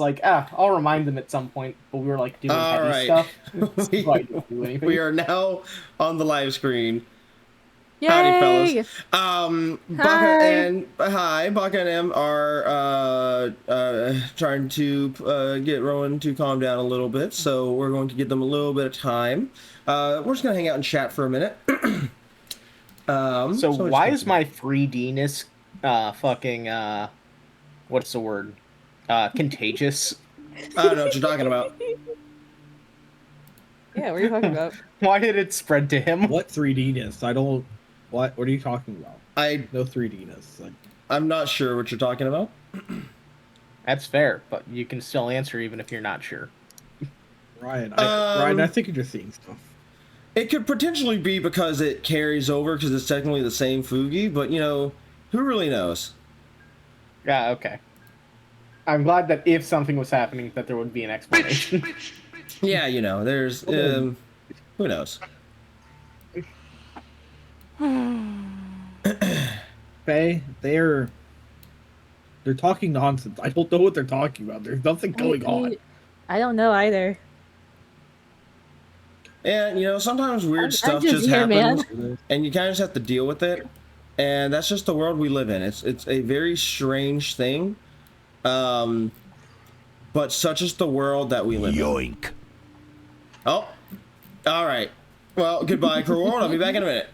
like, I'll remind them at some point, but we were like doing All heavy right. stuff. So I didn't do anything. We are now on the live screen. Yay! Howdy, fellas. Hi. Baka and M are trying to get Rowan to calm down a little bit, so we're going to give them a little bit of time. We're just gonna hang out and chat for a minute. So why is my 3D-ness what's the word? Contagious? I don't know what you're talking about. Yeah, what are you talking about? Why did it spread to him? What 3D-ness? I don't... What are you talking about? No 3D-ness. Like... I'm not sure what you're talking about. That's fair, but you can still answer even if you're not sure. Ryan, I think you're just seeing stuff. It could potentially be because it carries over because it's technically the same Fugi, but, you know, who really knows? Yeah, okay. I'm glad that if something was happening, that there would be an explanation. Yeah, you know, there's... who knows? Faye, they're talking nonsense. I don't know what they're talking about. There's nothing going on. I don't know either. And, you know, sometimes weird stuff just just here, happens, man. and you kind of just have to deal with it. And that's just the world we live in. It's a very strange thing. But such is the world that we live in. Yoink. Oh, all right. Well, goodbye, crew world. I'll be back in a minute.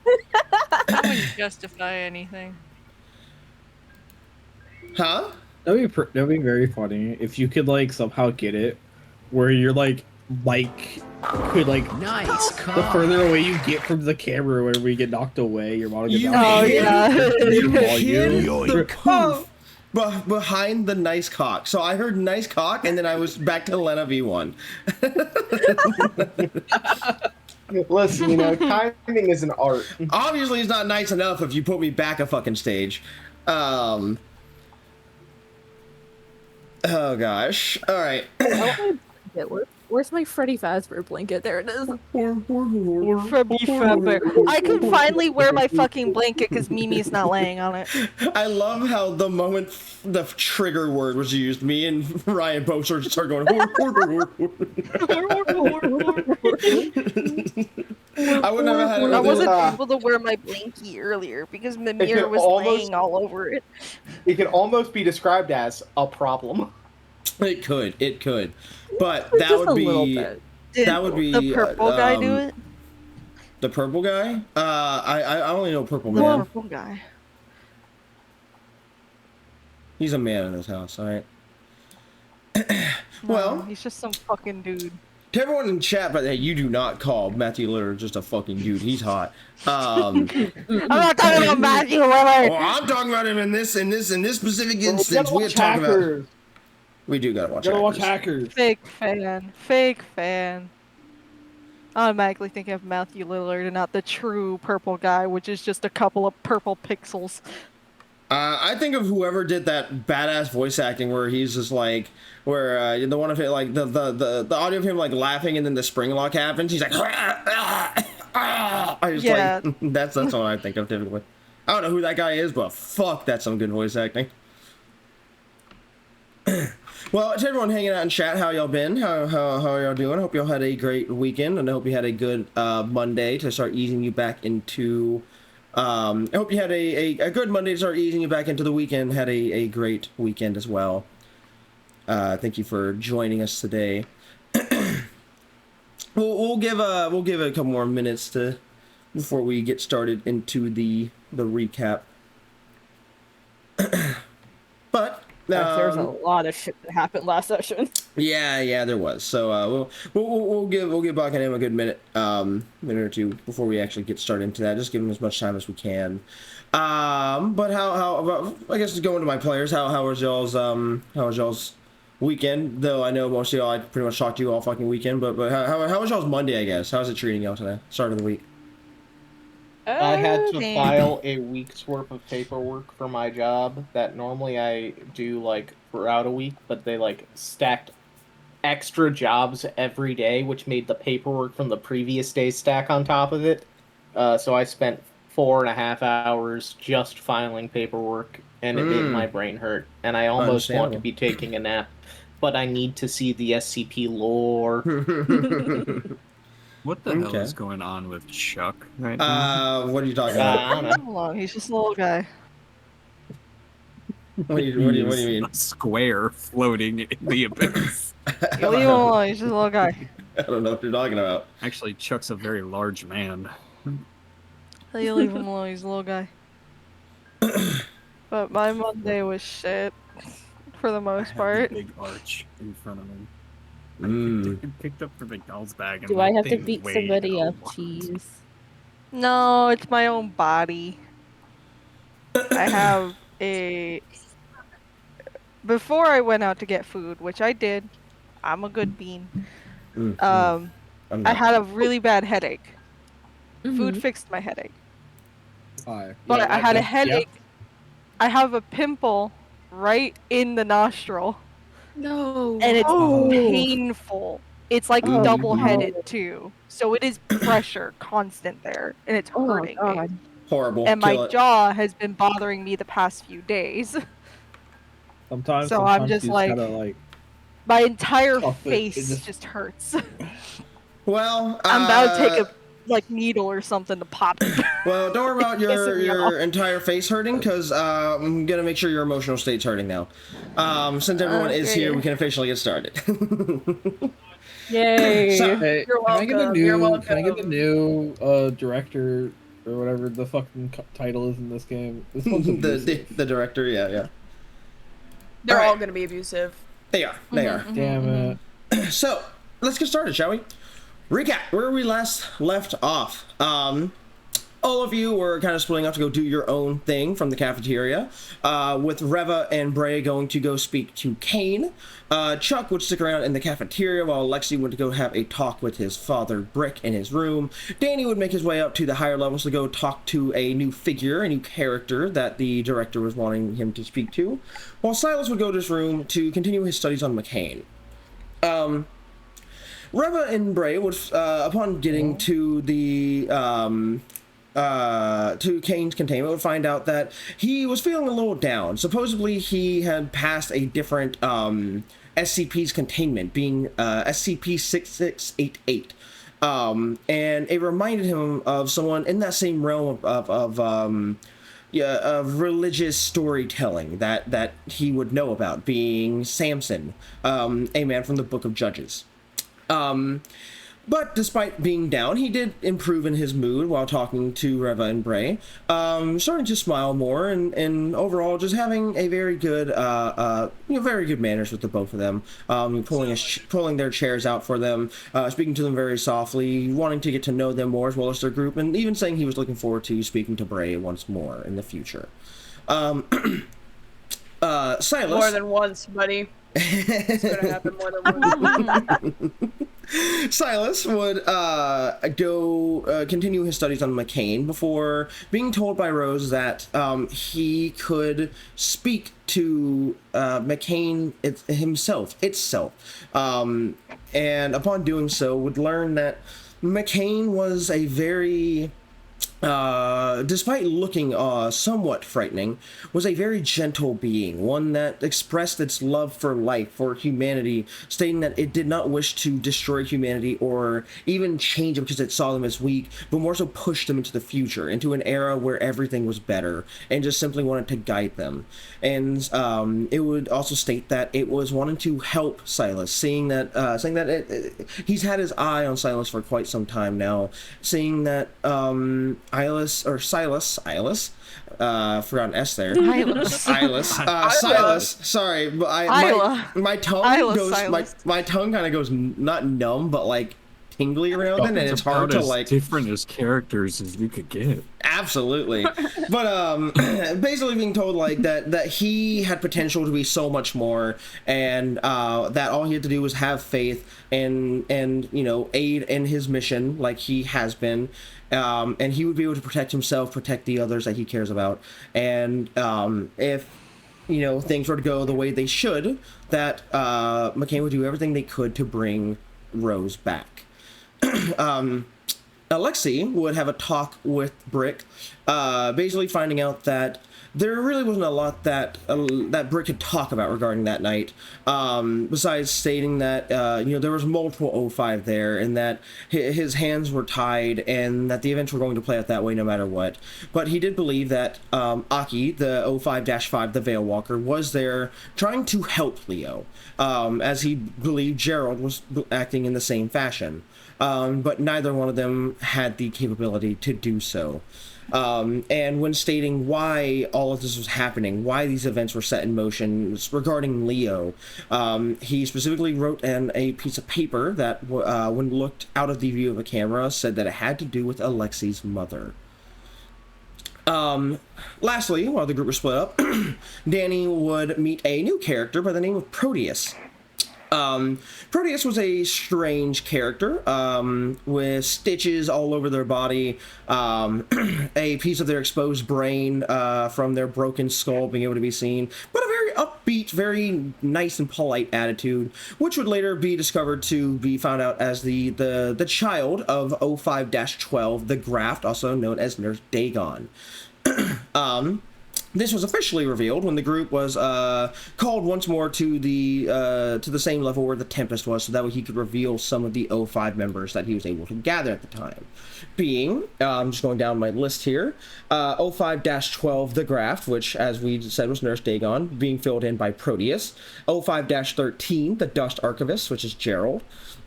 That wouldn't justify anything. Huh? That'd be very funny if you could like somehow get it where you're like could like Nice. the further away you get from the camera where we get knocked away, your model gets You knocked away. You Your volume. behind the nice cock. So I heard nice cock, and then I was back to Lena V1. Listen, you know, timing is an art. Obviously, it's not nice enough if you put me back a fucking stage. Oh gosh. All right. Where's my Freddy Fazbear blanket? There it is. Freddy Fazbear. I can finally wear my fucking blanket because Mimi's not laying on it. I love how the moment the trigger word was used, me and Ryan both sort of start going. I wouldn't have had it. I wasn't able to wear my blankie earlier because Mimir was laying all over it. It could almost be described as a problem. It could, but that Just would a be little bit. that would be the purple guy do it. The purple guy? I only know Purple The Man. purple guy. He's a man in this house, all right. No, Well, he's just some fucking dude. to everyone in chat, but hey, you do not call Matthew Lillard just a fucking dude. He's hot. I'm not talking about Matthew Lillard. Oh, I'm talking about him in this specific instance. We talk about. We do gotta watch Hackers. Fake fan. I automatically think of Matthew Lillard and not the true purple guy, which is just a couple of purple pixels. I think of whoever did that badass voice acting where he's just like, where the one of it, like the audio of him like laughing and then the spring lock happens. He's like, I just Yeah. like that's what I think of typically. I don't know who that guy is, but fuck, that's some good voice acting. Well, to everyone hanging out in chat, how y'all been? How y'all doing? I hope y'all had a great weekend, and I hope you had a good Monday to start easing you back into. I hope you had a good Monday to start easing you back into the weekend. Had a great weekend as well. Thank you for joining us today. we'll give a couple more minutes before we get started into the recap. But. There's a lot of shit that happened last session. Yeah, there was. So we'll give Bach and him a good minute or two before we actually get started into that. Just give him as much time as we can. But how about, I guess, going to my players. How was y'all's weekend? Though I know most of y'all, I pretty much talked to you all fucking weekend. But how was y'all's Monday? I guess how's it treating y'all today? Start of the week. I had to file a week's worth of paperwork for my job that normally I do like throughout a week, but they like stacked extra jobs every day, which made the paperwork from the previous day stack on top of it. So I spent 4.5 hours just filing paperwork and it made my brain hurt, and I almost want to Understandable. be taking a nap, but I need to see the SCP lore. What the hell Okay. is going on with Chuck right now? What are you talking about? I don't know. Leave him alone. He's just a little guy. What do you He's mean? a square floating in the abyss. You leave him alone. He's just a little guy. I don't know what you're talking about. Actually, Chuck's a very large man. You leave him alone. He's a little guy. But my Monday was shit for the I most had part. the big arch in front of him. I picked up the McDonald's bag. And Do I that have to thing beat weighed somebody a up? lot. Jeez. No, it's my own body. I have a. Before I went out to get food, which I did, I'm a good bean. I'm I not. had a really bad headache. Food Mhm. fixed my headache. Hi. But Yeah, I had a yeah. headache. I have a pimple right in the nostril, No. and it's Oh. painful. It's like Oh, double-headed too, so it is pressure constant there, and it's Oh hurting me. god. Horrible. And Kill my it. jaw has been bothering me the past few days. Sometimes, So I'm sometimes just you like- gotta like. My entire Tough, it face just- hurts. Well, I'm about to take a needle or something to pop it. Well, don't worry about Pissing me your off. entire face hurting, because I'm gonna make sure your emotional state's hurting now. Since everyone is Okay. here, we can officially get started. Yay. So- Hey, You're can I get the welcome, you're new? Can I get the welcome. new director or whatever the fucking title is in this game? This one's abusive. the director, yeah. They're Alright. all gonna be abusive. They are. Damn it. So, let's get started, shall we? Recap where we last left off. All of you were kind of splitting up to go do your own thing from the cafeteria, with Reva and Bray going to go speak to Kane. Chuck would stick around in the cafeteria while Lexi went to go have a talk with his father, Brick, in his room. Danny would make his way up to the higher levels to go talk to a new figure, a new character that the director was wanting him to speak to, while Silas would go to his room to continue his studies on McCain. Reva and Bray would, upon getting to the to Kane's containment, would find out that he was feeling a little down. Supposedly, he had passed a different SCP's containment, being SCP-6688. And it reminded him of someone in that same realm of religious storytelling that he would know about, being Samson, a man from the Book of Judges. But despite being down, he did improve in his mood while talking to Reva and Bray, starting to smile more, and overall just having a very good, very good manners with the both of them, pulling their chairs out for them, speaking to them very softly, wanting to get to know them more as well as their group, and even saying he was looking forward to speaking to Bray once more in the future. Silas. More than once, buddy. It's gonna happen more than once. Silas would continue his studies on McCain before being told by Rose that he could speak to McCain itself. And upon doing so, would learn that McCain was a very... despite looking somewhat frightening, was a very gentle being, one that expressed its love for life, for humanity, stating that it did not wish to destroy humanity or even change them because it saw them as weak, but more so push them into the future, into an era where everything was better, and just simply wanted to guide them. And it would also state that it was wanting to help Silas, saying that he's had his eye on Silas for quite some time now, seeing that Silas, forgot an S there. Silas. Sorry, but my tongue goes, my tongue kind of goes not numb, but like tingly around it, and it's hard to like. Different as characters as you could get. Absolutely, but basically being told like that he had potential to be so much more, and that all he had to do was have faith and aid in his mission like he has been. And he would be able to protect himself, protect the others that he cares about, and if things were to go the way they should, that McCain would do everything they could to bring Rose back. Alexei would have a talk with Brick basically finding out that there really wasn't a lot that Brick could talk about regarding that night, besides stating that there was multiple O5 there, and that his hands were tied, and that the events were going to play out that way no matter what. But he did believe that Aki, the O5-5, the Veil Walker, was there trying to help Leo, as he believed Gerald was acting in the same fashion. But neither one of them had the capability to do so. And when stating why all of this was happening, why these events were set in motion regarding Leo, he specifically wrote in a piece of paper that, when looked out of the view of a camera, said that it had to do with Alexi's mother. Lastly, while the group was split up, Danny would meet a new character by the name of Proteus. Proteus was a strange character, with stitches all over their body, a piece of their exposed brain from their broken skull being able to be seen, but a very upbeat, very nice and polite attitude, which would later be discovered to be found out as the child of O5-12, the Graft, also known as Nurse Dagon. This was officially revealed when the group was called once more to the same level where the Tempest was, so that way he could reveal some of the O5 members that he was able to gather at the time. Being, I'm just going down my list here, O5-12, the Graft, which, as we said, was Nurse Dagon, being filled in by Proteus. O5-13, the Dust Archivist, which is Gerald.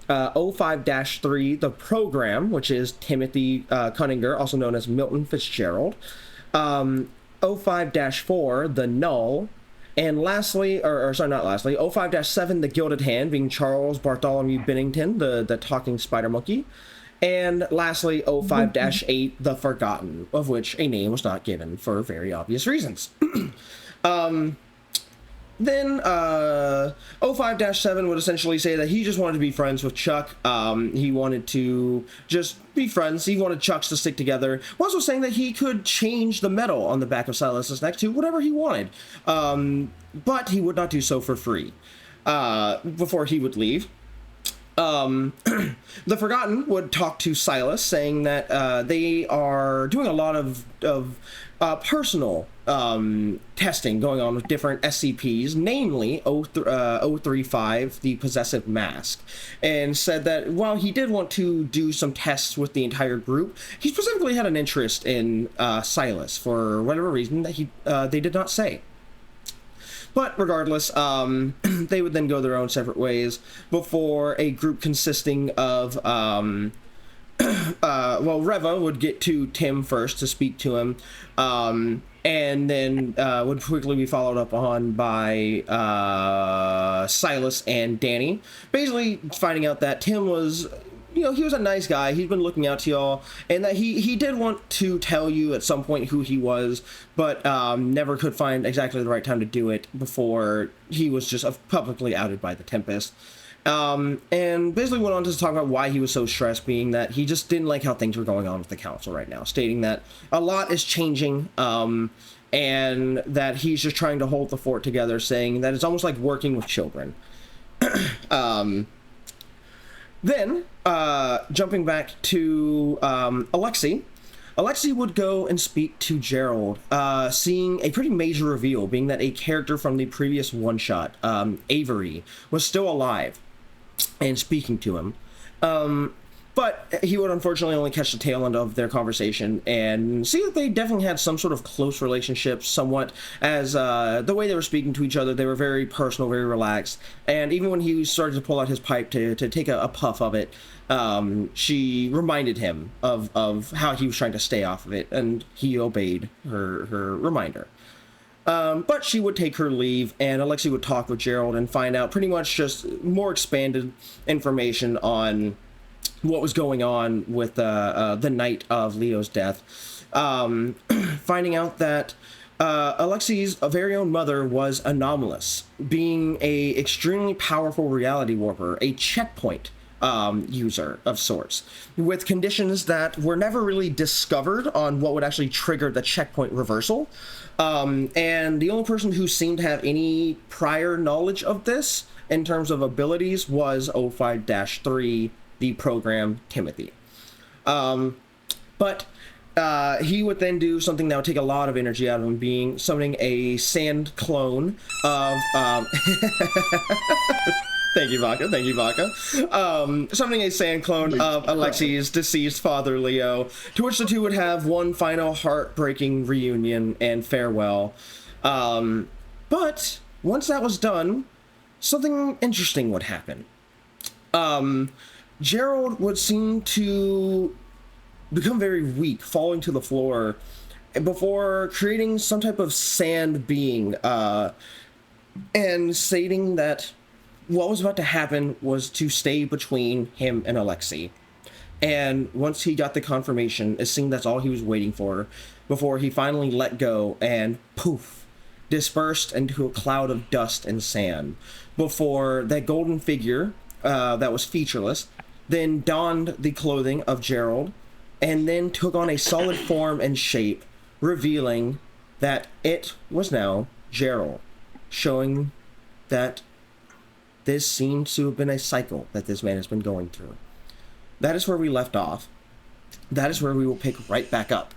O5-3, the Program, which is Timothy Cunninger, also known as Milton Fitzgerald. O5-4, the Null, and lastly, O5-7, the Gilded Hand, being Charles Bartholomew Bennington, the talking spider monkey, and lastly, O5-8, the Forgotten, of which a name was not given for very obvious reasons. Then O5-7 would essentially say that he just wanted to be friends with Chuck. He wanted to just be friends. He wanted Chucks to stick together. Also saying that he could change the metal on the back of Silas's neck to whatever he wanted. But he would not do so for free before he would leave. The Forgotten would talk to Silas, saying that they are doing a lot of personal testing going on with different SCPs, namely 035, the Possessive Mask, and said that while he did want to do some tests with the entire group, he specifically had an interest in Silas for whatever reason that they did not say. But regardless, they would then go their own separate ways before a group consisting of, Reva would get to Tim first to speak to him, and then would quickly be followed up on by Silas and Danny, basically finding out that Tim was, he was a nice guy. He's been looking out to y'all, and that he did want to tell you at some point who he was, but never could find exactly the right time to do it before he was just publicly outed by the Tempest. And basically went on to talk about why he was so stressed, being that he just didn't like how things were going on with the council right now, stating that a lot is changing, and that he's just trying to hold the fort together, saying that it's almost like working with children. Then, jumping back to Alexei would go and speak to Gerald, seeing a pretty major reveal, being that a character from the previous one-shot, Avery, was still alive and speaking to him. But he would unfortunately only catch the tail end of their conversation and see that they definitely had some sort of close relationship, somewhat, as the way they were speaking to each other, they were very personal, very relaxed. And even when he started to pull out his pipe to take a puff of it, she reminded him of how he was trying to stay off of it, and he obeyed her reminder. But she would take her leave, and Alexei would talk with Gerald and find out pretty much just more expanded information on what was going on with the night of Leo's death. Finding out that Alexei's very own mother was anomalous, being a extremely powerful reality warper, a checkpoint user of sorts, with conditions that were never really discovered on what would actually trigger the checkpoint reversal. And the only person who seemed to have any prior knowledge of this in terms of abilities was O5-3, the program Timothy. But he would then do something that would take a lot of energy out of him, being summoning a sand clone of thank you, Vodka. Thank you, Vodka. Summoning a sand clone of Alexi's deceased father, Leo, to which the two would have one final heartbreaking reunion and farewell. But once that was done, something interesting would happen. Gerald would seem to become very weak, falling to the floor, before creating some type of sand being, and stating that what was about to happen was to stay between him and Alexei. And once he got the confirmation, it seemed that's all he was waiting for, before he finally let go and poof, dispersed into a cloud of dust and sand, before that golden figure that was featureless then donned the clothing of Gerald and then took on a solid form and shape, revealing that it was now Gerald, showing that this seems to have been a cycle that this man has been going through. That is where we left off. That is where we will pick right back up.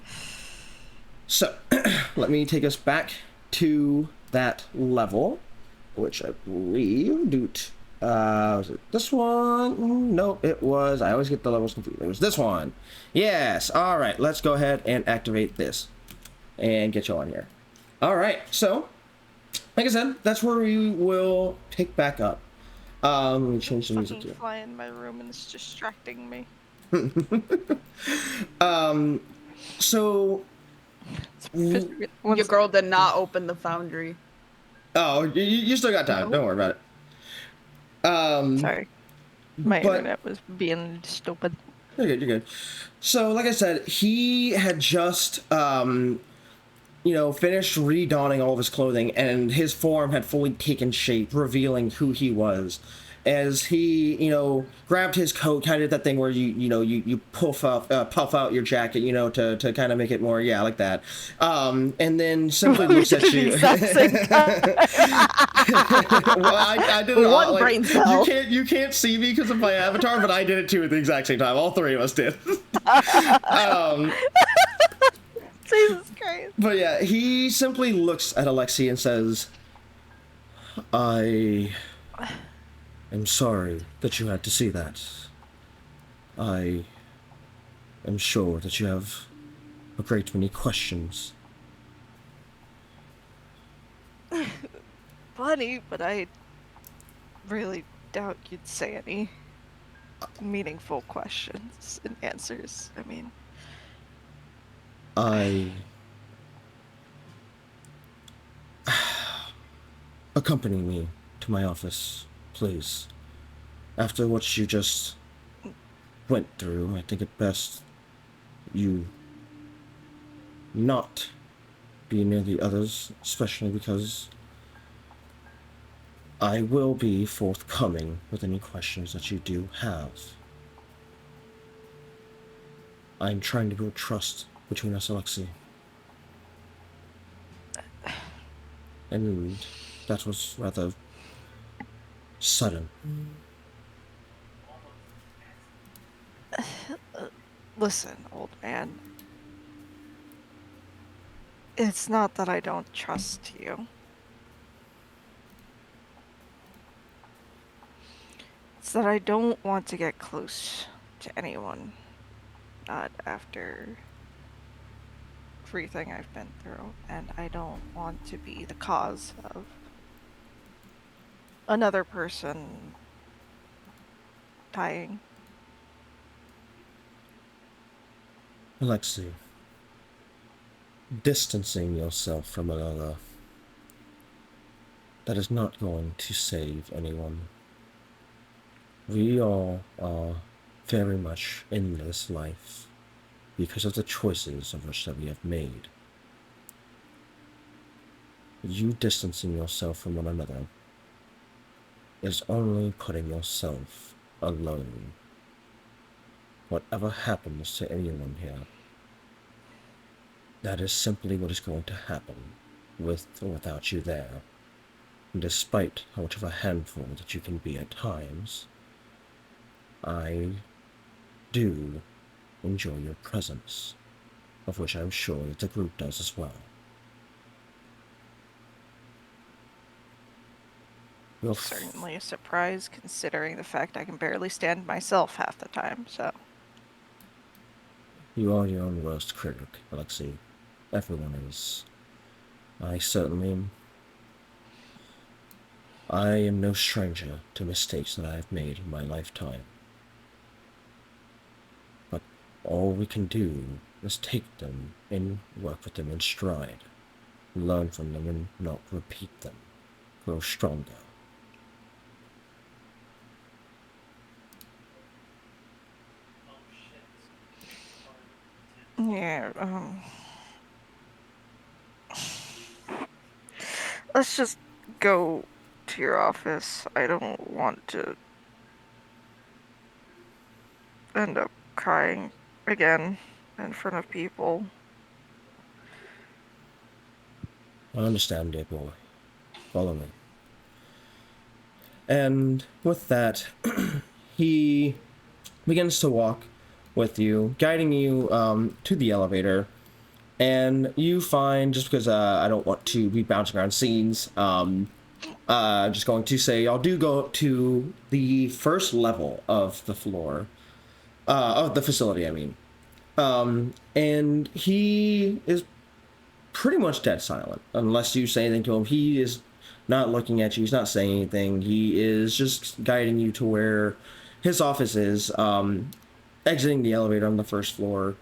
So, let me take us back to that level, which I believe, was it this one? No, it was, I always get the levels confused. It was this one. Yes, alright, let's go ahead and activate this and get you on here. Alright, so, like I said, that's where we will pick back up. Let me change the music to fly in my room and it's distracting me. So your girl did not open the foundry. Oh, you still got time. No. Don't worry about it. Sorry. My internet was being stupid. You're good, you're good. So, like I said, he had just, finished redonning all of his clothing, and his form had fully taken shape, revealing who he was. As he, grabbed his coat, kind of did that thing where you puff out your jacket, to kind of make it more, like that. And then simply looks at you. Well, I did it all. Brain cell. You can't see me because of my avatar, but I did it too at the exact same time. All three of us did. Jesus Christ. But yeah, he simply looks at Alexei and says, I am sorry that you had to see that. I am sure that you have a great many questions. Funny, but I really doubt you'd say any meaningful questions and answers. I mean... Accompany me to my office, please. After what you just went through, I think it best you not be near the others, especially because I will be forthcoming with any questions that you do have. I'm trying to build trust between us, Alexei. And that was rather sudden. Listen, old man. It's not that I don't trust you. It's that I don't want to get close to anyone. Not after everything I've been through, and I don't want to be the cause of another person dying. Alexei, distancing yourself from another, that is not going to save anyone. We all are very much in this life because of the choices of which that we have made. You distancing yourself from one another is only putting yourself alone. Whatever happens to anyone here, that is simply what is going to happen, with or without you there. And despite how much of a handful that you can be at times, I do enjoy your presence. of which I'm sure that the group does as well. We'll Certainly a surprise, considering the fact I can barely stand myself half the time, so... You are your own worst critic, Alexei. Everyone is. I certainly am. I am no stranger to mistakes that I have made in my lifetime. But all we can do is take them and work with them in stride. Learn from them and not repeat them. Grow stronger. Yeah, let's just go to your office. I don't want to end up crying again in front of people. I understand, dear boy. Follow me. And with that, he begins to walk with you, guiding you to the elevator. And you find, just because I don't want to be bouncing around scenes, just going to say y'all do go up to the first level of the floor, of the facility, I mean. And he is pretty much dead silent, unless you say anything to him. He is not looking at you, he's not saying anything. He is just guiding you to where his office is, exiting the elevator on the first floor,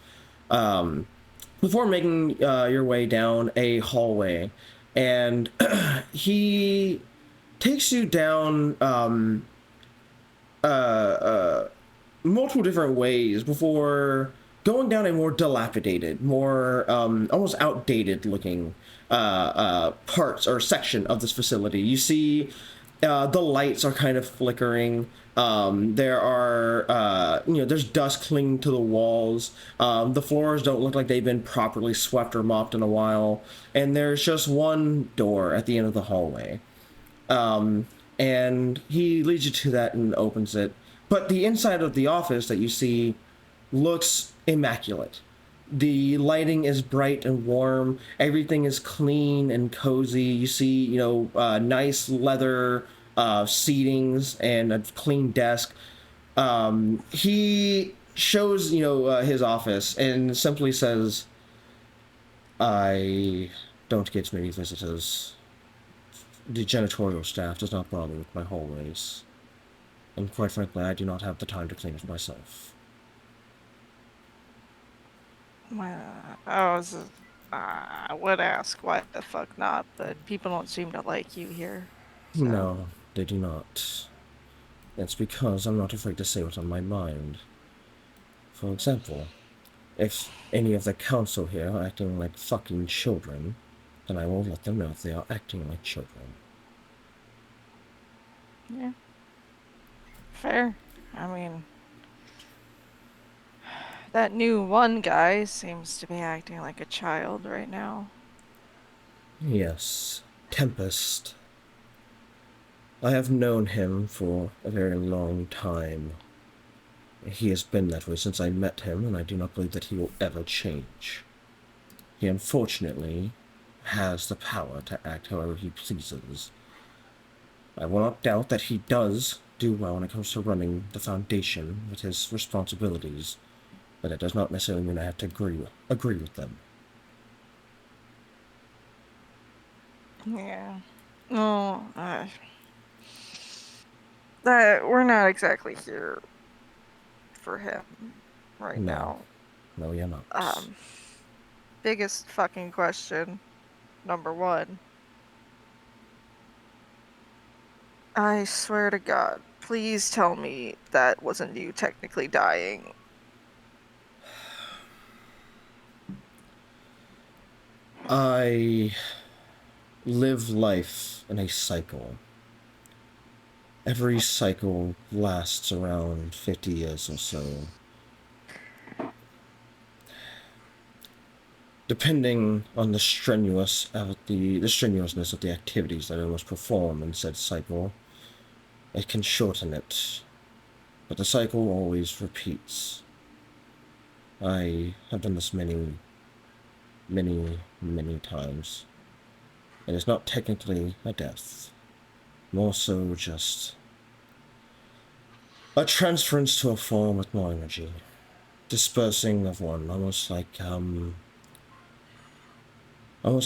before making your way down a hallway. And he takes you down multiple different ways before going down a more dilapidated, more almost outdated looking parts or section of this facility. You see the lights are kind of flickering. There are, there's dust clinging to the walls. The floors don't look like they've been properly swept or mopped in a while. And there's just one door at the end of the hallway. And he leads you to that and opens it. But the inside of the office that you see looks immaculate. The lighting is bright and warm. Everything is clean and cozy. You see, nice leather seatings and a clean desk. He shows, his office and simply says, I don't get many visitors. The janitorial staff does not bother with my hallways. And quite frankly, I do not have the time to clean it myself. I would ask why the fuck not, but people don't seem to like you here. So. No, they do not. It's because I'm not afraid to say what's on my mind. For example, if any of the council here are acting like fucking children, then I will let them know if they are acting like children. Yeah. Fair. I mean, that new one guy seems to be acting like a child right now. Yes, Tempest. I have known him for a very long time. He has been that way since I met him, and I do not believe that he will ever change. He unfortunately has the power to act however he pleases. I will not doubt that he does do well when it comes to running the Foundation with his responsibilities, but it does not necessarily mean I have to agree with them. Yeah. No, we're not exactly here for him right now. No, you're not. Biggest fucking question, number one. I swear to God, please tell me that wasn't you technically dying. I live life in a cycle. Every cycle lasts around 50 years or so. Depending on the strenuousness of the activities that I must perform in said cycle, it can shorten it. But the cycle always repeats. I have done this many many, many times. It is not technically a death. More so just a transference to a form with more energy. Dispersing of one, almost like, almost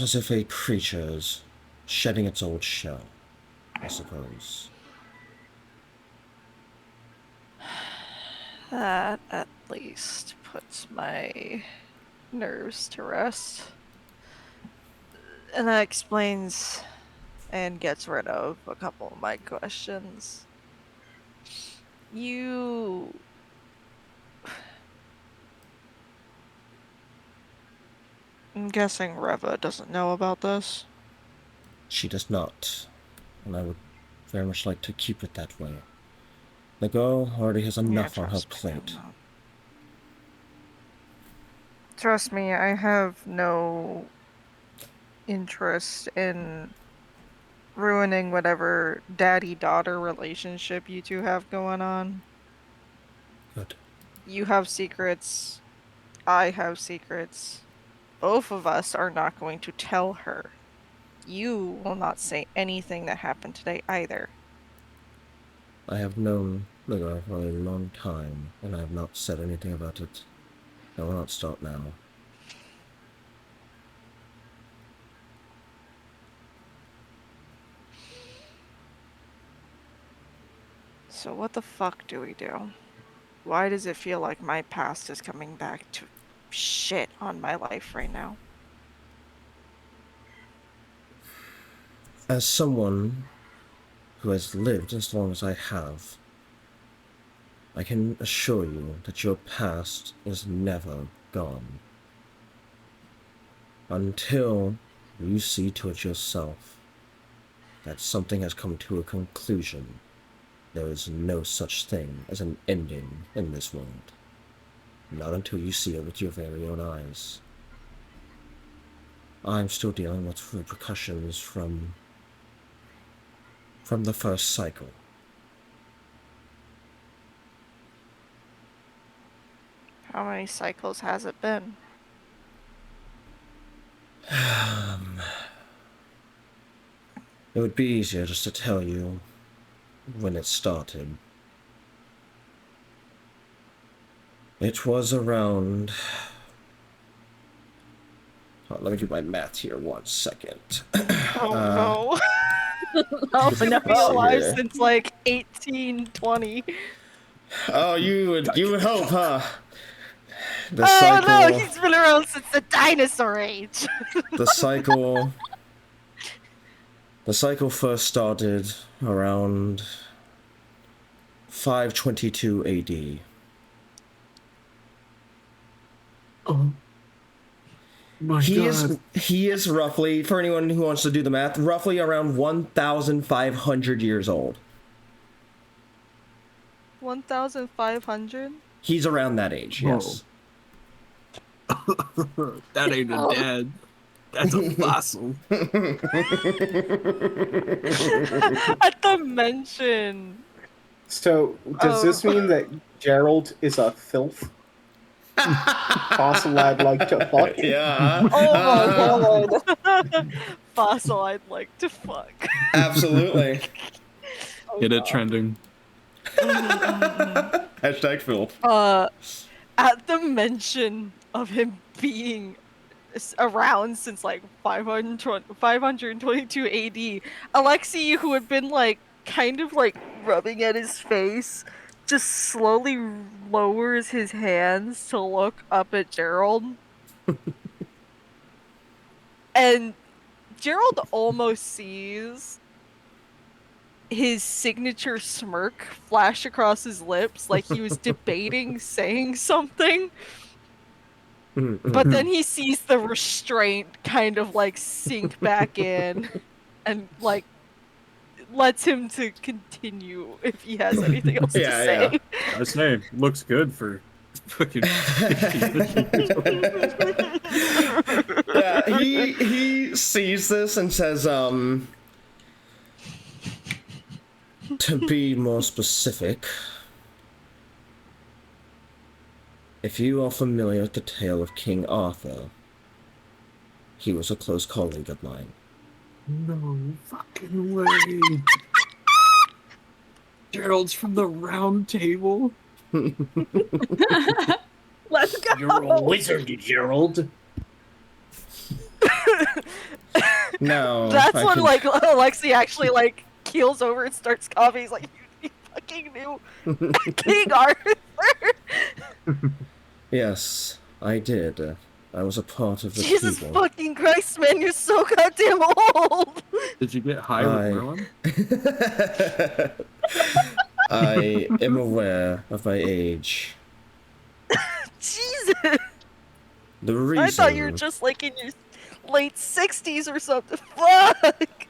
as if a creature is shedding its old shell, I suppose. That at least puts my nerves to rest. And that explains and gets rid of a couple of my questions. I'm guessing Reva doesn't know about this. She does not, and I would very much like to keep it that way. The girl already has enough on her plate. Trust me, I have no interest in ruining whatever daddy-daughter relationship you two have going on. Good. You have secrets. I have secrets. Both of us are not going to tell her. You will not say anything that happened today either. I have known the girl for a long time, and I have not said anything about it. I will not start now. So what the fuck do we do? Why does it feel like my past is coming back to shit on my life right now? As someone who has lived as long as I have, I can assure you that your past is never gone. Until you see to it yourself that something has come to a conclusion, there is no such thing as an ending in this world. Not until you see it with your very own eyes. I'm still dealing with repercussions from the first cycle. How many cycles has it been? It would be easier just to tell you when it started. It was around... Oh, let me do my math here 1 second. Oh no. Oh, I've been alive since like 1820. Oh, you would hope, huh? The No, he's been around since the dinosaur age. The cycle first started around 522 AD. Oh my God. He is roughly, for anyone who wants to do the math, roughly around 1,500 years old. 1,500? He's around that age, yes. That ain't a dad. That's a fossil. At the mention. So, does this mean that Gerald is a filth? Fossil I'd like to fuck? Yeah. Oh my god. Fossil I'd like to fuck. Absolutely. Get it trending. Hashtag filth. At the mention of him being around since like 522 AD, Alexei, who had been like kind of like rubbing at his face, just slowly lowers his hands to look up at Gerald. And Gerald almost sees his signature smirk flash across his lips like he was debating saying something. But then he sees the restraint kind of like sink back in and like lets him to continue if he has anything else to say. His name looks good for fucking 50 Yeah, he sees this and says, to be more specific, if you are familiar with the tale of King Arthur, He was a close colleague of mine. No fucking way. Gerald's from the round table. Let's go. You're a wizard, Gerald. No. That's I when can- like Alexi actually like keels over and starts coughing. He's like, "You fucking knew King Arthur." Yes, I did. I was a part of the Jesus people. fucking Christ, man! You're so goddamn old. Did you get high with Merlin? I am aware of my age. Jesus. The reason I thought you were just like in your late 60s or something. Fuck.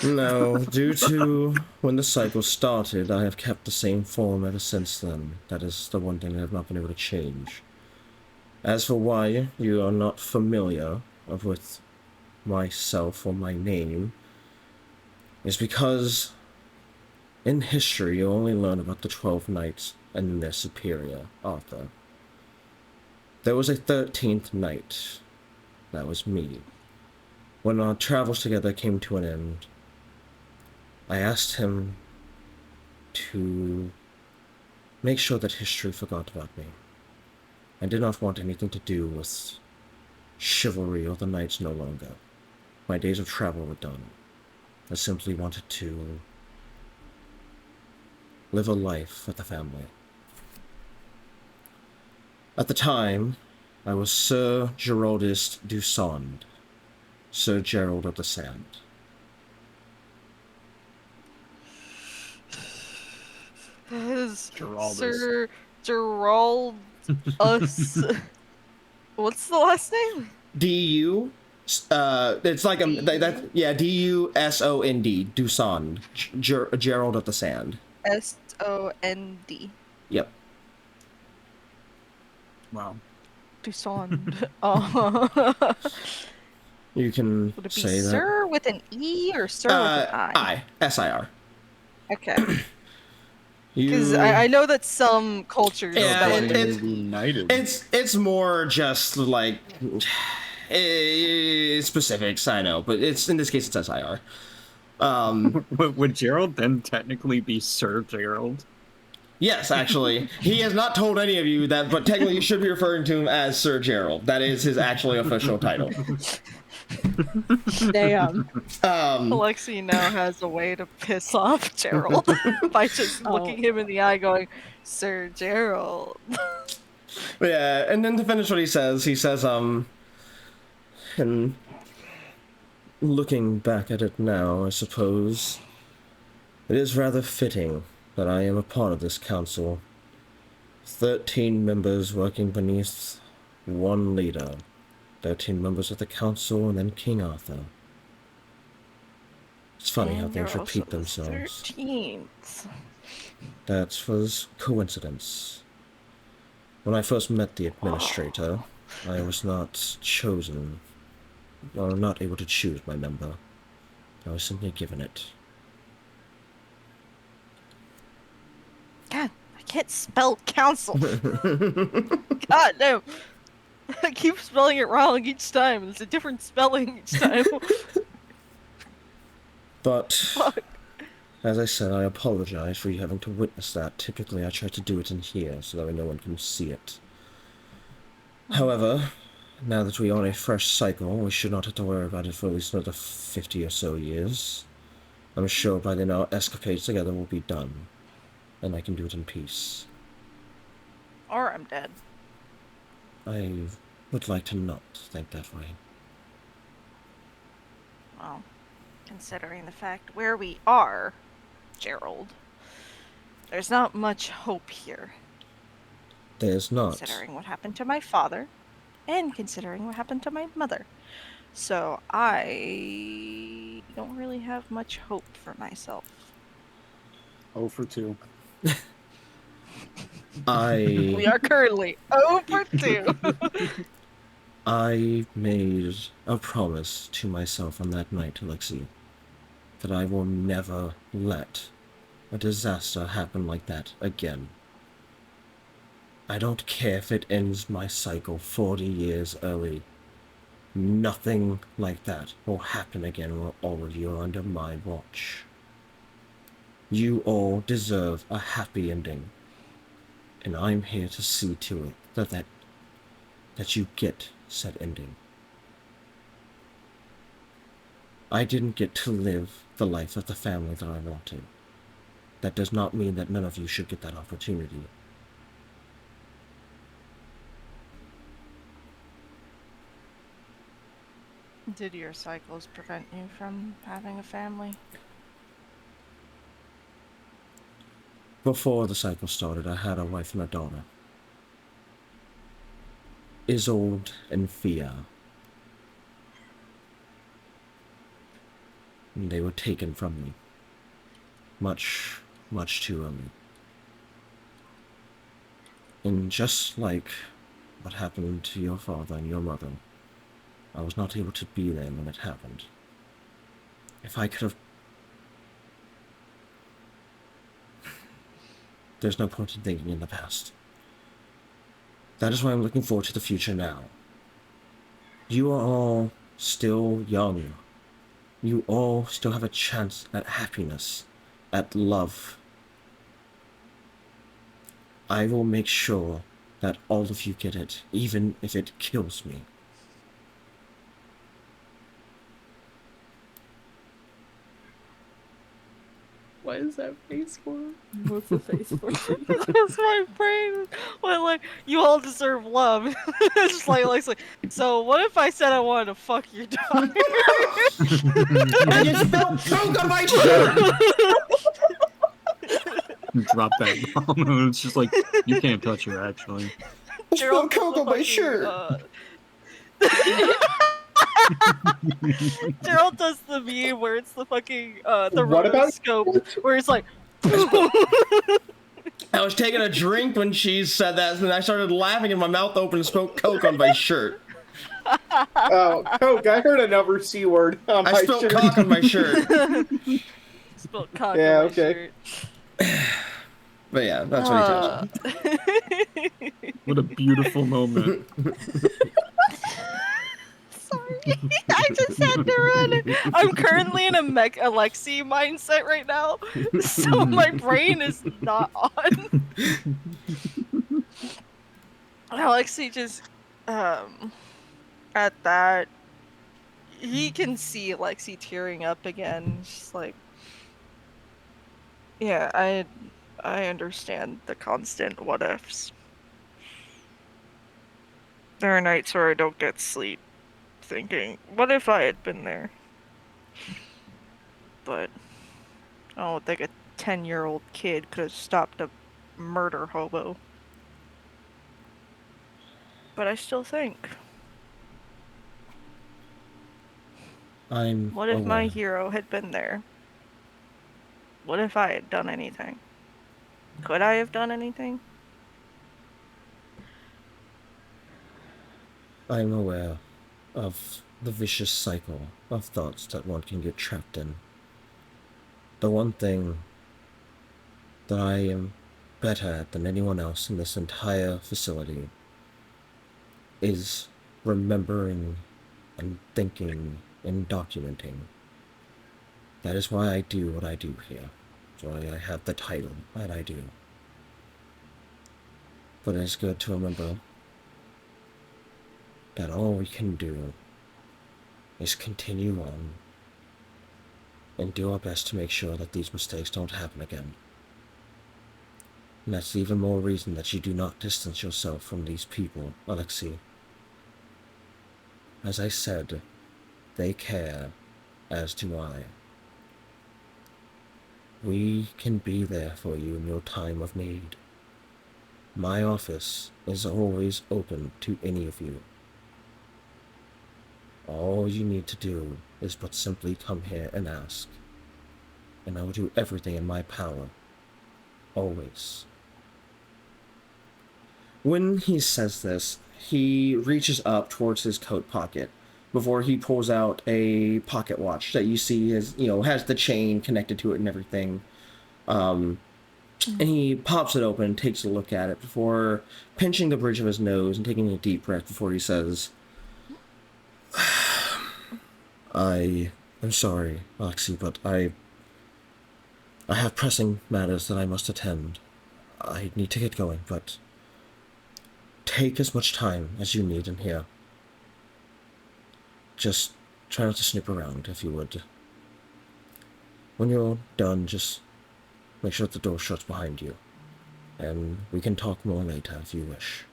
No, due to when the cycle started, I have kept the same form ever since then. That is the one thing I have not been able to change. As for why you are not familiar with myself or my name, is because in history you only learn about the 12 Knights and their superior, Arthur. There was a 13th Knight. That was me. When our travels together came to an end, I asked him to make sure that history forgot about me. I did not want anything to do with chivalry or the knights no longer. My days of travel were done. I simply wanted to live a life with the family. At the time, I was Sir Geraldus du Sand, Sir Gerald of the Sand. Geraldus. Sir Gerald us. What's the last name? D-U, it's like D-U-S-O-N-D, Dusand, Gerald of the Sand. S-O-N-D. Yep. Wow. Dusand. Oh. You can Would it be say that. Sir with an E or Sir with an I? I, S-I-R. Okay. Because I know that some cultures Yeah, spell it it's United. it's more just like specifics, I know, but it's in this case it's S-I-R. Would Gerald then technically be Sir Gerald? Yes, actually. He has not told any of you that, but technically you should be referring to him as Sir Gerald. That is his actually official title. Damn. Alexi now has a way to piss off Gerald by just looking him in the eye going, Sir Gerald. Yeah, and then to finish what he says, and looking back at it now, I suppose, it is rather fitting that I am a part of this council. 13 members working beneath one leader. 13 members of the council, and then King Arthur. It's funny how things repeat themselves. 13th. That was coincidence. When I first met the administrator, I was not chosen, or not able to choose my member. I was simply given it. God, I can't spell council. God, no. I keep spelling it wrong each time. It's a different spelling each time. But, Fuck. as I said, I apologize for you having to witness that. Typically, I try to do it in here, so that way no one can see it. However, now that we are on a fresh cycle, we should not have to worry about it for at least another 50 or so years. I'm sure by then our escapades together will be done, and I can do it in peace. Or I'm dead. I would like to not think that way. Well, considering the fact where we are, Gerald, there's not much hope here. There's not. Considering what happened to my father, and considering what happened to my mother. So I don't really have much hope for myself. 0 for 2. We are currently 0 for 2. I made a promise to myself on that night, Alexi, that I will never let a disaster happen like that again. I don't care if it ends my cycle 40 years early. Nothing like that will happen again while all of you are under my watch. You all deserve a happy ending, and I'm here to see to it that you get said ending. I didn't get to live the life of the family that I wanted. That does not mean that none of you should get that opportunity. Did your cycles prevent you from having a family? Before the cycle started, I had a wife and a daughter. Isolde and Fia. And they were taken from me. Much, much too early. And just like what happened to your father and your mother, I was not able to be there when it happened. If I could have... There's no point in thinking in the past. That is why I'm looking forward to the future now. You are all still young. You all still have a chance at happiness, at love. I will make sure that all of you get it, even if it kills me. What is that face for? What's the face for? That's my brain. Well, like, you all deserve love. It's just like, so what if I said I wanted to fuck your daughter? And you spilled coke on my shirt! Drop that bomb. It's just like, you can't touch her, actually. You spilled coke on my shirt! Gerald does the meme where it's the fucking the What about- rotoscope where it's like I was taking a drink when she said that, and I started laughing and my mouth opened and spilled coke on my shirt. Oh, Coke, I heard another C word on I my spilled shirt. cock on my shirt. spilled cock Yeah, on my okay. shirt. But yeah, that's what he does. What a beautiful moment. Sorry, I just had to run. I'm currently in a Alexi mindset right now, so my brain is not on. Alexi just, at that, he can see Alexi tearing up again. She's like, yeah, I understand the constant what ifs. There are nights where I don't get sleep, thinking, what if I had been there? But I don't think a 10-year-old kid could have stopped a murder hobo. But I still think, what if my hero had been there? What if I had done anything? Could I have done anything? I'm aware of the vicious cycle of thoughts that one can get trapped in. The one thing that I am better at than anyone else in this entire facility is remembering and thinking and documenting. That is why I do what I do here. That's why I have the title that I do. But it's good to remember that all we can do is continue on and do our best to make sure that these mistakes don't happen again. And that's even more reason that you do not distance yourself from these people, Alexei. As I said, they care, as do I. We can be there for you in your time of need. My office is always open to any of you. All you need to do is but simply come here and ask. And I will do everything in my power. Always. When he says this, he reaches up towards his coat pocket before he pulls out a pocket watch that you see has the chain connected to it and everything. And he pops it open and takes a look at it before pinching the bridge of his nose and taking a deep breath before he says, I'm sorry, Oxy, but I have pressing matters that I must attend. I need to get going, but take as much time as you need in here. Just try not to snoop around, if you would. When you're done, just make sure that the door shuts behind you. And we can talk more later if you wish.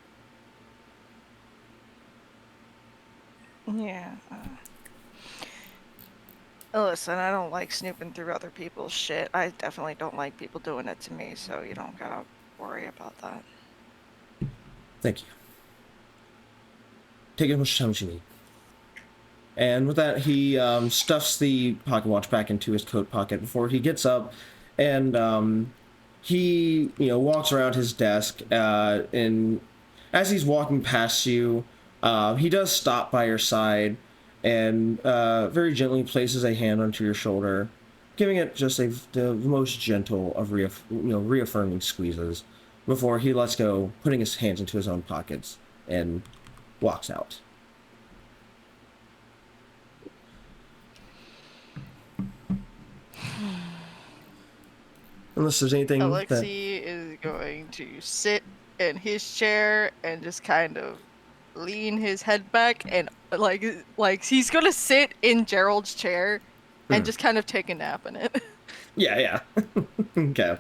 Yeah. Listen, I don't like snooping through other people's shit. I definitely don't like people doing it to me, so you don't gotta worry about that. Thank you. Take as much time as you need. And with that, he stuffs the pocket watch back into his coat pocket before he gets up, and he, walks around his desk. And as he's walking past you, he does stop by your side, and very gently places a hand onto your shoulder, giving it just the most gentle of reaffirming squeezes before he lets go, putting his hands into his own pockets, and walks out. Unless there's anything Alexei is going to sit in his chair and just kind of lean his head back and like he's gonna sit in Gerald's chair and just kind of take a nap in it. Yeah. Okay.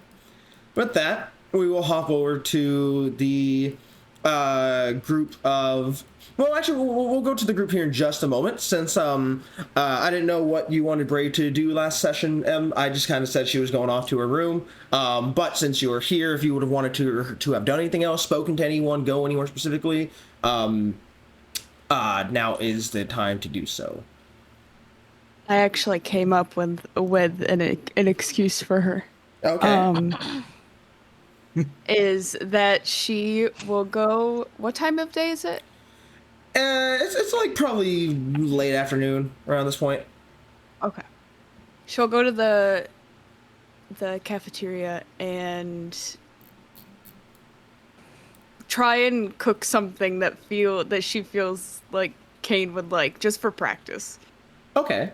With that, we will hop over to the group of... Well, actually, we'll go to the group here in just a moment, since I didn't know what you wanted Bray to do last session. I just kind of said she was going off to her room. But since you were here, if you would have wanted to have done anything else, spoken to anyone, go anywhere specifically, now is the time to do so. I actually came up with an excuse for her. Okay. Is that she will go... What time of day is it? It's like probably late afternoon around this point. Okay. She'll go to the cafeteria and try and cook something that she feels like Kane would like, just for practice. Okay.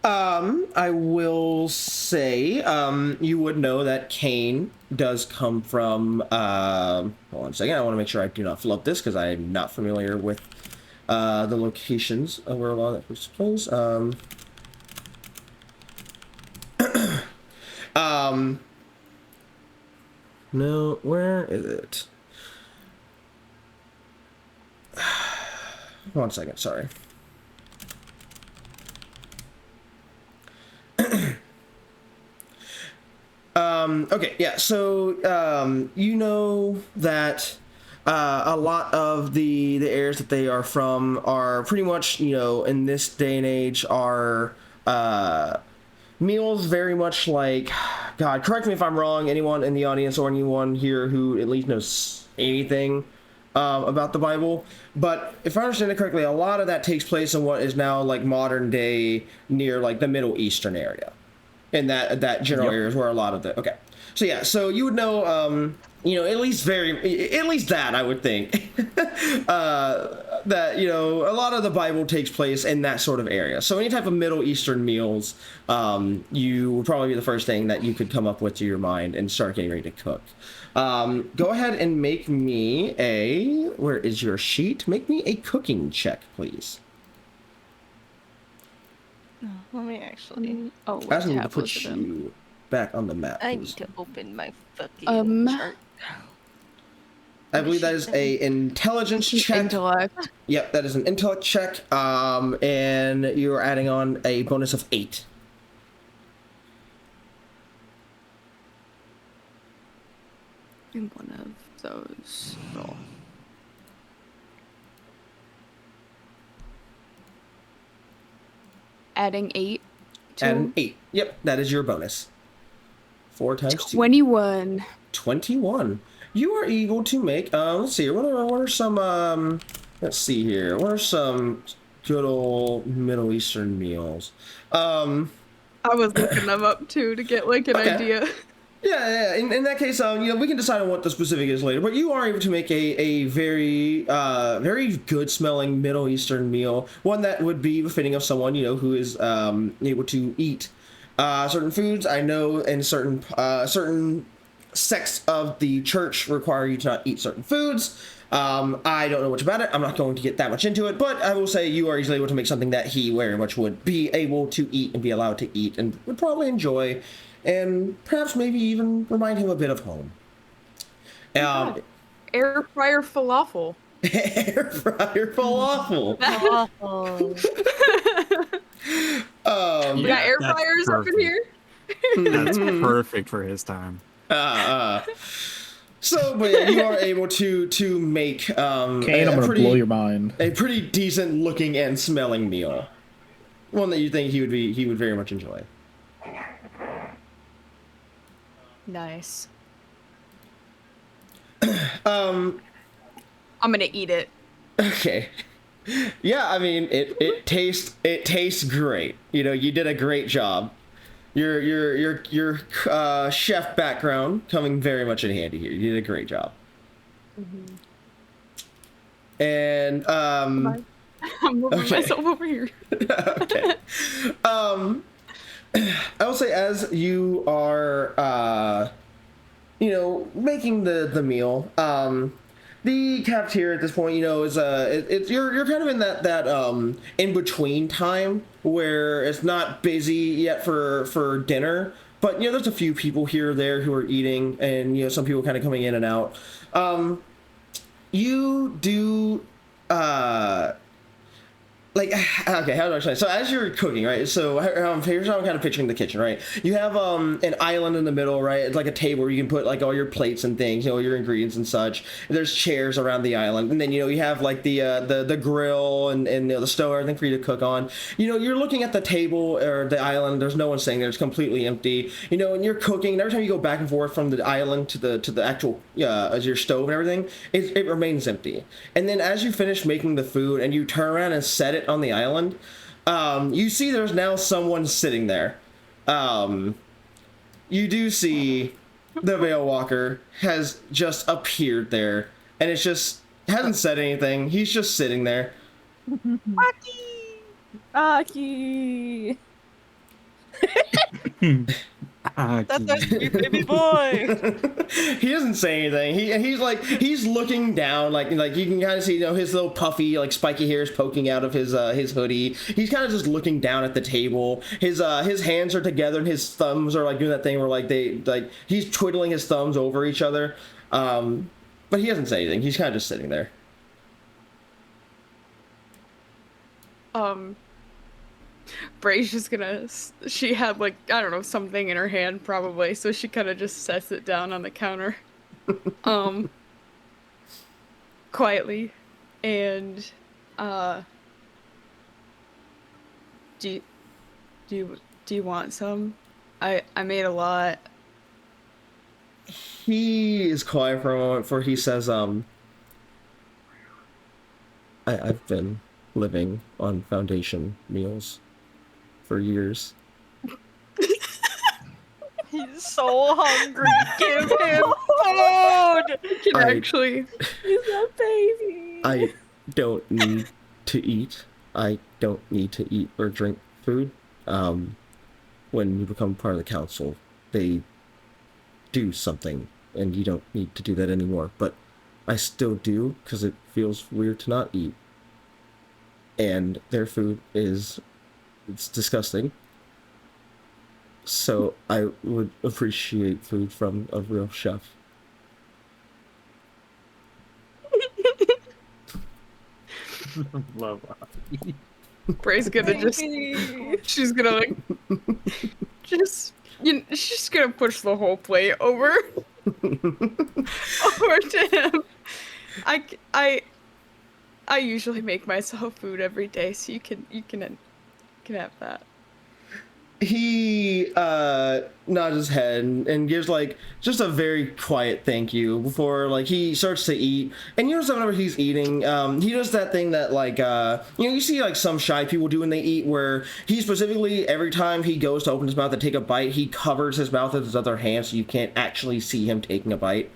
I will say, you would know that Kane does come from, hold on a second, I want to make sure I do not float this, because I am not familiar with, the locations of where a lot of that takes place. No, where is it? 1 second, sorry. Okay, yeah, so, you know that a lot of the areas that they are from are pretty much, in this day and age are meals very much like... God, correct me if I'm wrong, anyone in the audience or anyone here who at least knows anything about the Bible, but if I understand it correctly, a lot of that takes place in what is now like modern day near like the Middle Eastern area. In that general area is where a lot of the... Okay. So yeah, so you would know, at least that, I would think, that, a lot of the Bible takes place in that sort of area. So any type of Middle Eastern meals, you would probably be the first thing that you could come up with to your mind and start getting ready to cook. Go ahead and make me where is your sheet? Make me a cooking check, please. Let me actually... Oh, I need to put you back on the map. I need to open my fucking chart. I believe that is a intelligence check. Intellect. Yep, that is an intellect check. And you're adding on a bonus of 8. In one of those roll. Adding 8. Adding 8. Yep, that is your bonus. 4 times 2. 21. 21. You are able to make, let's see, what are some, let's see here. What are some good old Middle Eastern meals? I was looking them up too to get like an idea. Yeah. In that case, we can decide on what the specific is later. But you are able to make a very, very good smelling Middle Eastern meal, one that would be befitting of someone who is able to eat certain foods. I know in certain sects of the church require you to not eat certain foods. I don't know much about it. I'm not going to get that much into it, but I will say you are easily able to make something that he very much would be able to eat and be allowed to eat and would probably enjoy, and perhaps maybe even remind him a bit of home. Air fryer falafel. Air fryer falafel. We got air fryers up in here. That's perfect for his time. So, but yeah, you are able to make Kane, I'm gonna blow your mind. A pretty decent looking and smelling meal, one that you think he would very much enjoy. Nice. I'm gonna eat it. Okay. Yeah, I mean it tastes great. You did a great job. Your chef background coming very much in handy here. You did a great job. Mm-hmm. And I'm moving myself over here. Okay. I will say, as you are making the meal, the cafeteria at this point, is you're kind of in that in between time where it's not busy yet for dinner, but there's a few people here or there who are eating, and some people kind of coming in and out. You do okay, how do I explain? So as you're cooking, right? So here's how I'm kind of picturing the kitchen, right? You have an island in the middle, right? It's like a table where you can put like all your plates and things, your ingredients and such. And there's chairs around the island, and then you have like the grill and the stove, everything for you to cook on. You're looking at the table or the island. There's no one sitting there. It's completely empty. And you're cooking. And every time you go back and forth from the island to the actual your stove and everything, it remains empty. And then as you finish making the food and you turn around and set it on the island, you see there's now someone sitting there. You do see the Veil Walker has just appeared there, and it's just hasn't said anything. He's just sitting there. Aki. That's our sweet baby boy. He doesn't say anything. He's looking down, like you can kind of see his little puffy spiky hairs poking out of his hoodie. He's kind of just looking down at the table. His hands are together and his thumbs are doing that thing where he's twiddling his thumbs over each other. But he doesn't say anything. He's kind of just sitting there. Bray's just gonna. She had I don't know, something in her hand probably, so she kind of just sets it down on the counter, quietly, and do you want some? I made a lot. He is quiet for a moment before he says, I've been living on Foundation meals for years. He's so hungry. Give him food. Actually, He's a baby. I don't need to eat. I don't need to eat or drink food. When you become part of the council, they do something, and you don't need to do that anymore. But I still do, because it feels weird to not eat. And their food it's disgusting. So I would appreciate food from a real chef. Love. Bray's gonna she's gonna she's just gonna push the whole plate over to him. I usually make myself food every day, so you can have that. he nods his head and gives like just a very quiet thank you before like he starts to eat. And you notice that whenever he's eating, he does that thing that like you see like some shy people do when they eat, where he specifically every time he goes to open his mouth to take a bite, he covers his mouth with his other hand so you can't actually see him taking a bite.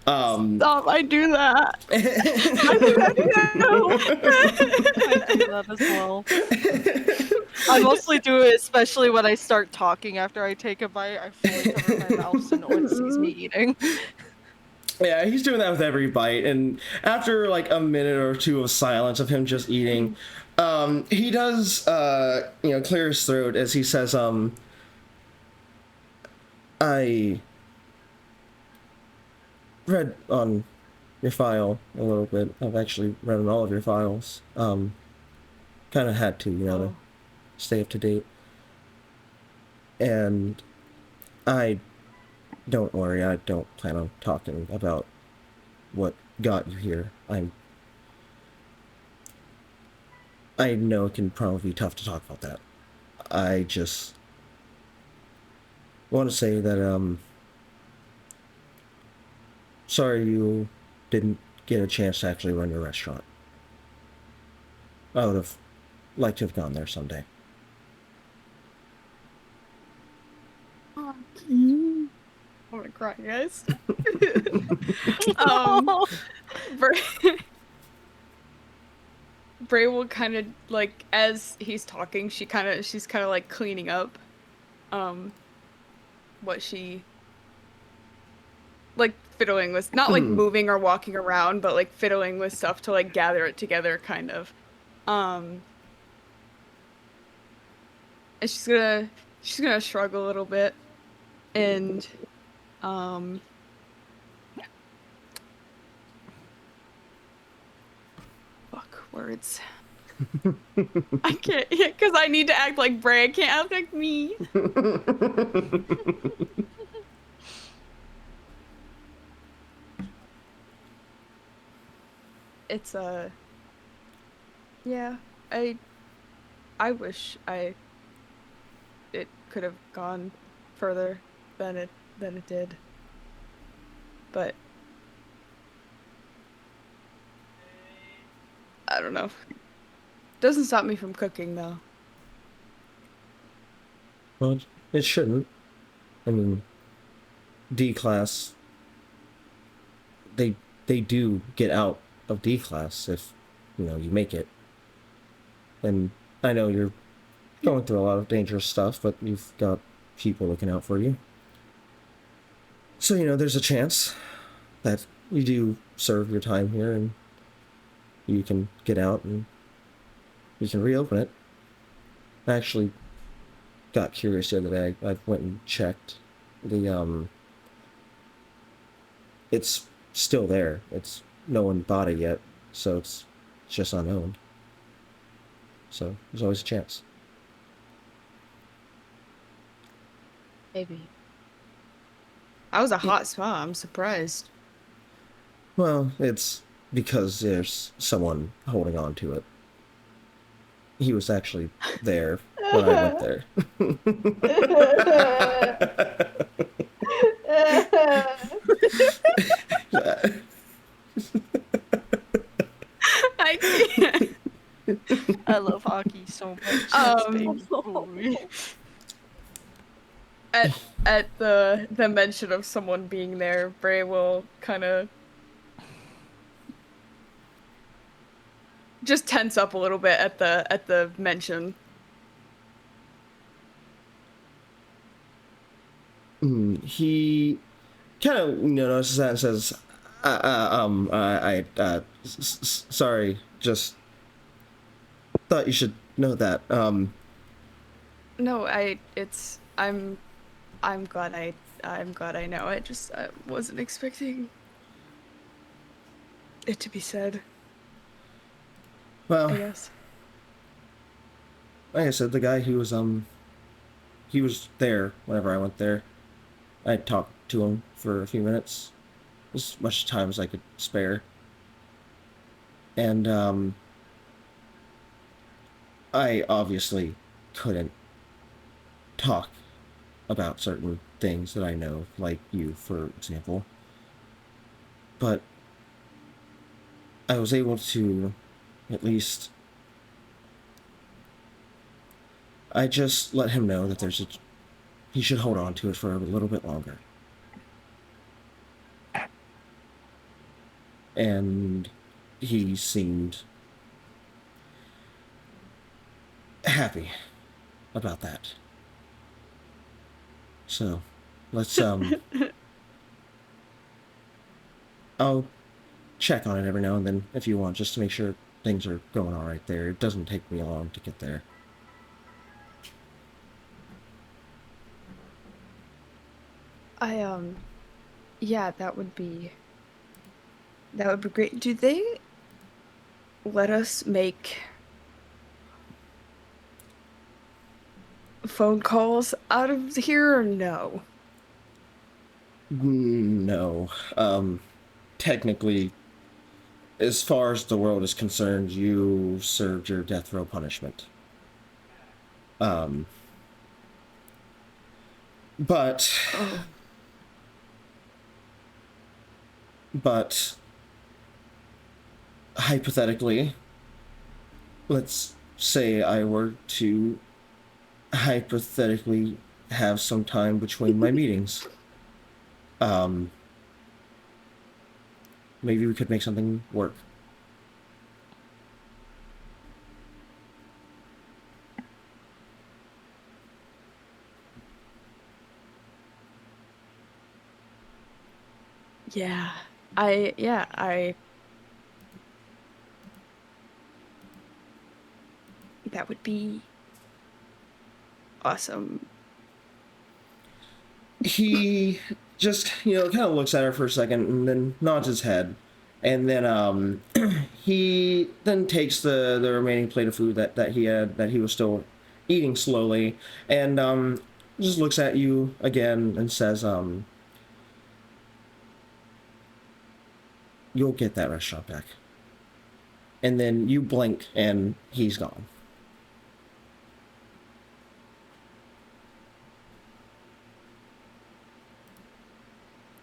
Stop! I do that. I do that as well. I mostly do it, especially when I start talking after I take a bite. I fully cover my mouth so no one sees me eating. Yeah, he's doing that with every bite, and after like a minute or two of silence of him just eating, he does clear his throat as he says, I read on your file a little bit. I've actually read on all of your files. Kind of had to, to stay up to date. And don't worry, I don't plan on talking about what got you here. I know it can probably be tough to talk about that. I just want to say that, sorry you didn't get a chance to actually run your restaurant. I would have liked to have gone there someday. I'm gonna cry, guys. Bray will kind of like, as he's talking, she's kind of like cleaning up, what she like fiddling with, not like moving or walking around, but like fiddling with stuff to like gather it together, kind of. And she's gonna shrug a little bit, and words. I can't, because I need to act like Bray. I can't act like me. It's yeah, I wish it could have gone further than it did. But I don't know. Doesn't stop me from cooking though. Well, it shouldn't. I mean, D class, they do get out of D class if, you make it. And I know you're going through a lot of dangerous stuff, but you've got people looking out for you. So, there's a chance that you do serve your time here and you can get out and you can reopen it. I actually got curious the other day. I went and checked the it's still there. No one bought it yet, so it's just unowned. So there's always a chance. Maybe. That was a hot spot. I'm surprised. Well, it's because there's someone holding on to it. He was actually there when I went there. I can't. I love hockey so much. At the mention of someone being there, Bray will kind of just tense up a little bit at the mention. He kind of notices that and says, sorry, just thought you should know that. No, I'm glad I know. I wasn't expecting it to be said. Well, I guess. Like I said, the guy he was there whenever I went there. I talked to him for a few minutes, as much time as I could spare. And I obviously couldn't talk about certain things that I know, like you, for example. But I was able to at least... I just let him know that he should hold on to it for a little bit longer. And he seemed happy about that. So, let's, I'll check on it every now and then if you want, just to make sure things are going all right there. It doesn't take me long to get there. Yeah, that would be great. Do they let us make phone calls out of here or no? No. Technically, as far as the world is concerned, you served your death row punishment. But... Oh. But... hypothetically, let's say I were to hypothetically have some time between my meetings. Maybe we could make something work. Yeah. That would be awesome. He just, kind of looks at her for a second and then nods his head. And then he then takes the remaining plate of food that he was still eating slowly, and just looks at you again and says, you'll get that restaurant back. And then you blink and he's gone.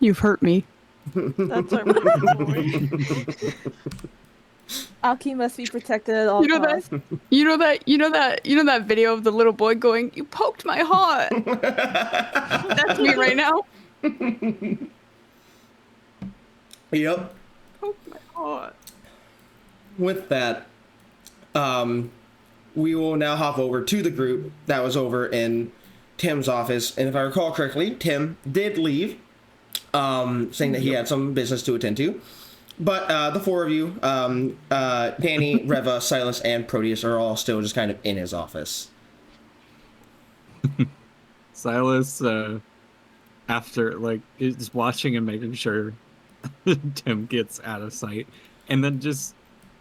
You've hurt me. That's our boy. Aki must be protected at all costs. You know that video of the little boy going, "You poked my heart." That's me right now. Yep. Poked my heart. With that, we will now hop over to the group that was over in Tim's office. And if I recall correctly, Tim did leave, saying that he had some business to attend to. But the four of you, Danny, Reva, Silas, and Proteus, are all still just kind of in his office. Silas, after, is watching and making sure Tim gets out of sight, and then just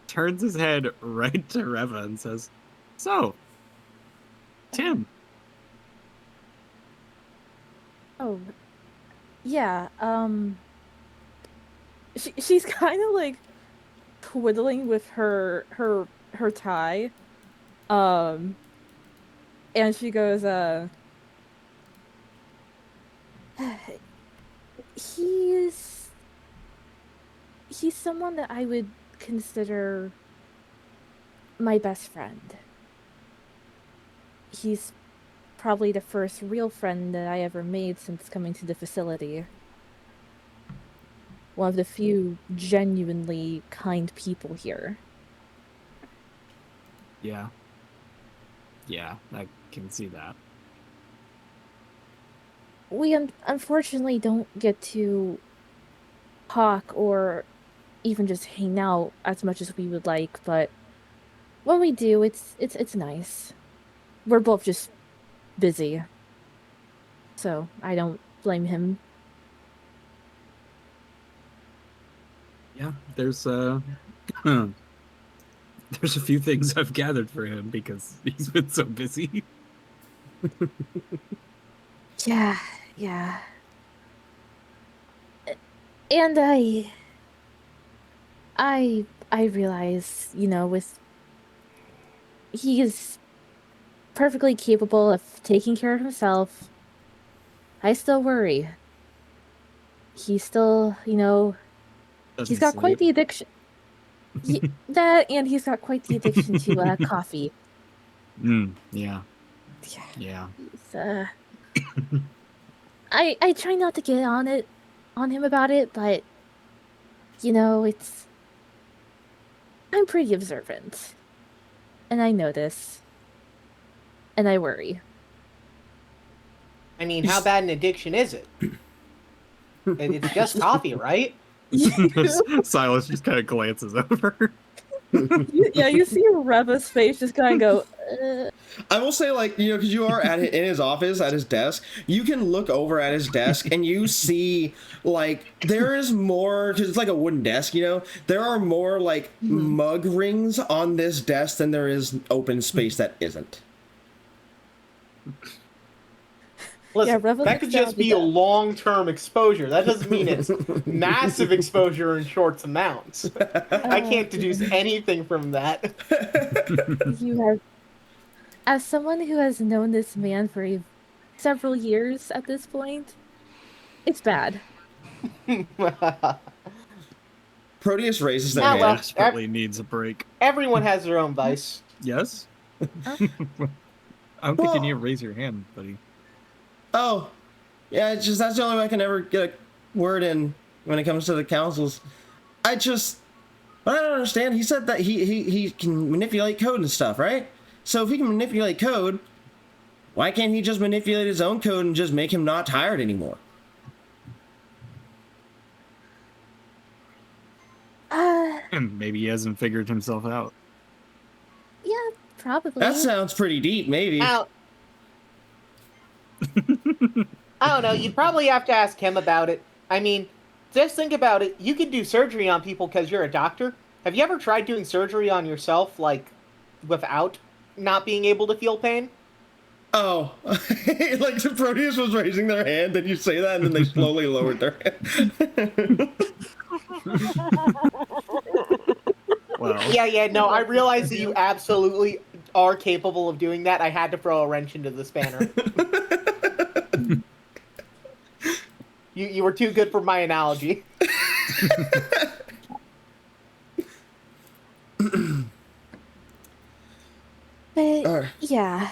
turns his head right to Reva and says, "So, Tim." Oh, yeah, she's kind of like twiddling with her tie, and she goes, he's someone that I would consider my best friend. He's probably the first real friend that I ever made since coming to the facility. One of the few genuinely kind people here. Yeah. Yeah, I can see that. We unfortunately don't get to talk or even just hang out as much as we would like, but when we do, it's nice. We're both just busy, so I don't blame him. Yeah, there's there's a few things I've gathered for him because he's been so busy. Yeah. And I realize, with he is perfectly capable of taking care of himself, I still worry. He's still, Doesn't he's got quite sleep. the addiction. That, and he's got quite the addiction to coffee. Yeah. Yeah. I try not to get on him about it, but I'm pretty observant. And I notice. And I worry. I mean, how bad an addiction is it? It's just coffee, right? Silas just kind of glances over. You see Reva's face just kind of go. I will say, like, because you are in his office, at his desk, you can look over at his desk and you see, like, there is more, because it's like a wooden desk, there are more, like, mug rings on this desk than there is open space that isn't. Listen, that could just be a long-term exposure. That doesn't mean it's massive exposure in short amounts. I can't deduce anything from that. As someone who has known this man for several years at this point, it's bad. Proteus raises their hand. Desperately needs a break. Everyone has their own vice. Yes? I don't think you need to raise your hand, buddy. Oh, yeah, it's just that's the only way I can ever get a word in when it comes to the councils. I don't understand. He said that he can manipulate code and stuff, right? So if he can manipulate code, why can't he just manipulate his own code and just make him not tired anymore? Maybe he hasn't figured himself out. Yeah, probably. That sounds pretty deep, maybe. I don't know. You'd probably have to ask him about it. I mean, just think about it. You can do surgery on people because you're a doctor. Have you ever tried doing surgery on yourself, like, without not being able to feel pain? Oh, like the Proteus was raising their hand, then you say that, and then they slowly lowered their hand. Well. Yeah, no, I realize that you absolutely are capable of doing that. I had to throw a wrench into the spanner. You were too good for my analogy. But, yeah,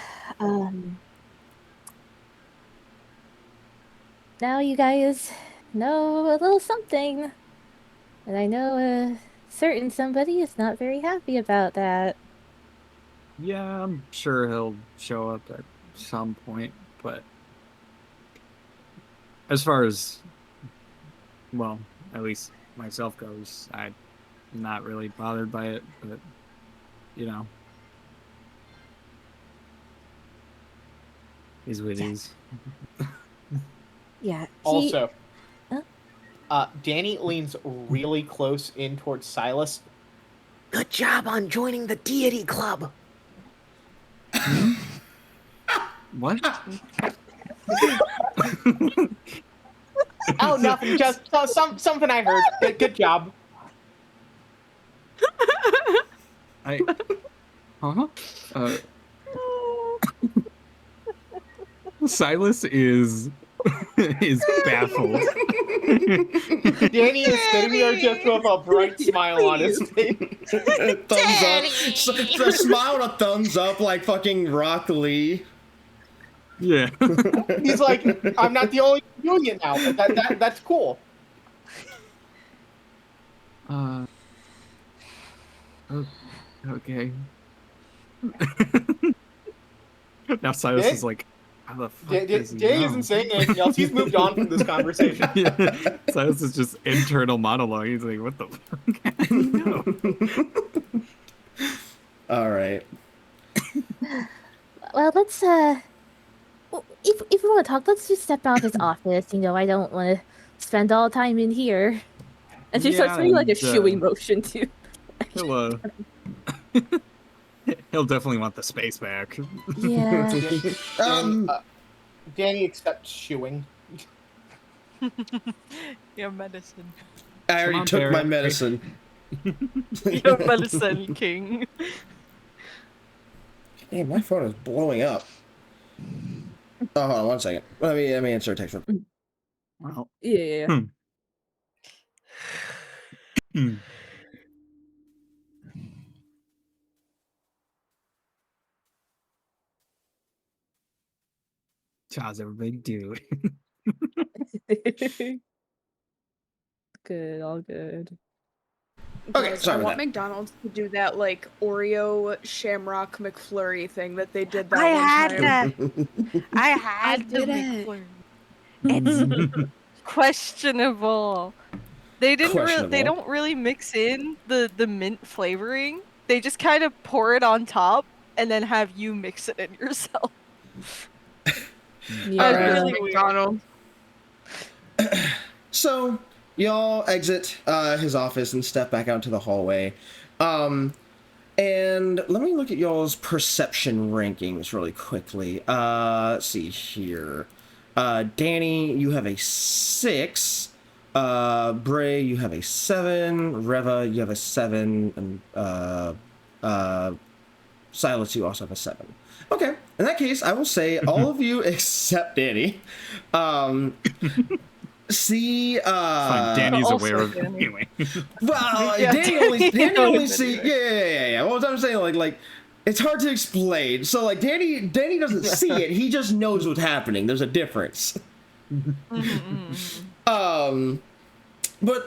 now you guys know a little something. And I know a certain somebody is not very happy about that. Yeah, I'm sure he'll show up at some point, but as far as, well, at least myself goes, I'm not really bothered by it, but, he's with his. Yeah. Also, Danny leans really close in towards Silas. Good job on joining the Deity Club. What? Oh, nothing. Just something I heard. Good job. Silas is baffled. Danny is sitting there just with a bright smile on his face. Thumbs up. The smile and a thumbs up like fucking Rock Lee. Yeah. He's like, I'm not the only one doing it now, but that's cool. Okay. Now Silas is like, how the fuck does he Danny know? isn't saying anything else. He's moved on from this conversation. Yeah. Silas is just internal monologue. He's like, what the fuck? How do you know? All right. Well, let's if we want to talk, let's just step out of his office. I don't want to spend all time in here. And she starts doing like a shooing motion too. He'll definitely want the space back. Yeah. Danny accepts shooing. Your medicine. I already took my medicine. Your medicine, king. Damn, my phone is blowing up. Oh, hold on 1 second. Let me answer a text. Well, Yeah. how's everybody doing? Good, all good. Okay, Guys, sorry I about want that. McDonald's to do that like Oreo Shamrock McFlurry thing that they did that I one had time. that. I had the did it. McFlurry. It's questionable. They Questionable. don't really mix in the mint flavoring. They just kind of pour it on top and then have you mix it in yourself. Yeah. It's really weird. McDonald's. So y'all exit his office and step back out to the hallway. And let me look at y'all's perception rankings really quickly. Let's see here. Danny, you have a 6. Bray, you have a 7. Reva, you have a 7. And Silas, you also have a 7. Okay, in that case, I will say all of you except Danny. See, Fine, Danny's also aware of Danny. anyway. well, Yeah, Danny only knows see, anyway. yeah. Well, I'm saying, like, it's hard to explain. So, like, Danny doesn't see it. He just knows what's happening. There's a difference. But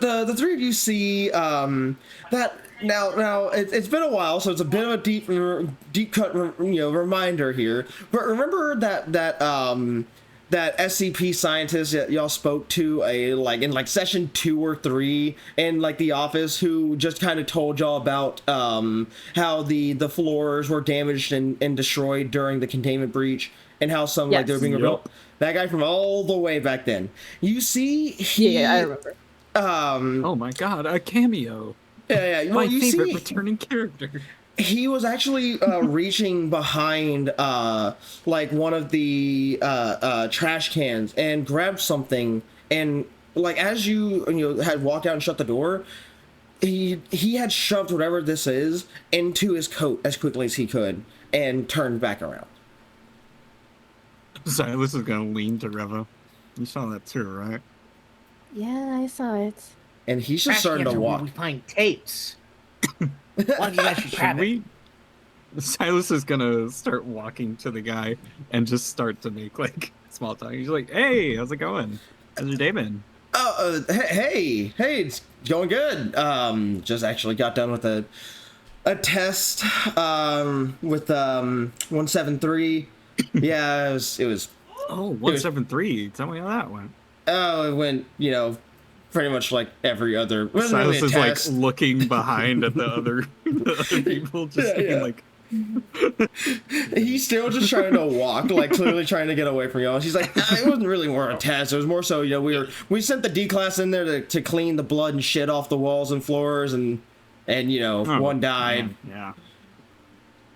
the three of you see that now it's been a while, so it's a bit of a deep cut reminder here. But remember that SCP scientist that y'all spoke to in session 2 or 3 in like the office, who just kind of told y'all about how the floors were damaged and destroyed during the containment breach, and how some like they were being rebuilt. That guy from all the way back then. You see, Yeah, I remember. Oh my god, a cameo. Yeah. Well, My you favorite see, returning character. he was actually reaching behind like one of the trash cans and grabbed something, and like as you had walked out and shut the door, he had shoved whatever this is into his coat as quickly as he could and turned back around. Silas is gonna lean to Reva. You saw that too, right? Yeah, I saw it. And he's just starting to walk. We find tapes. One of you guys should grab it. we? Silas is gonna start walking to the guy and just start to make like small talk. He's like, "Hey, how's it going? How's your day been?" Hey, it's going good. Just actually got done with a test with 173. Yeah, it was. Oh, 173. Tell me how that went. Oh, it went, pretty much like every other. Silas really is like looking behind at the other people, just being like. He's still just trying to walk, like clearly trying to get away from y'all. She's like, it wasn't really more a test. It was more so, we sent the D class in there to clean the blood and shit off the walls and floors, and one died. Yeah.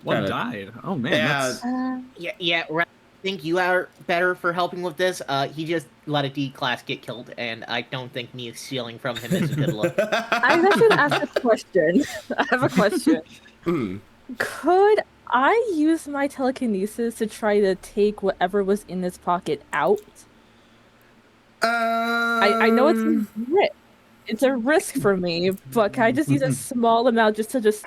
One died. Oh man. Yeah. I think you are better for helping with this. He just let a D class get killed, and I don't think me stealing from him is a good look. I was going to ask a question. I have a question. Could I use my telekinesis to try to take whatever was in this pocket out? I know it's a risk. It's a risk for me, but can I just use a small amount just to get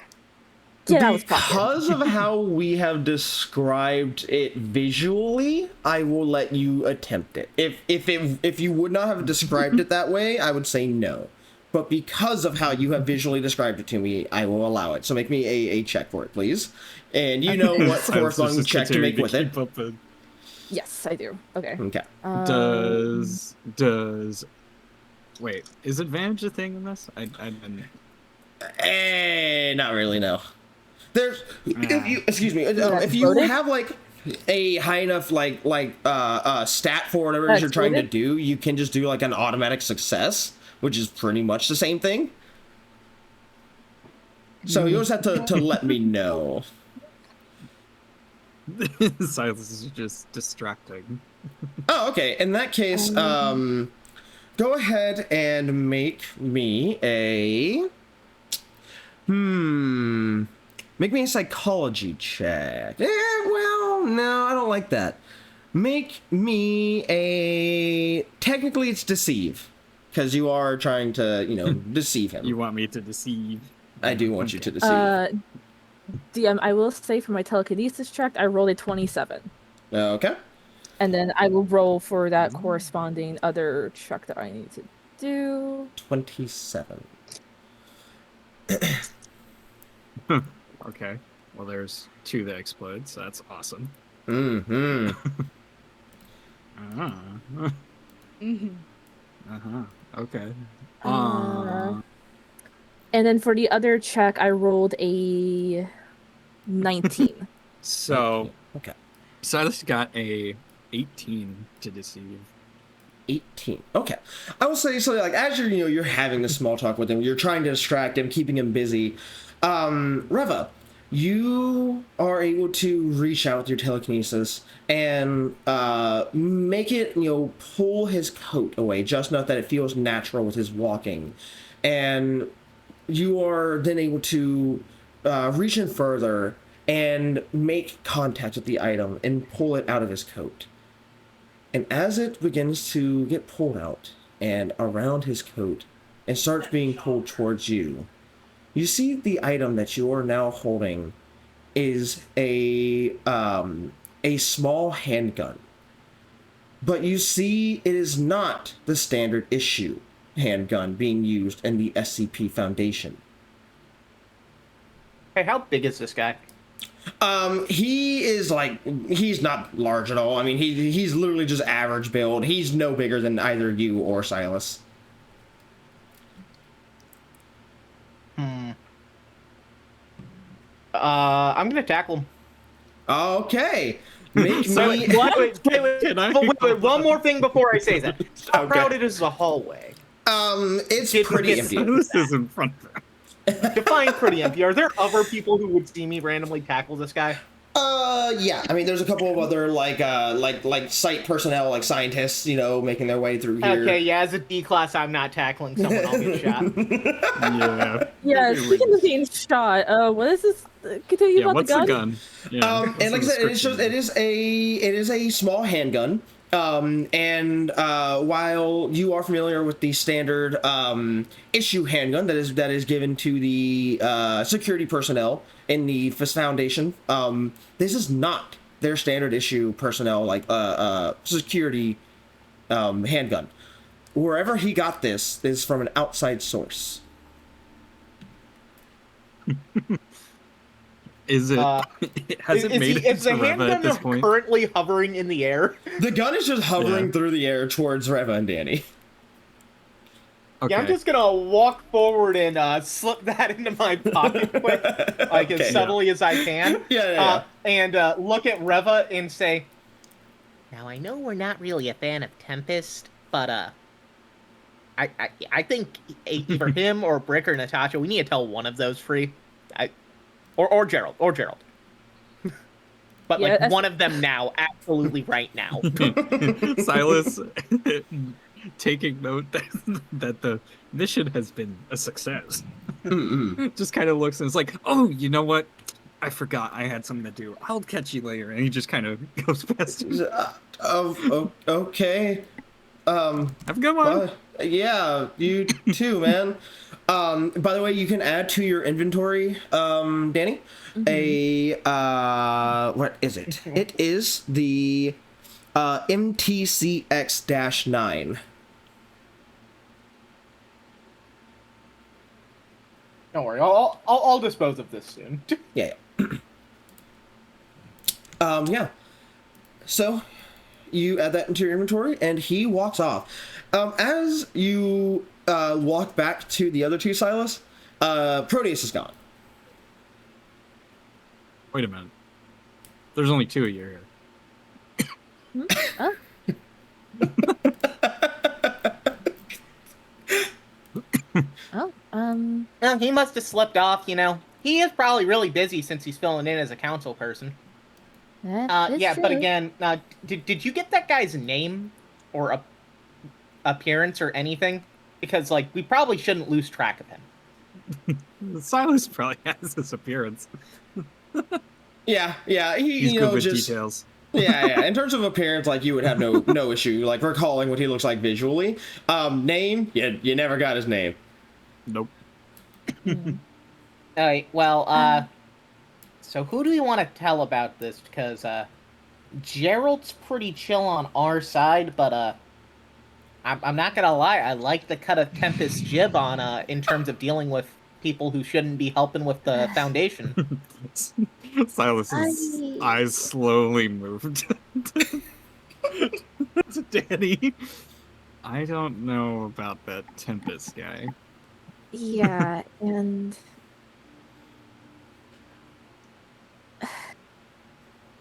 out of his pocket? Because of how we have described it visually, I will let you attempt it. If you would not have described it that way, I would say no. But because of how you have visually described it to me, I will allow it. So make me a check for it, please. And you know what corresponding check to make with it. Yes, I do. Okay. Okay. Does wait, is advantage a thing in this? I didn't. Not really, no. There's if you have like a high enough stat for whatever it is you're trying to do, you can just do like an automatic success, which is pretty much the same thing. So you just have to let me know. Silas is just distracting. Oh, okay. In that case, go ahead and make me a Make me a psychology check. Well, no, I don't like that. Make me a... Technically, it's deceive. Because you are trying to, deceive him. You want me to deceive? I do want you to deceive. DM, I will say for my telekinesis check, I rolled a 27. Okay. And then I will roll for that corresponding other check that I need to do. 27. Okay. Well, there's 2 that explode, so that's awesome. Mm-hmm. Okay. And then for the other check, I rolled a 19. So, okay. Silas got a 18 to deceive. 18. Okay. I will say, so like, as you're having this small talk with him, you're trying to distract him, keeping him busy. Reva, you are able to reach out with your telekinesis and make it, pull his coat away, just enough that it feels natural with his walking. And you are then able to reach in further and make contact with the item and pull it out of his coat. And as it begins to get pulled out and around his coat and starts being pulled towards you, you see the item that you are now holding is a small handgun. But you see it is not the standard issue handgun being used in the SCP Foundation. Hey, how big is this guy? He is he's not large at all. I mean, he's literally just average build. He's no bigger than either you or Silas. I'm gonna tackle him. Okay. Make me... Wait, one more thing before I say that. How crowded is the hallway? It's pretty empty. This is in front of him. Define pretty empty. Are there other people who would see me randomly tackle this guy? Yeah. I mean, there's a couple of other like site personnel, like scientists, making their way through here. Okay, yeah. As a D class, I'm not tackling someone. I'll get shot. Yeah. Speaking of being shot, what is this? Continue about what's the gun. The gun? Yeah, and like I said, it is a small handgun. And while you are familiar with the standard issue handgun that is given to the security personnel in the Foundation, this is not their standard issue personnel security handgun. Wherever he got this is from an outside source. Is it? Has it made it to Reva at this point? Currently hovering in the air? The gun is just hovering through the air towards Reva and Danny. Okay. Yeah, I'm just gonna walk forward and slip that into my pocket quick, as subtly as I can. And look at Reva and say, "Now I know we're not really a fan of Tempest, but I think either him or Brick or Natasha, we need to tell one of those free. Or Gerald. But one of them now, absolutely right now." Silas, taking note that the mission has been a success, just kind of looks and is like, "Oh, you know what? I forgot I had something to do. I'll catch you later." And he just kind of goes past you. Okay. Have a good one. Yeah, you too, man. By the way, you can add to your inventory, Danny, what is it? It is the MTCX-9. Don't worry, I'll dispose of this soon. Yeah. Yeah. So, you add that into your inventory, and he walks off. As you walk back to the other two Silas, Proteus is gone. Wait a minute. There's only 2 of you here. Well, he must have slipped off, He is probably really busy since he's filling in as a council person. Yeah, true. But again, did you get that guy's name or appearance or anything? Because, we probably shouldn't lose track of him. Silas probably has his appearance. Yeah. He's You good know, with just details. yeah. In terms of appearance, like you would have no issue like recalling what he looks like visually. Name, you never got his name. Nope. Alright, well, so who do we want to tell about this? Because, Gerald's pretty chill on our side, but, I'm not gonna lie, I like the cut of Tempest's jib on, in terms of dealing with people who shouldn't be helping with the Foundation. Silas's eyes slowly moved to Danny. I don't know about that Tempest guy. Yeah, and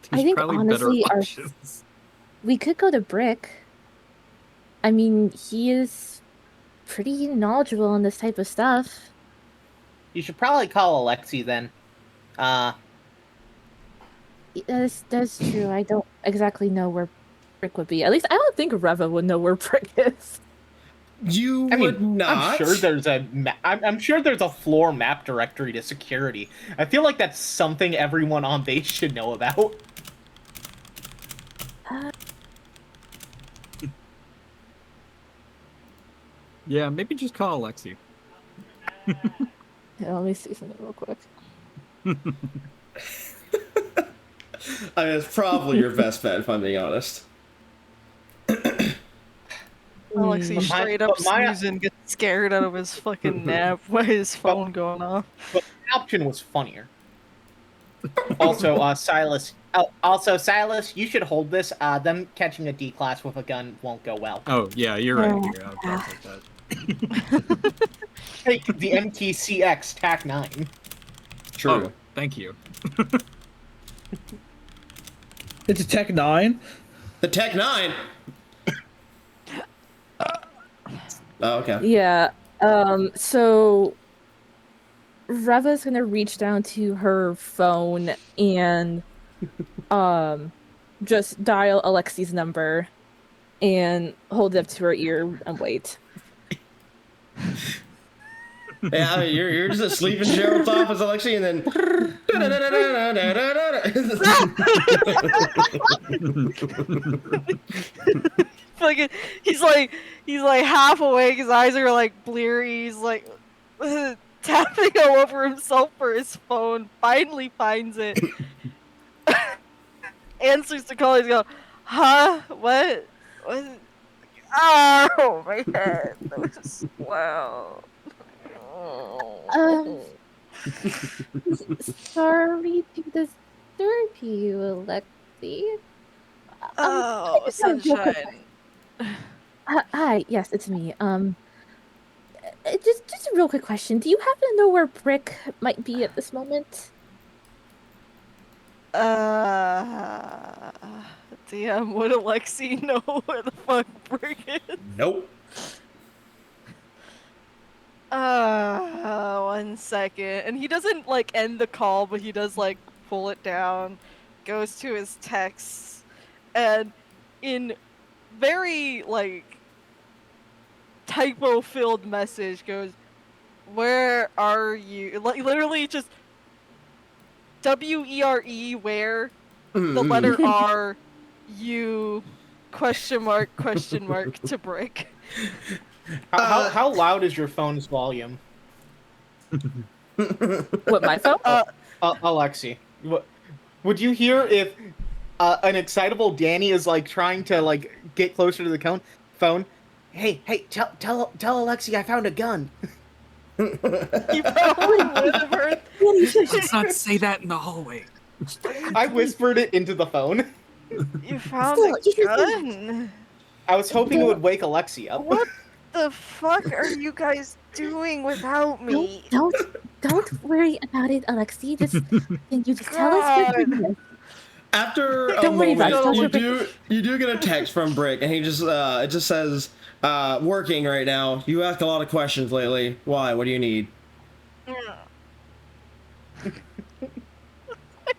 I think honestly, we could go to Brick. I mean, he is pretty knowledgeable on this type of stuff. You should probably call Alexi then. That's true. I don't exactly know where Brick would be. At least I don't think Reva would know where Brick is. I mean, not. I'm sure there's a floor map directory to security. I feel like that's something everyone on base should know about. Yeah, maybe just call Alexi. Yeah, let me see something real quick. I mean, it's probably your best bet, if I'm being honest. Alexi straight up snoozing, gets scared out of his fucking nap by his phone going off. But the option was funnier. Also, Silas. Silas, you should hold this. Them catching a D class with a gun won't go well. Oh yeah, you're right. Yeah, I'll take that. Take the MTCX TAC 9. True. Oh, thank you. It's a Tech 9? The Tech 9? Oh, okay. Yeah. So Reva's gonna reach down to her phone and just dial Alexi's number and hold it up to her ear and wait. Yeah, I mean, you're just asleep in Gerald's office, Alexi, and then. Fucking, he's like half awake. His eyes are like bleary. He's like tapping all over himself for his phone. Finally finds it. Answers the call. He's go, huh? What? What? Oh my head. That was wow. Sorry to disturb you, Alexi. Oh, sunshine. Hi, yes, it's me. Just a real quick question. Do you happen to know where Brick might be at this moment? DM, would Alexi know where the fuck Brick is? Nope. 1 second. And he doesn't like end the call, but he does like pull it down, goes to his texts, and in very like typo-filled message goes, "Where are you?" Like literally just WERE where the letter R U question mark to Brick. How loud is your phone's volume? What, my phone? Alexi, would you hear if an excitable Danny is like trying to like get closer to the phone? Hey, tell Alexi I found a gun. You probably would have heard. Let's not say that in the hallway. I whispered it into the phone. You found a gun? I was hoping it would wake Alexi up. What the fuck are you guys doing without me? Don't worry about it, Alexi. Can you just tell us what you did? After a Don't worry about moment, it. you do get a text from Brick, and he just it just says working right now. You ask a lot of questions lately. Why? What do you need? I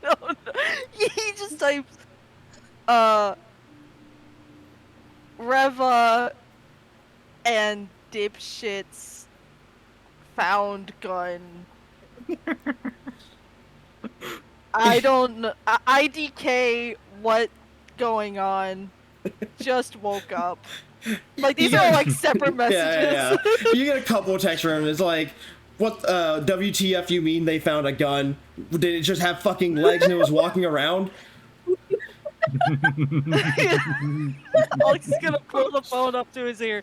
don't know. He just types Reva and dipshits found gun. I don't know. IDK, what going on? Just woke up. Like, these are like separate messages. Yeah. You get a couple of texts from him. It's like, what, WTF you mean they found a gun? Did it just have fucking legs and it was walking around? Alex is gonna pull the phone up to his ear.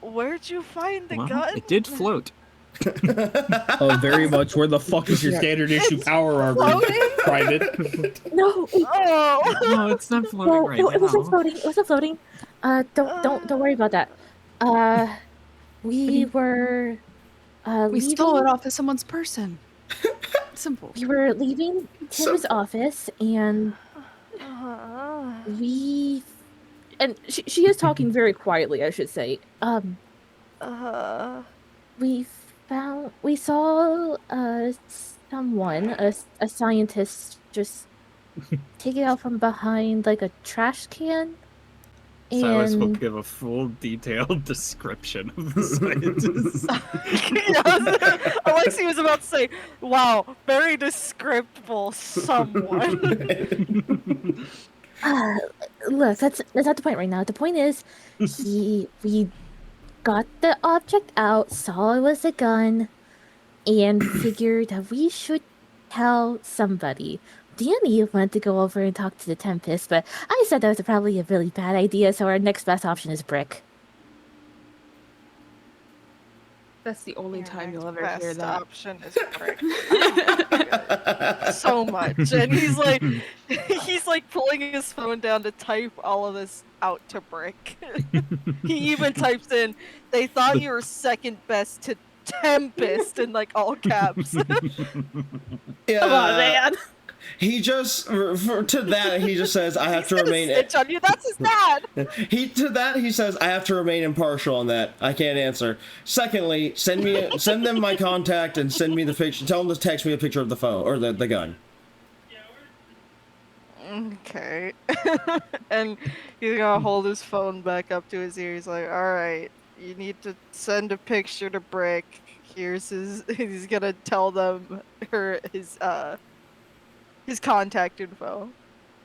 Where'd you find the gun? It did float. Oh, very much. Where the fuck is your standard issue power armor, Private? No. Oh. No, it's not floating right now. It wasn't floating. It wasn't floating. Don't worry about that. We were. We stole it off of someone's person. Simple. We were leaving Tim's office, and we. And she is talking very quietly, I should say. We saw someone, a scientist, just take it out from behind like a trash can. Silas will And give a full detailed description of the scientist. Alexi was about to say, wow, very descriptive someone. Look, that's not the point right now. The point is, we got the object out, saw it was a gun, and figured that we should tell somebody. Danny wanted to go over and talk to the Tempest, but I said that was probably a really bad idea, so our next best option is Brick. That's the only time you'll ever Best hear that. option is Brick. So much, and he's like pulling his phone down to type all of this out to Brick. He even types in, "They thought you were second best to Tempest," in like all caps. Yeah. Come on, man. He just to that he just says I have to remain. Snitch on you. That's his dad. He says I have to remain impartial on that. I can't answer. Secondly, send them my contact and send me the picture. Tell them to text me a picture of the phone or the gun. Okay. And he's gonna hold his phone back up to his ear. He's like, "All right, you need to send a picture to Brick. Here's his." He's gonna tell them his contact info.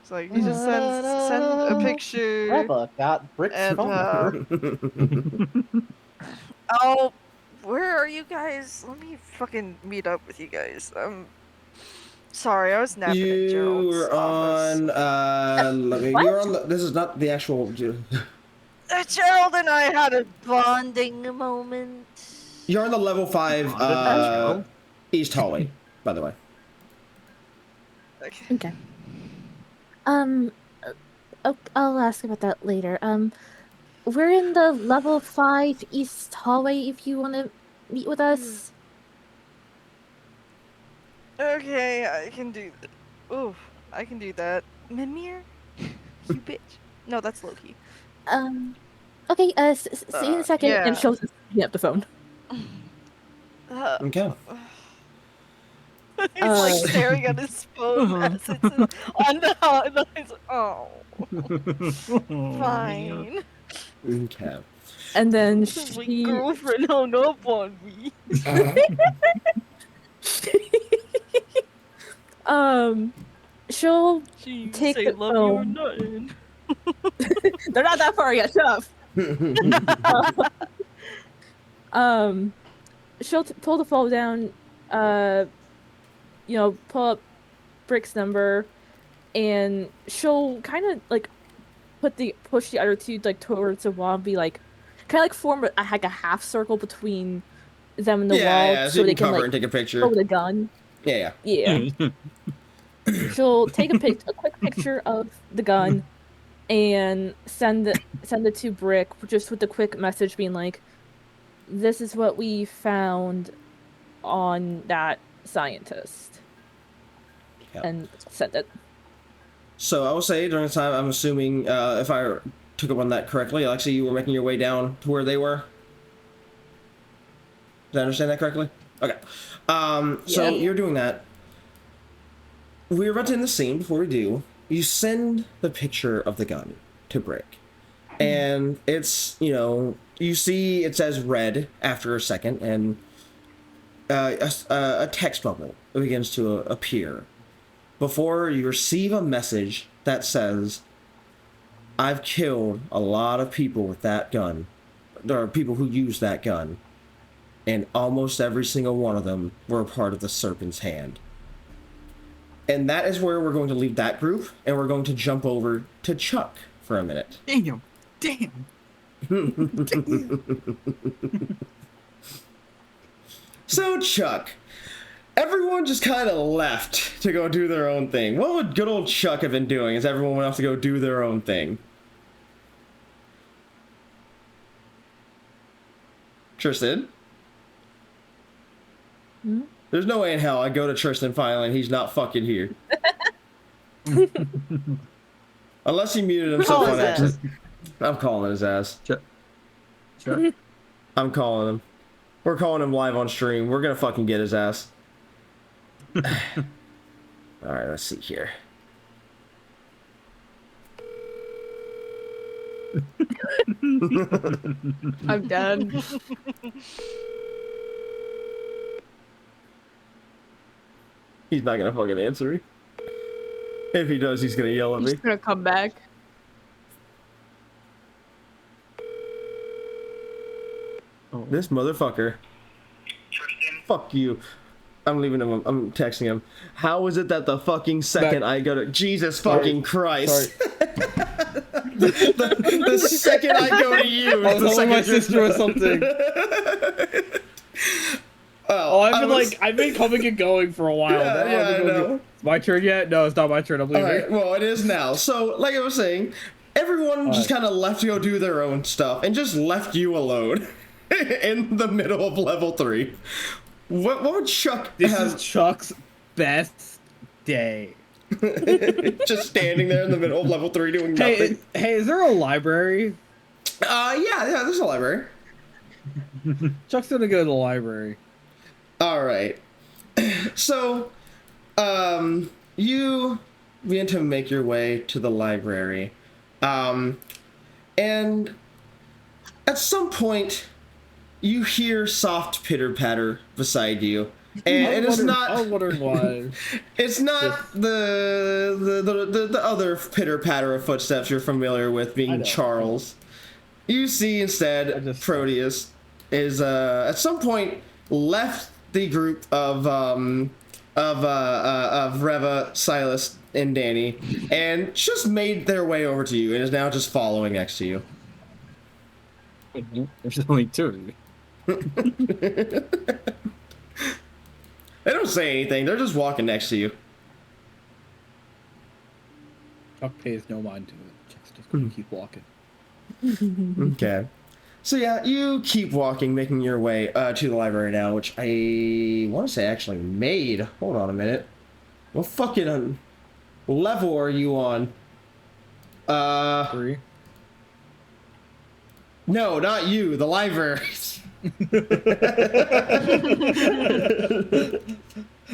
It's like, you just send a picture. Eva got Brick's And, phone number. Oh, where are you guys? Let me fucking meet up with you guys. Sorry, I was napping at Gerald's You were on. You're on. This is not the actual. Gerald and I had a bonding moment. You're on the level 5 East hallway, by the way. Okay. I'll ask about that later. We're in the level 5 East hallway if you want to meet with us. Okay, I can do that. Ooh, I can do that. Mimir? You bitch. No, that's Loki. Okay, see you in a second, yeah. and she'll up the phone. Okay. He's like staring at his phone as it's on the house. He's like, oh, fine. Okay. And then My she... girlfriend hung up on me. She'll She take say the love you or phone. nothing. They're not that far yet, shut up. She'll pull the phone down, pull up Brick's number, and she'll kind of like push the other two like towards the wall and be like, kind of like form a half circle between them and the wall, so they can cover like and take a picture. throw the gun. Yeah. She'll take a quick picture of the gun and send it to Brick, just with a quick message being like, "This is what we found on that scientist," and send it. So I will say during the time, I'm assuming if I took up on that correctly, Alexi, you were making your way down to where they were. Did I understand that correctly? Okay. So you're doing that. We're about to end the scene. Before we do, you send the picture of the gun to Brick. And it's, you see it says red after a second, and a text bubble begins to appear before you receive a message that says, I've killed a lot of people with that gun. There are people who use that gun. And almost every single one of them were a part of the Serpent's Hand. And that is where we're going to leave that group, and we're going to jump over to Chuck for a minute. Damn. So, Chuck, everyone just kind of left to go do their own thing. What would good old Chuck have been doing as everyone went off to go do their own thing? Tristan? Hmm? There's no way in hell I'd go to Tristan finally and he's not fucking here. Unless he muted himself on accident. I'm calling his ass. Chuck. I'm calling him. We're calling him live on stream. We're gonna fucking get his ass. Alright, let's see here. I'm done. He's not gonna fucking answer me. If he does, he's gonna yell at me. He's gonna come back. Oh, this motherfucker. Tristan. Fuck you. I'm leaving him. I'm texting him. How is it that the fucking second I go to Jesus fucking Christ? the second I go to you, I was telling my sister or something. I've been coming and going for a while. Yeah, I know. It's my turn yet? No, it's not my turn. I'm leaving. All right, well, it is now. So, like I was saying, everyone just kind of left to go do their own stuff and just left you alone in the middle of level 3. What would Chuck This have? is Chuck's best day. Just standing there in the middle of level 3 doing nothing. Hey, is there a library? Yeah, there's a library. Chuck's gonna go to the library. All right. So, you begin to make your way to the library, and at some point, you hear soft pitter patter beside you, and it is not. I was wondering why. It's not the other pitter patter of footsteps you're familiar with, being Charles. You see instead Proteus is at some point left the group of Reva, Silas, and Danny, and just made their way over to you, and is now just following next to you. There's only 2 of you. They don't say anything. They're just walking next to you. Chuck pays no mind to it. Chuck's just gonna keep walking. Okay. So yeah, you keep walking, making your way to the library now, which I want to say actually made. Hold on a minute. What fucking level are you on? 3. No, not you. The library.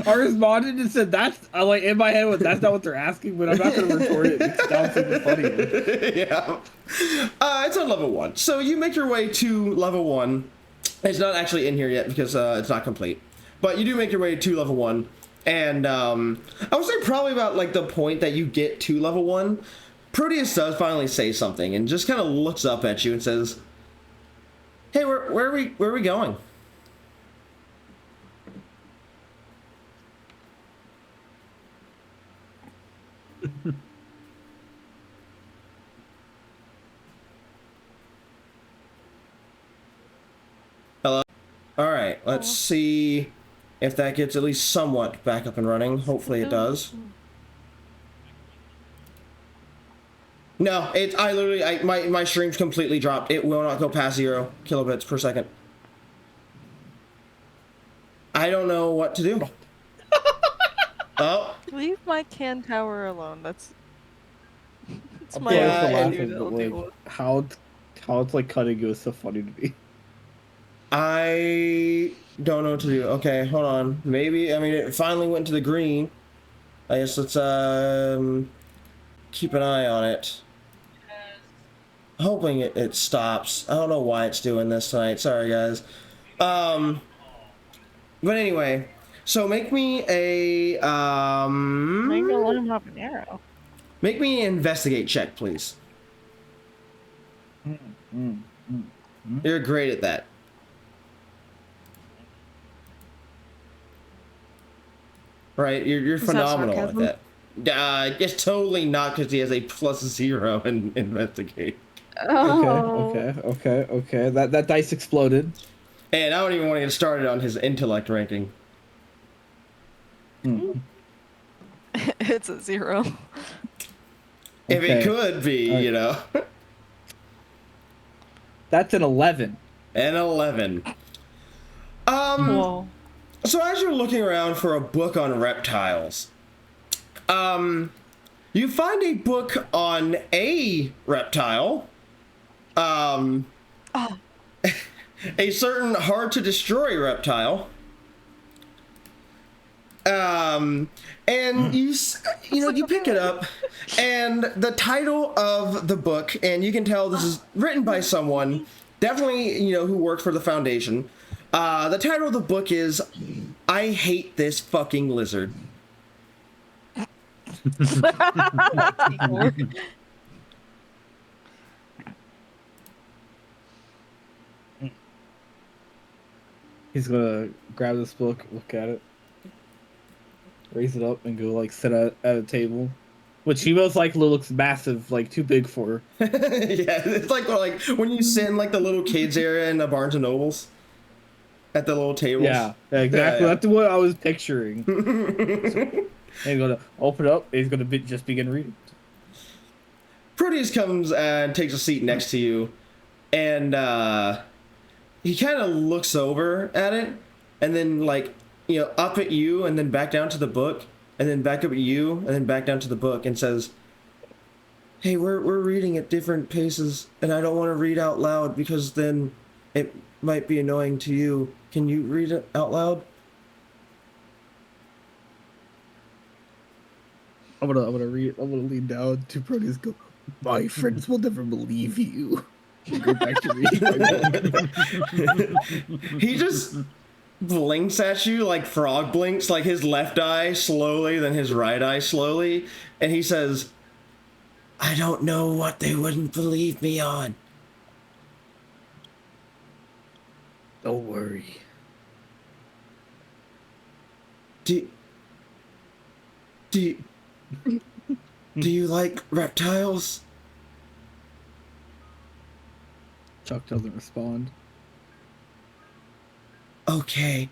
I responded and said that's like in my head. That's not what they're asking, but I'm not gonna record it. It sounds super funny. Yeah. It's on level 1. So you make your way to level 1. It's not actually in here yet because it's not complete. But you do make your way to level 1. And I would say probably about like the point that you get to level 1, Proteus does finally say something and just kind of looks up at you and says, "Hey, where are we going?" Hello? Alright, let's see if that gets at least somewhat back up and running. Hopefully it does. No, my stream's completely dropped. It will not go past 0 kilobits per second. I don't know what to do. Oh. Leave my can tower alone. That's my how it's like cutting you is so funny to me. I don't know what to do. Okay, hold on. Maybe, I mean, it finally went to the green. I guess let's keep an eye on it. Hoping it stops. I don't know why it's doing this tonight. Sorry, guys. But anyway, So make me a I'm gonna let him have an arrow. Make me an investigate check, please. You're great at that. Right, you're phenomenal at that. It's totally not, because he has a +0 in investigate. Oh. Okay. That dice exploded. And I don't even want to get started on his intellect ranking. It's a 0. If it could be, you know. That's an 11. An 11. Whoa. So as you're looking around for a book on reptiles, you find a book on a reptile, a certain hard to destroy reptile, and you pick it up, and the title of the book, and you can tell this is written by someone, definitely, who worked for the Foundation. The title of the book is I Hate This Fucking Lizard. He's gonna grab this book, look at it, raise it up, and go like sit at a table, which he most likely looks massive, like too big for. Yeah, it's like when you sit in like the little kids area in the Barnes and Nobles. At the little tables. Yeah, exactly. Yeah. That's what I was picturing. And he's gonna open it up. And he's gonna just begin reading. Proteus comes and takes a seat next to you, and he kind of looks over at it, and then up at you, and then back down to the book, and then back up at you, and then back down to the book, and says, "Hey, we're reading at different paces, and I don't want to read out loud because then it might be annoying to you. Can you read it out loud?" I'm gonna read. I'm gonna lean down to Proteus. Go. My friends will never believe you. Go back to reading. He just blinks at you like frog blinks, like his left eye slowly, then his right eye slowly, and he says, "I don't know what they wouldn't believe me on." Don't worry. Do you like reptiles? Chuck doesn't respond. Okay.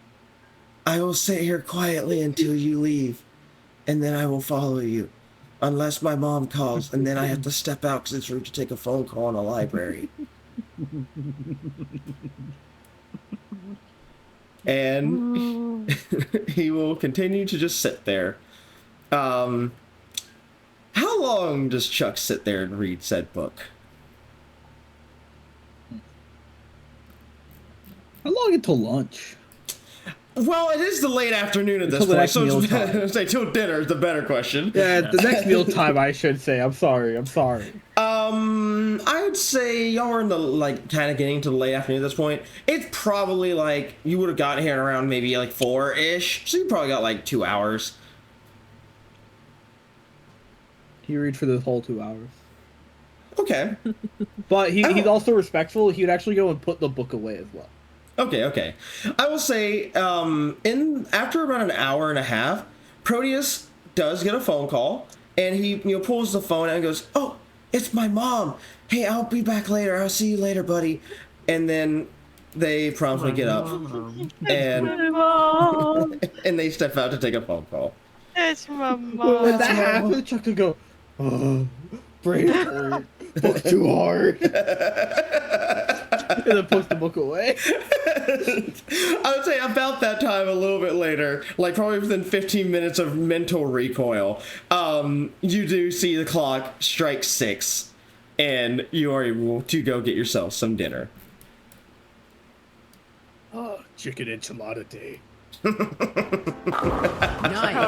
I will sit here quietly until you leave, and then I will follow you. Unless my mom calls, and then I have to step out because it's rude to take a phone call in a library. And he will continue to just sit there. How long does Chuck sit there and read said book? How long until lunch? Well, it is the late afternoon at this point, so say till dinner is the better question. Yeah, the next meal time, I should say. I'm sorry. I'd say y'all are in the kind of getting to the late afternoon at this point. It's probably you would have gotten here around maybe 4-ish, so you probably got 2 hours. He read for the whole 2 hours. Okay. But he's also respectful. He would actually go and put the book away as well. Okay. I will say, after about an hour and a half, Proteus does get a phone call, and he pulls the phone out and goes, "Oh, it's my mom. Hey, I'll be back later. I'll see you later, buddy." And then they promptly get up, and and they step out to take a phone call. It's my mom. When that happens, Chuck could go, "Oh, brain hurt. Book too hard." And then puts the book away. I would say about that time, a little bit later, probably within 15 minutes of mental recoil, you do see the clock strike 6, and you are able to go get yourself some dinner. Oh, chicken enchilada day. Nice.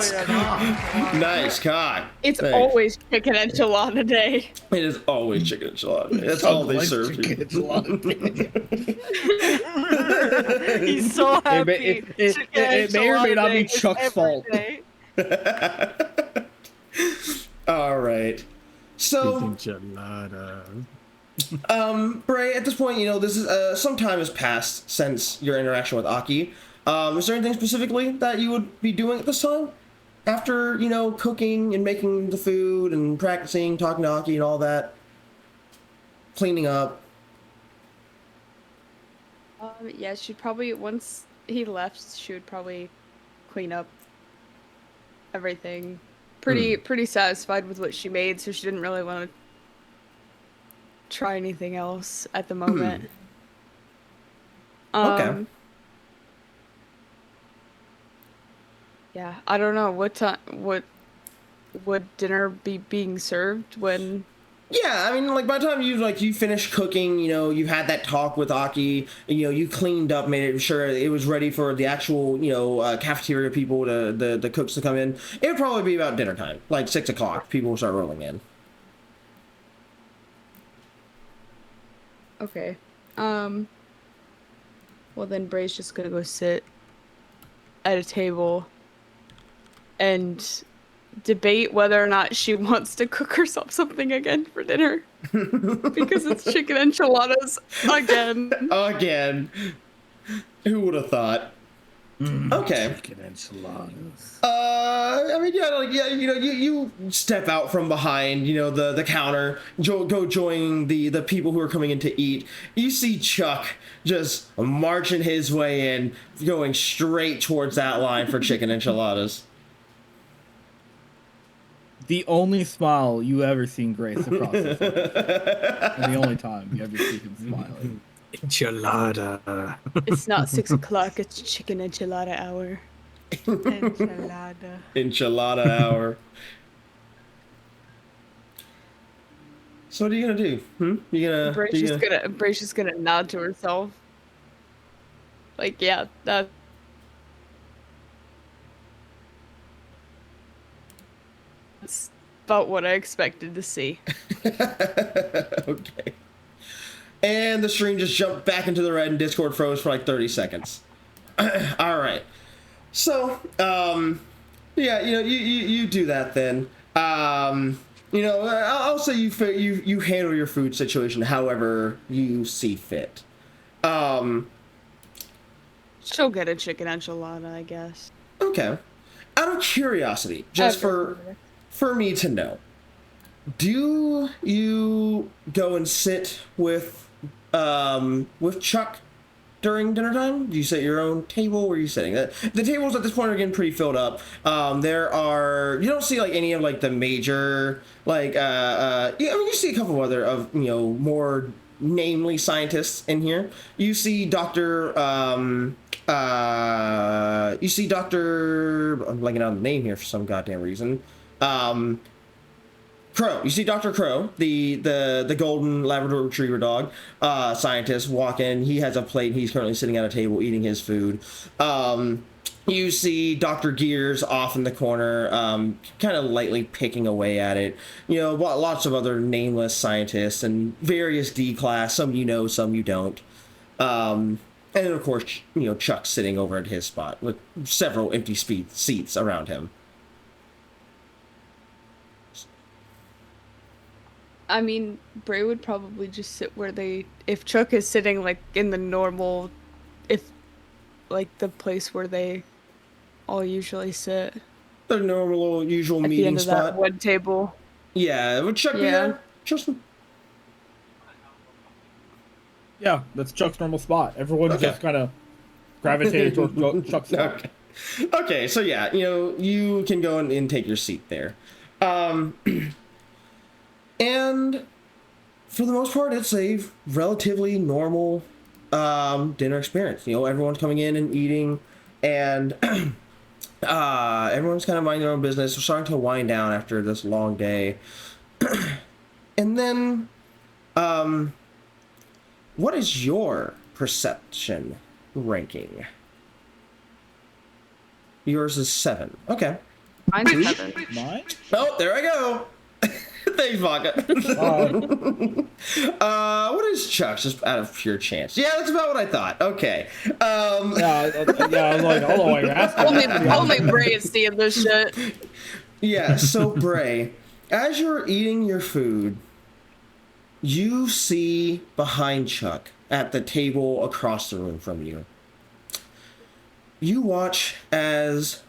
Nice cock. It's Thanks. always chicken enchilada day. It is always chicken enchilada. That's all they serve you. He's so happy. It may or may not be Chuck's fault. All right. So, Bray, at this point, you know, this is some time has passed since your interaction with Aki. Is there anything specifically that you would be doing at this time? After, you know, cooking and making the food and practicing, talking to Aki and all that? Cleaning up? Yeah, she'd probably, once he left, she would probably clean up everything. Pretty satisfied with what she made, so she didn't really want to try anything else at the moment. Okay. Yeah, I don't know what time. What would dinner be being served when? Yeah, I mean, like, by the time you finish cooking, you know, you've had that talk with Aki, you know, you cleaned up, made sure it was ready for the actual, you know, cafeteria people, the cooks to come in. It would probably be about dinner time, like 6 o'clock. People will start rolling in. Okay. Well, then Bray's just gonna go sit at a table and debate whether or not she wants to cook herself something again for dinner. Because it's chicken enchiladas again. Again. Who would have thought? Okay. Chicken enchiladas. I mean, yeah, like, yeah, you know, you step out from behind, you know, the counter, go join the people who are coming in to eat. You see Chuck just marching his way in, going straight towards that line for chicken enchiladas. The only smile you ever seen Grace across the front. And the only time you ever see him smiling. Enchilada. It's not 6 o'clock, it's chicken enchilada hour. Enchilada. Enchilada hour. So what are you gonna do? Bray's just gonna nod to herself. Like, yeah, that's about what I expected to see. Okay. And the stream just jumped back into the red and Discord froze for like 30 seconds. All right. So, yeah, you know, you do that then. You know, I'll say you handle your food situation however you see fit. She'll get a chicken enchilada, I guess. Okay. Out of curiosity, just for me to know, do you go and sit with Chuck during dinner time? Do you sit at your own table? Where are you sitting? The tables at this point are getting pretty filled up. There are, you don't see like any of like the major like yeah, I mean, you see a couple of other you know, more namely scientists in here. You see Dr. I'm blanking on the name here for some goddamn reason. Crow. You see Dr. Crow, the golden Labrador Retriever dog scientist, walk in. He has a plate. He's currently sitting at a table eating his food. You see Dr. Gears off in the corner, kind of lightly picking away at it. You know, lots of other nameless scientists and various D-class. Some you know, some you don't. And of course, you know, Chuck's sitting over at his spot with several empty seats around him. I mean, Bray would probably just sit where if Chuck is sitting like in the normal, like the place where they all usually sit. The normal, usual at meeting the end of spot. That wood table. Yeah, would Chuck be there? Justin? Yeah, that's Chuck's normal spot. Everyone just kind of gravitated towards Chuck's spot. Okay, so yeah, you know, you can go and take your seat there. And for the most part, it's a relatively normal dinner experience. You know, everyone's coming in and eating, and everyone's kind of minding their own business. We're starting to wind down after this long day. And then, what is your perception ranking? Yours is 7. Okay. Mine's 7. Mine? Oh, there I go. Thanks, Vodka. What is Chuck's, just out of pure chance? Yeah, that's about what I thought. Okay. Yeah, I was like, I don't know why you're asking. Only Bray is seeing this shit. Yeah, so Bray, as you're eating your food, you see behind Chuck at the table across the room from you. You watch as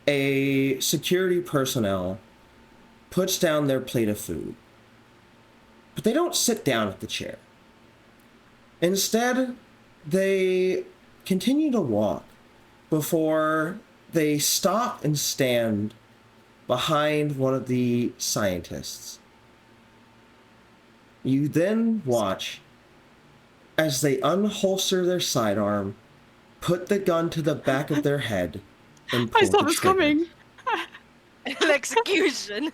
a security personnel puts down their plate of food. But they don't sit down at the chair. Instead, they continue to walk before they stop and stand behind one of the scientists. You then watch as they unholster their sidearm, put the gun to the back of their head, and pull I saw the this trigger. coming. An execution.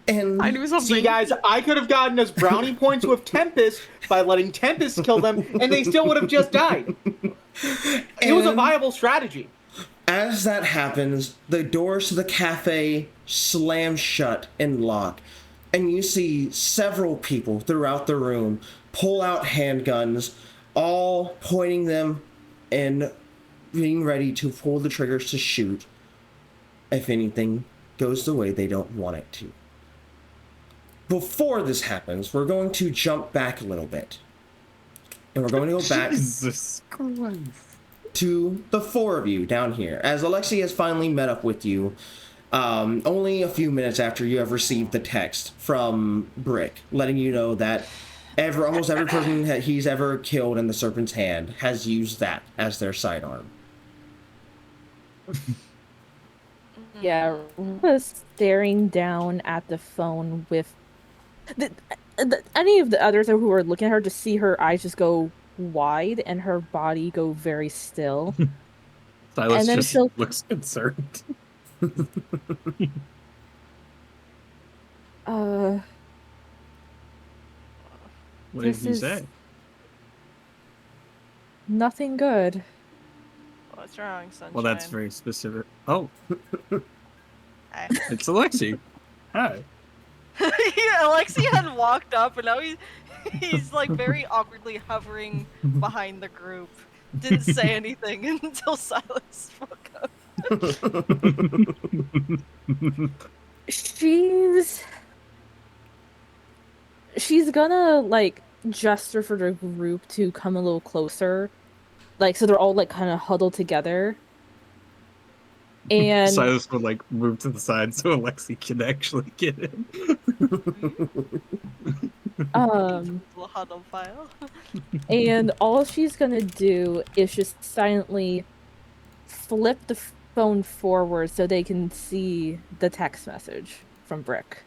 And I knew something. See, guys, I could have gotten us brownie points with Tempest by letting Tempest kill them, and they still would have just died. It was a viable strategy. As that happens, the doors to the cafe slam shut and lock, and you see several people throughout the room pull out handguns, all pointing them and being ready to pull the triggers to shoot if anything goes the way they don't want it to. Before this happens, we're going to jump back a little bit. And we're going to go back Jesus Christ. to the four of you down here, as Alexi has finally met up with you, only a few minutes after you have received the text from Brick, letting you know that almost every person that he's ever killed in the Serpent's Hand has used that as their sidearm. Yeah, was staring down at the phone with any of the others who were looking at her, just see her eyes just go wide and her body go very still. Silas and then just she'll looks concerned. What did he say? Nothing good. What's wrong, Sunshine? Well, that's very specific. Oh. Hi. It's Alexi. Hi. Yeah, Alexi had walked up, and now he's like very awkwardly hovering behind the group. Didn't say anything until Silas spoke up. She's gonna like gesture for the group to come a little closer, like so they're all like kind of huddled together. And Silas would like move to the side so Alexi can actually get in. Huddle file. And all she's gonna do is just silently flip the phone forward so they can see the text message from Brick.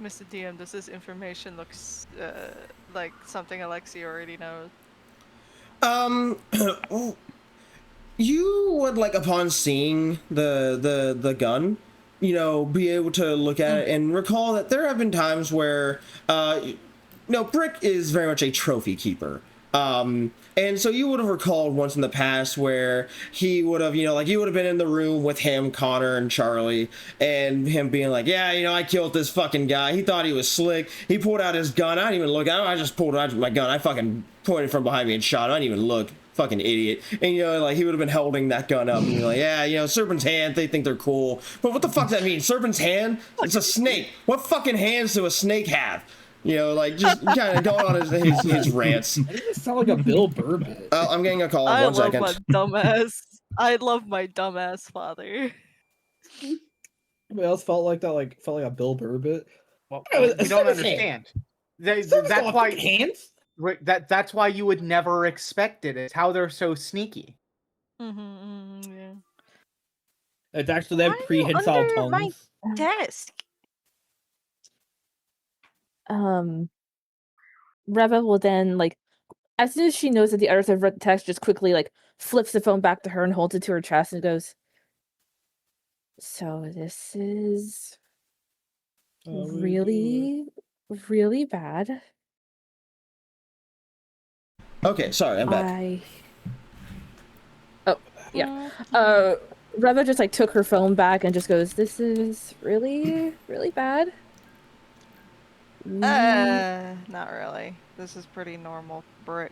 Mr. DM, does this information looks like something Alexi already knows? You would, like, upon seeing the gun, you know, be able to look at it and recall that there have been times where, Brick is very much a trophy keeper. And so you would have recalled once in the past where he would have, you would have been in the room with him, Connor, and Charlie, and him being like, yeah, I killed this fucking guy. He thought he was slick. He pulled out his gun. I didn't even look at him. I just pulled out my gun. I fucking pointed from behind me and shot him. I didn't even look. Fucking idiot. And he would have been holding that gun up and be like, yeah, Serpent's Hand, they think they're cool. But what the fuck does that mean? Serpent's Hand? It's a snake. What fucking hands do a snake have? Just kind of going on his rants. I think it sounds like a Bill Burr bit. I'm getting a call. One second. I love my dumbass father. Anybody else felt like that? Felt like a Bill Burr bit? Well, you don't understand. That's why hands. That's why you would never expect it. It's how they're so sneaky. Yeah. It's actually they have prehensile tongues. My desk. Reva will then, as soon as she knows that the others have read the text, just quickly, flips the phone back to her and holds it to her chest and goes, so this is really, really bad. Okay, sorry, I'm back. Yeah. Reva just like took her phone back and just goes, "This is really, really bad." Not really. This is pretty normal brick.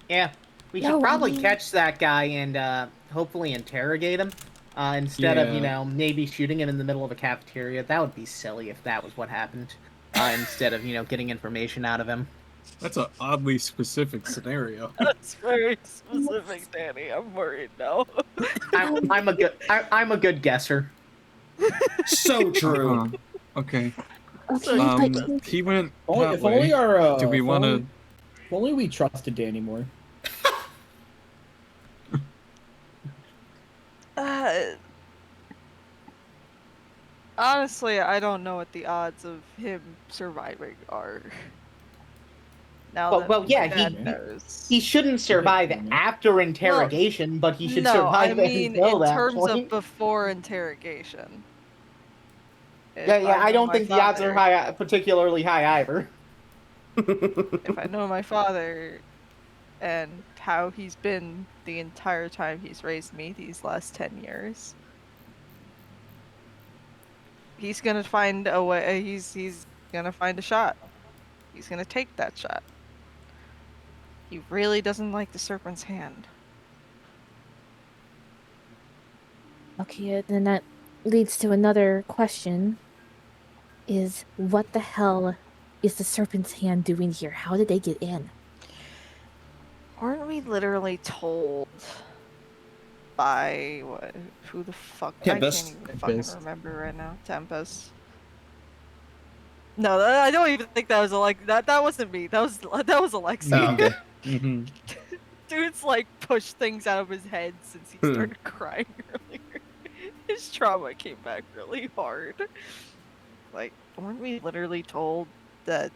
Yeah, we should No, I probably mean- catch that guy and hopefully interrogate him. Instead of, maybe shooting him in the middle of a cafeteria. That would be silly if that was what happened. Instead of, getting information out of him. That's an oddly specific scenario. That's very specific, Danny. I'm worried now. I'm a good guesser. So true. Okay. Okay, He went. If only our. Do we want to? If only we trusted Danny more. Honestly, I don't know what the odds of him surviving are. Now he shouldn't survive after interrogation, but he should survive in terms of before interrogation. I don't think the odds are particularly high either. If I know my father and how he's been the entire time he's raised me these last 10 years, he's gonna find a way. He's gonna find a shot. He's gonna take that shot. He really doesn't like the serpent's hand. Okay, then that leads to another question. Is what the hell is the serpent's hand doing here? How did they get in? Weren't we literally told by who the fuck? Tempest. I can't even fucking remember right now. Tempest. No, I don't even think that was that wasn't me. That was Alexi. Oh, okay. Mm-hmm. Dude's like pushed things out of his head since he started crying earlier. His trauma came back really hard. Like, weren't we literally told that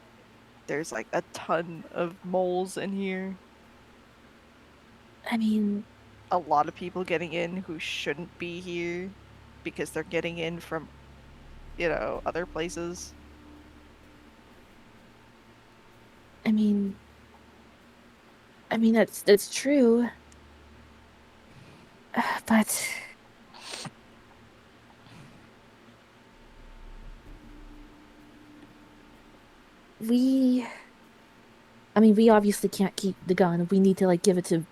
there's like a ton of moles in here? I mean, a lot of people getting in who shouldn't be here because they're getting in from, other places. I mean that's true. But we obviously can't keep the gun. We need to like give it to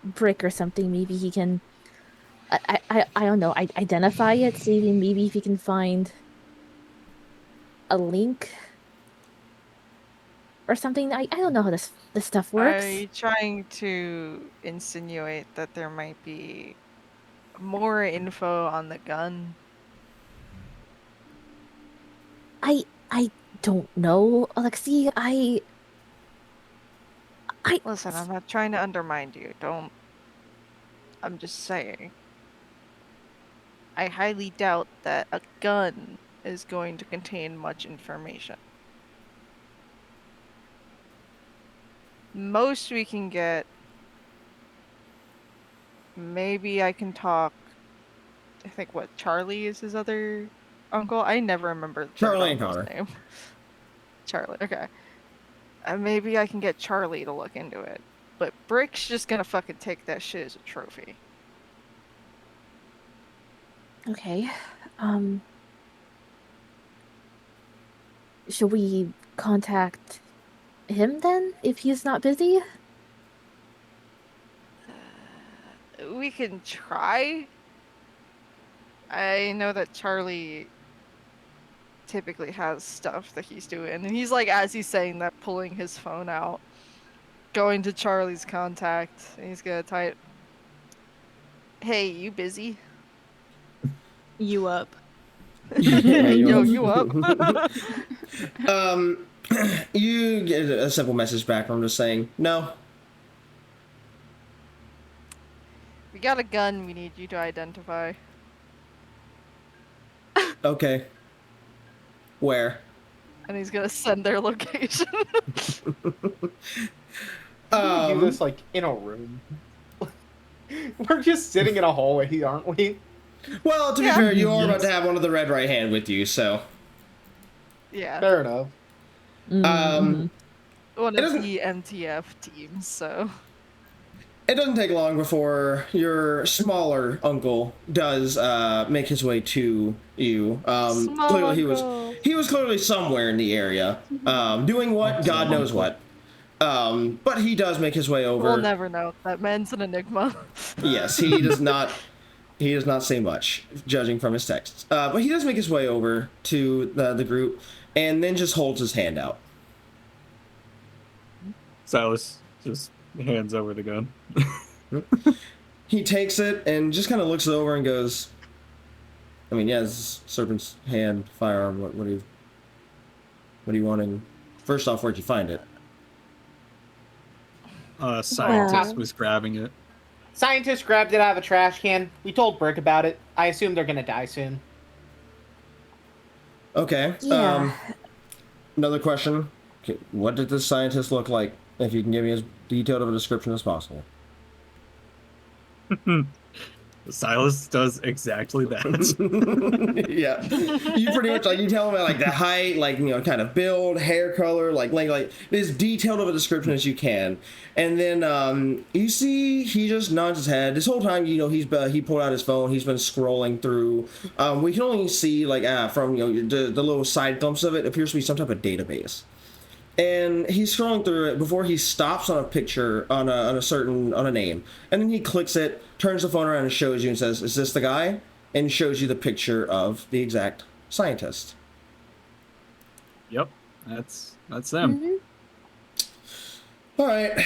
Brick or something. Maybe he can I don't know, identify it, see maybe if he can find a link or something. I don't know how this stuff works. Are you trying to insinuate that there might be more info on the gun? I don't know, Alexi. I Listen, I'm not trying to undermine you. I'm just saying. I highly doubt that a gun is going to contain much information. Most we can get. Maybe I can talk. I think Charlie is his other uncle. I never remember Charlie and Connor. Name. Charlie. Okay. Maybe I can get Charlie to look into it. But Brick's just gonna fucking take that shit as a trophy. Okay. Should we contact him then, if he's not busy? We can try. I know that Charlie typically has stuff that he's doing, and he's like, as he's saying that, pulling his phone out, going to Charlie's contact, and he's gonna type, "Hey, you busy? You up?" Yo, you up? You get a simple message back from just saying, no. We got a gun we need you to identify. Okay. Where? And he's gonna send their location. Do this like in a room. We're just sitting in a hallway, aren't we? Well, to be fair, you are about to have one of the Red Right Hand with you, so. Yeah. Fair enough. One of the MTF teams, so. it doesn't take long before your smaller uncle does make his way to you. Clearly he was clearly somewhere in the area, doing what, God knows what. But he does make his way over. We'll never know. That man's an enigma. Yes, he does not. He does not say much, judging from his texts. But he does make his way over to the group, and then just holds his hand out. Silas just hands over the gun. He takes it and just kind of looks it over and goes, I mean, yeah, this is Serpent's hand firearm. What are you wanting? First off, where'd you find it? Scientist was grabbing it. Scientist grabbed it out of a trash can. We told Brick about it. I assume they're gonna die soon. Okay. Yeah. Another question. Okay, what did this scientist look like? If you can give me as detailed of a description as possible. Silas does exactly that. Yeah. You pretty much, like, you tell him like the height, like, you know, kind of build, hair color, like as detailed of a description as you can. And then you see he just nods his head. This whole time, you know, he pulled out his phone. He's been scrolling through. We can only see like from, you know, the little side glimpse of it. It appears to be some type of database. And he's scrolling through it before he stops on a picture on a name, and then he clicks it, turns the phone around and shows you and says, "Is this the guy?" And shows you the picture of the exact scientist. Yep, that's them. Mm-hmm. All right.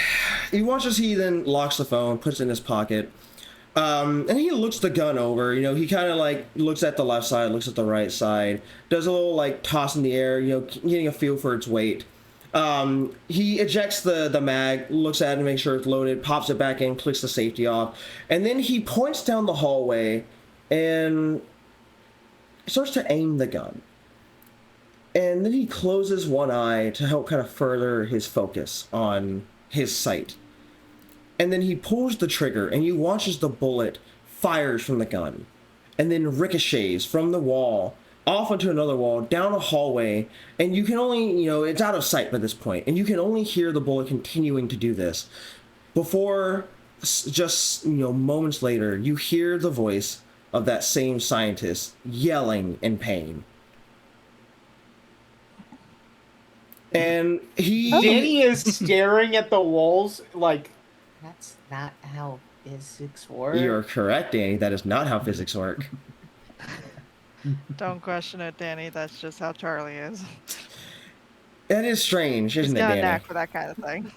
He watches. He then locks the phone, puts it in his pocket, and he looks the gun over. You know, he kind of like looks at the left side, looks at the right side, does a little like toss in the air. You know, getting a feel for its weight. He ejects the mag, looks at it to make sure it's loaded, pops it back in, clicks the safety off, and then he points down the hallway and starts to aim the gun. And then he closes one eye to help kind of further his focus on his sight. And then he pulls the trigger, and you watch as the bullet fires from the gun and then ricochets from the wall off onto another wall, down a hallway, and you can only, you know, it's out of sight by this point, and you can only hear the bullet continuing to do this before, just, you know, moments later, you hear the voice of that same scientist yelling in pain. And Danny is staring at the walls like, that's not how physics work. You're correct, Danny. That is not how physics work. Don't question it, Danny. That's just how Charlie is. That is strange, isn't it, He's got Danny? a knack for that kind of thing.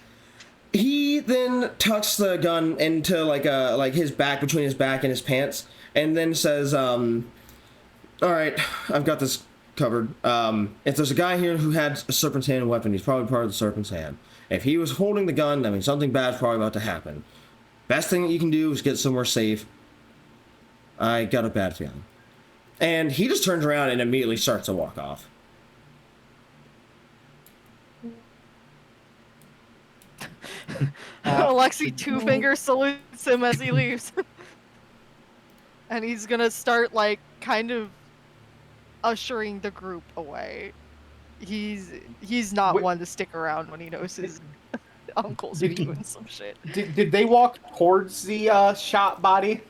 He then tucks the gun into like his back, between his back and his pants, and then says, "All right, I've got this covered. If there's a guy here who had a Serpent's Hand weapon, he's probably part of the Serpent's Hand. If he was holding the gun, I mean, something bad's probably about to happen. Best thing that you can do is get somewhere safe. I got a bad feeling." And he just turns around and immediately starts to walk off. Alexi two-finger salutes him as he leaves. And he's gonna start, like, kind of ushering the group away. He's not one to stick around when he knows his uncles are doing some shit. Did they walk towards the shot body?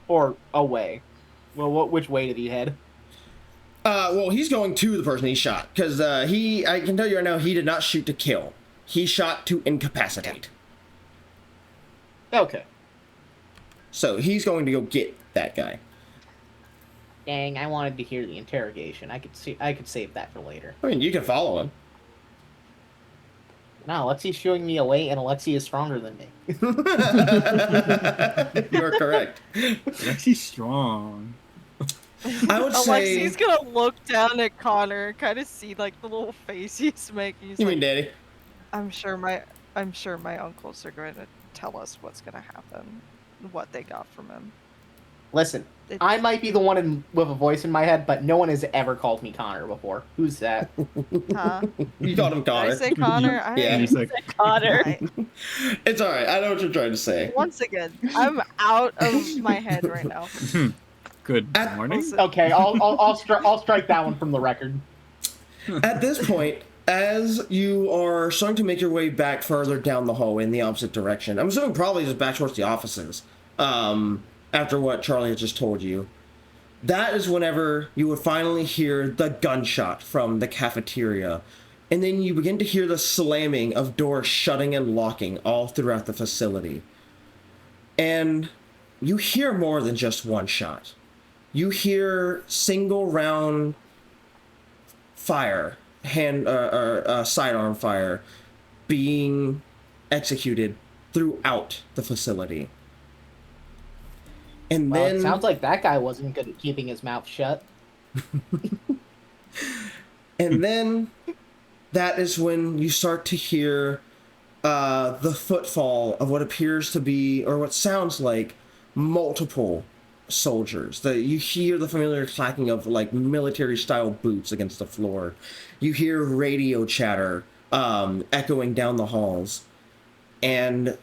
Or away? Well, which way did he head? Well, he's going to the person he shot, because I can tell you right now, he did not shoot to kill. He shot to incapacitate. Okay. So he's going to go get that guy. Dang, I wanted to hear the interrogation. I could save that for later. I mean, you can follow him. No, Alexi's showing me a way, and Alexi is stronger than me. You are correct. Alexi's strong. I would say... Alexi's gonna look down at Connor and kind of see, like, the little face he's making. He's You like, mean Daddy? I'm sure my uncles are going to tell us what's gonna happen, what they got from him. Listen, I might be the one with a voice in my head, but no one has ever called me Connor before. Who's that? Huh? You called him Connor. Did I say Connor? Yeah. I said Connor. It's alright. I know what you're trying to say. Once again, I'm out of my head right now. Good morning. Okay, I'll strike that one from the record. At this point, as you are starting to make your way back further down the hallway in the opposite direction, I'm assuming probably just back towards the offices, after what Charlie had just told you, that is whenever you would finally hear the gunshot from the cafeteria. And then you begin to hear the slamming of doors shutting and locking all throughout the facility. And you hear more than just one shot. You hear single round fire, sidearm fire, being executed throughout the facility. And Well, then it sounds like that guy wasn't good at keeping his mouth shut. And then that is when you start to hear the footfall of what appears to be, or what sounds like, multiple soldiers. You hear the familiar clacking of like military-style boots against the floor. You hear radio chatter echoing down the halls. And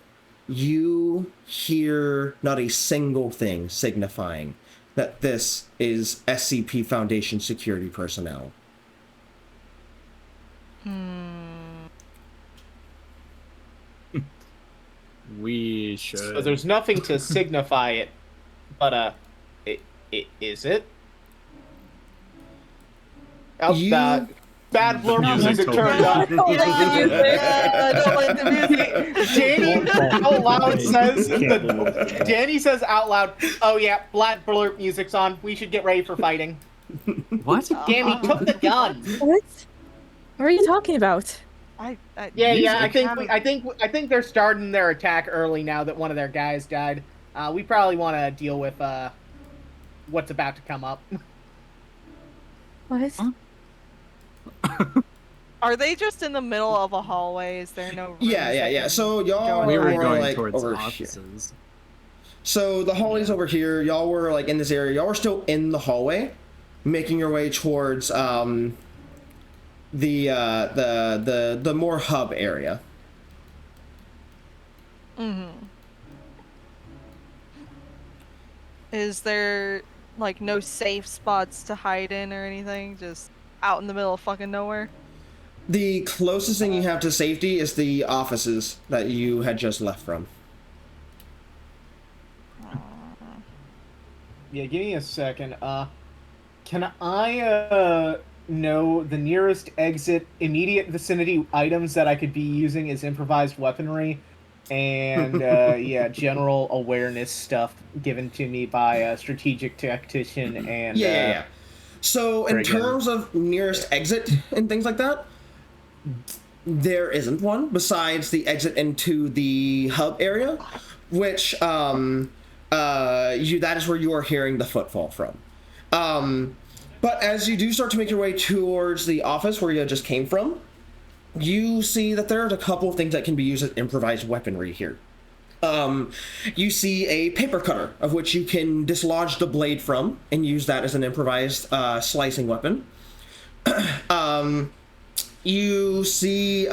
you hear not a single thing signifying that this is SCP Foundation security personnel. We should. So there's nothing to signify it, but is it? Oh, bad blur music turned on. I don't like the music. Danny out loud says, Danny says out loud, "Oh yeah, black blur music's on. We should get ready for fighting." What? Danny took the gun. What? What are you talking about? Yeah. I think they're starting their attack early now that one of their guys died. We probably want to deal with what's about to come up. What? Huh? Are they just in the middle of a hallway? Is there no room? Yeah. So y'all We were were going like towards over offices. here. So the hallway's over here. Y'all were like in this area. Y'all were still in the hallway, making your way towards the more hub area. Is there like no safe spots to hide in or anything? Just out in the middle of fucking nowhere? The closest thing you have to safety is the offices that you had just left from. Yeah, give me a second. Can I know the nearest exit, immediate vicinity items that I could be using as improvised weaponry, and general awareness stuff given to me by a strategic tactician and Yeah. So in terms of nearest exit and things like that, there isn't one besides the exit into the hub area, which that is where you are hearing the footfall from. But as you do start to make your way towards the office where you just came from, you see that there's a couple of things that can be used as improvised weaponry here. You see a paper cutter, of which you can dislodge the blade from and use that as an improvised slicing weapon. You see,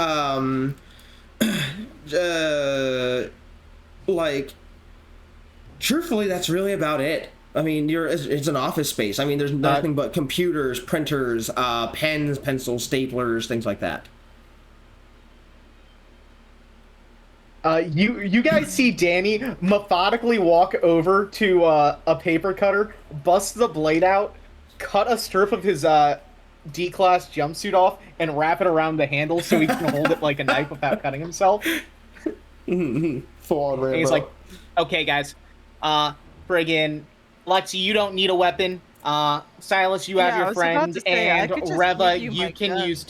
truthfully, that's really about it. I mean, it's an office space. I mean, there's nothing but computers, printers, pens, pencils, staplers, things like that. You guys see Danny methodically walk over to a paper cutter, bust the blade out, cut a strip of his D-class jumpsuit off, and wrap it around the handle so he can hold it like a knife without cutting himself. Full on Rambo. And he's like, "Okay, guys, friggin' Lexi, you don't need a weapon. Silas, you have your friend, and Reva, you can use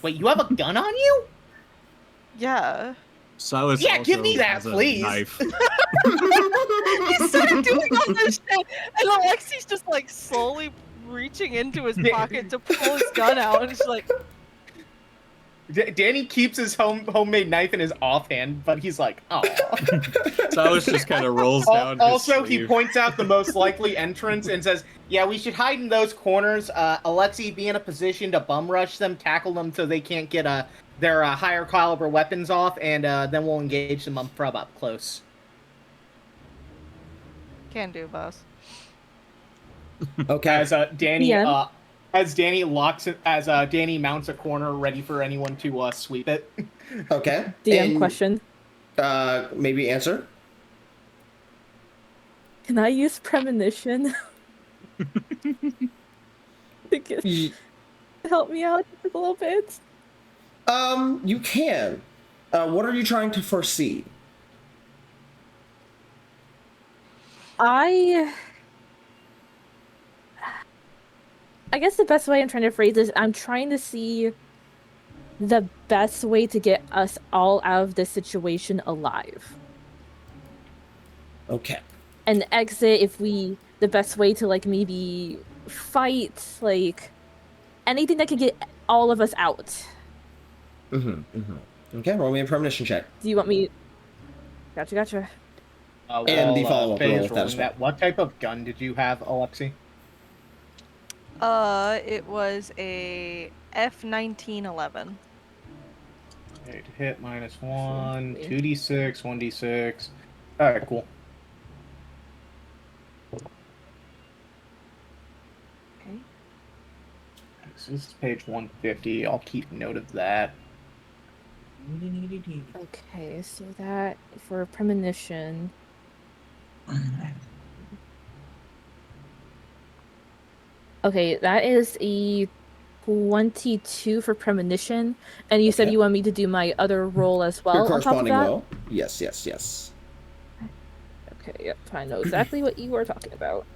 Wait, you have a gun on you? Yeah. Silas give me that, please. Knife. He started doing all this shit, and Alexi's just like slowly reaching into his pocket to pull his gun out, and she's like... Danny keeps his homemade knife in his offhand, but he's like, "Oh." Silas just kind of rolls down. Also, he points out the most likely entrance and says, "Yeah, we should hide in those corners. Alexi, be in a position to bum rush them, tackle them so they can't get their higher caliber weapons off, and then we'll engage them from up close." Can do, boss. Okay. As Danny As Danny Danny mounts a corner, ready for anyone to sweep it. Okay. DM question. Maybe answer. Can I use premonition to help me out just a little bit? You can. What are you trying to foresee? I guess the best way I'm trying to phrase this, I'm trying to see the best way to get us all out of this situation alive. Okay. And exit the best way to like maybe fight, like anything that can get all of us out. Okay, roll me a premonition check. Do you want me? Gotcha. And the follow-up roll with that as well. What type of gun did you have, Alexi? It was a F1911. Okay, to hit -1, 2d6, 1d6. Alright, cool. Okay. So this is page 150. I'll keep note of that. Okay, so that for premonition. Okay, that is a 22 for premonition, and you said you want me to do my other roll as well. Your corresponding on top of roll. Yes. Okay, yep, I know exactly what you were talking about.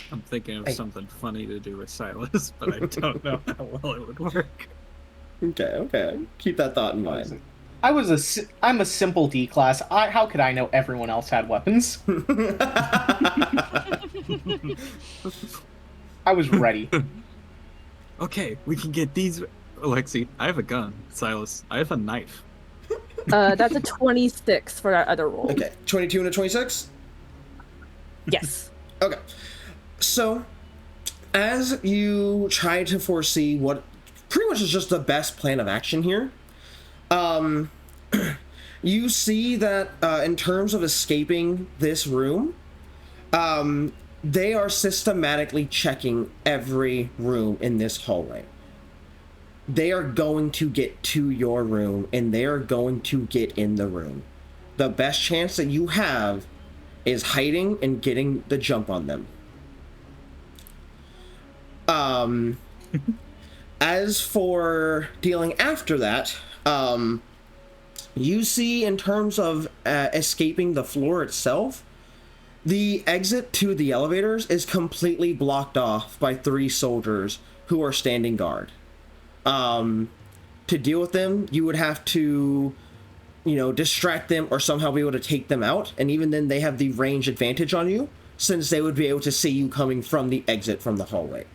I'm thinking of something funny to do with Silas, but I don't know how well it would work. Okay. Keep that thought in mind. I'm a simple D class. How could I know everyone else had weapons? I was ready. Okay, we can get these. Alexi, I have a gun. Silas, I have a knife. That's a 26 for that other roll. Okay, 22 and a 26? Yes. Okay. So, as you try to foresee what pretty much is just the best plan of action here, you see that in terms of escaping this room, they are systematically checking every room in this hallway. They are going to get to your room, and they are going to get in the room. The best chance that you have is hiding and getting the jump on them. As for dealing after that, you see in terms of escaping the floor itself, the exit to the elevators is completely blocked off by 3 soldiers who are standing guard. To deal with them, you would have to, distract them or somehow be able to take them out, and even then they have the range advantage on you, since they would be able to see you coming from the exit from the hallway.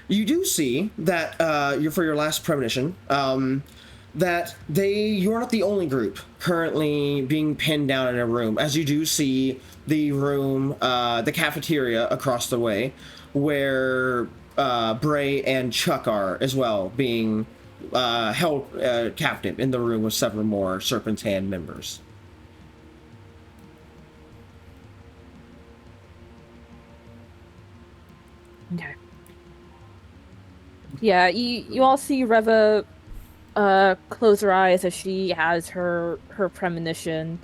You do see that for your last premonition, that you're not the only group currently being pinned down in a room, as you do see the room, the cafeteria across the way, where Bray and Chuck are as well, being held captive in the room with several more Serpent's Hand members. Okay. Yeah, you all see Reva close her eyes as she has her premonition,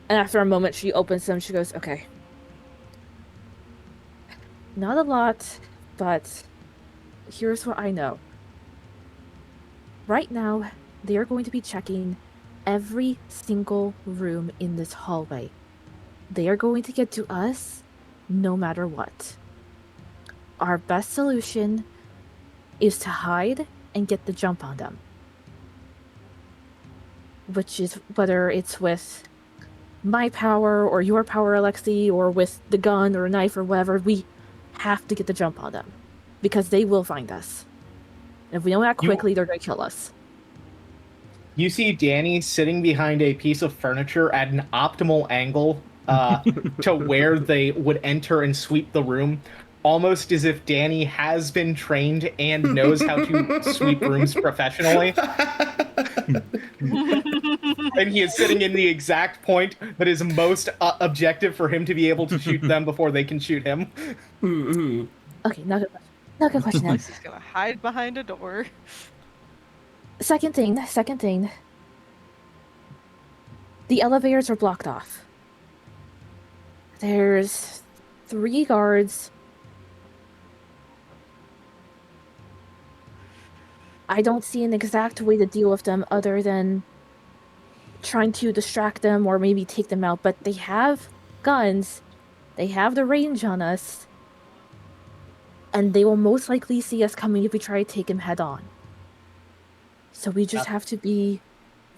and after a moment she opens them. She goes, okay, not a lot, but here's what I know. Right now they are going to be checking every single room in this hallway. They are going to get to us no matter what. Our best solution is to hide and get the jump on them. Which is whether it's with my power or your power, Alexi, or with the gun or a knife or whatever, we have to get the jump on them. Because they will find us. And if we don't act quickly, they're going to kill us. You see Danny sitting behind a piece of furniture at an optimal angle to where they would enter and sweep the room, almost as if Danny has been trained and knows how to sweep rooms professionally. And he is sitting in the exact point that is most objective for him to be able to shoot them before they can shoot him. Okay, not a good question. He's just gonna hide behind a door. Second thing. The elevators are blocked off. There's 3 guards. I don't see an exact way to deal with them other than trying to distract them or maybe take them out, but they have guns. They have the range on us. And they will most likely see us coming if we try to take him head on. So we just have to be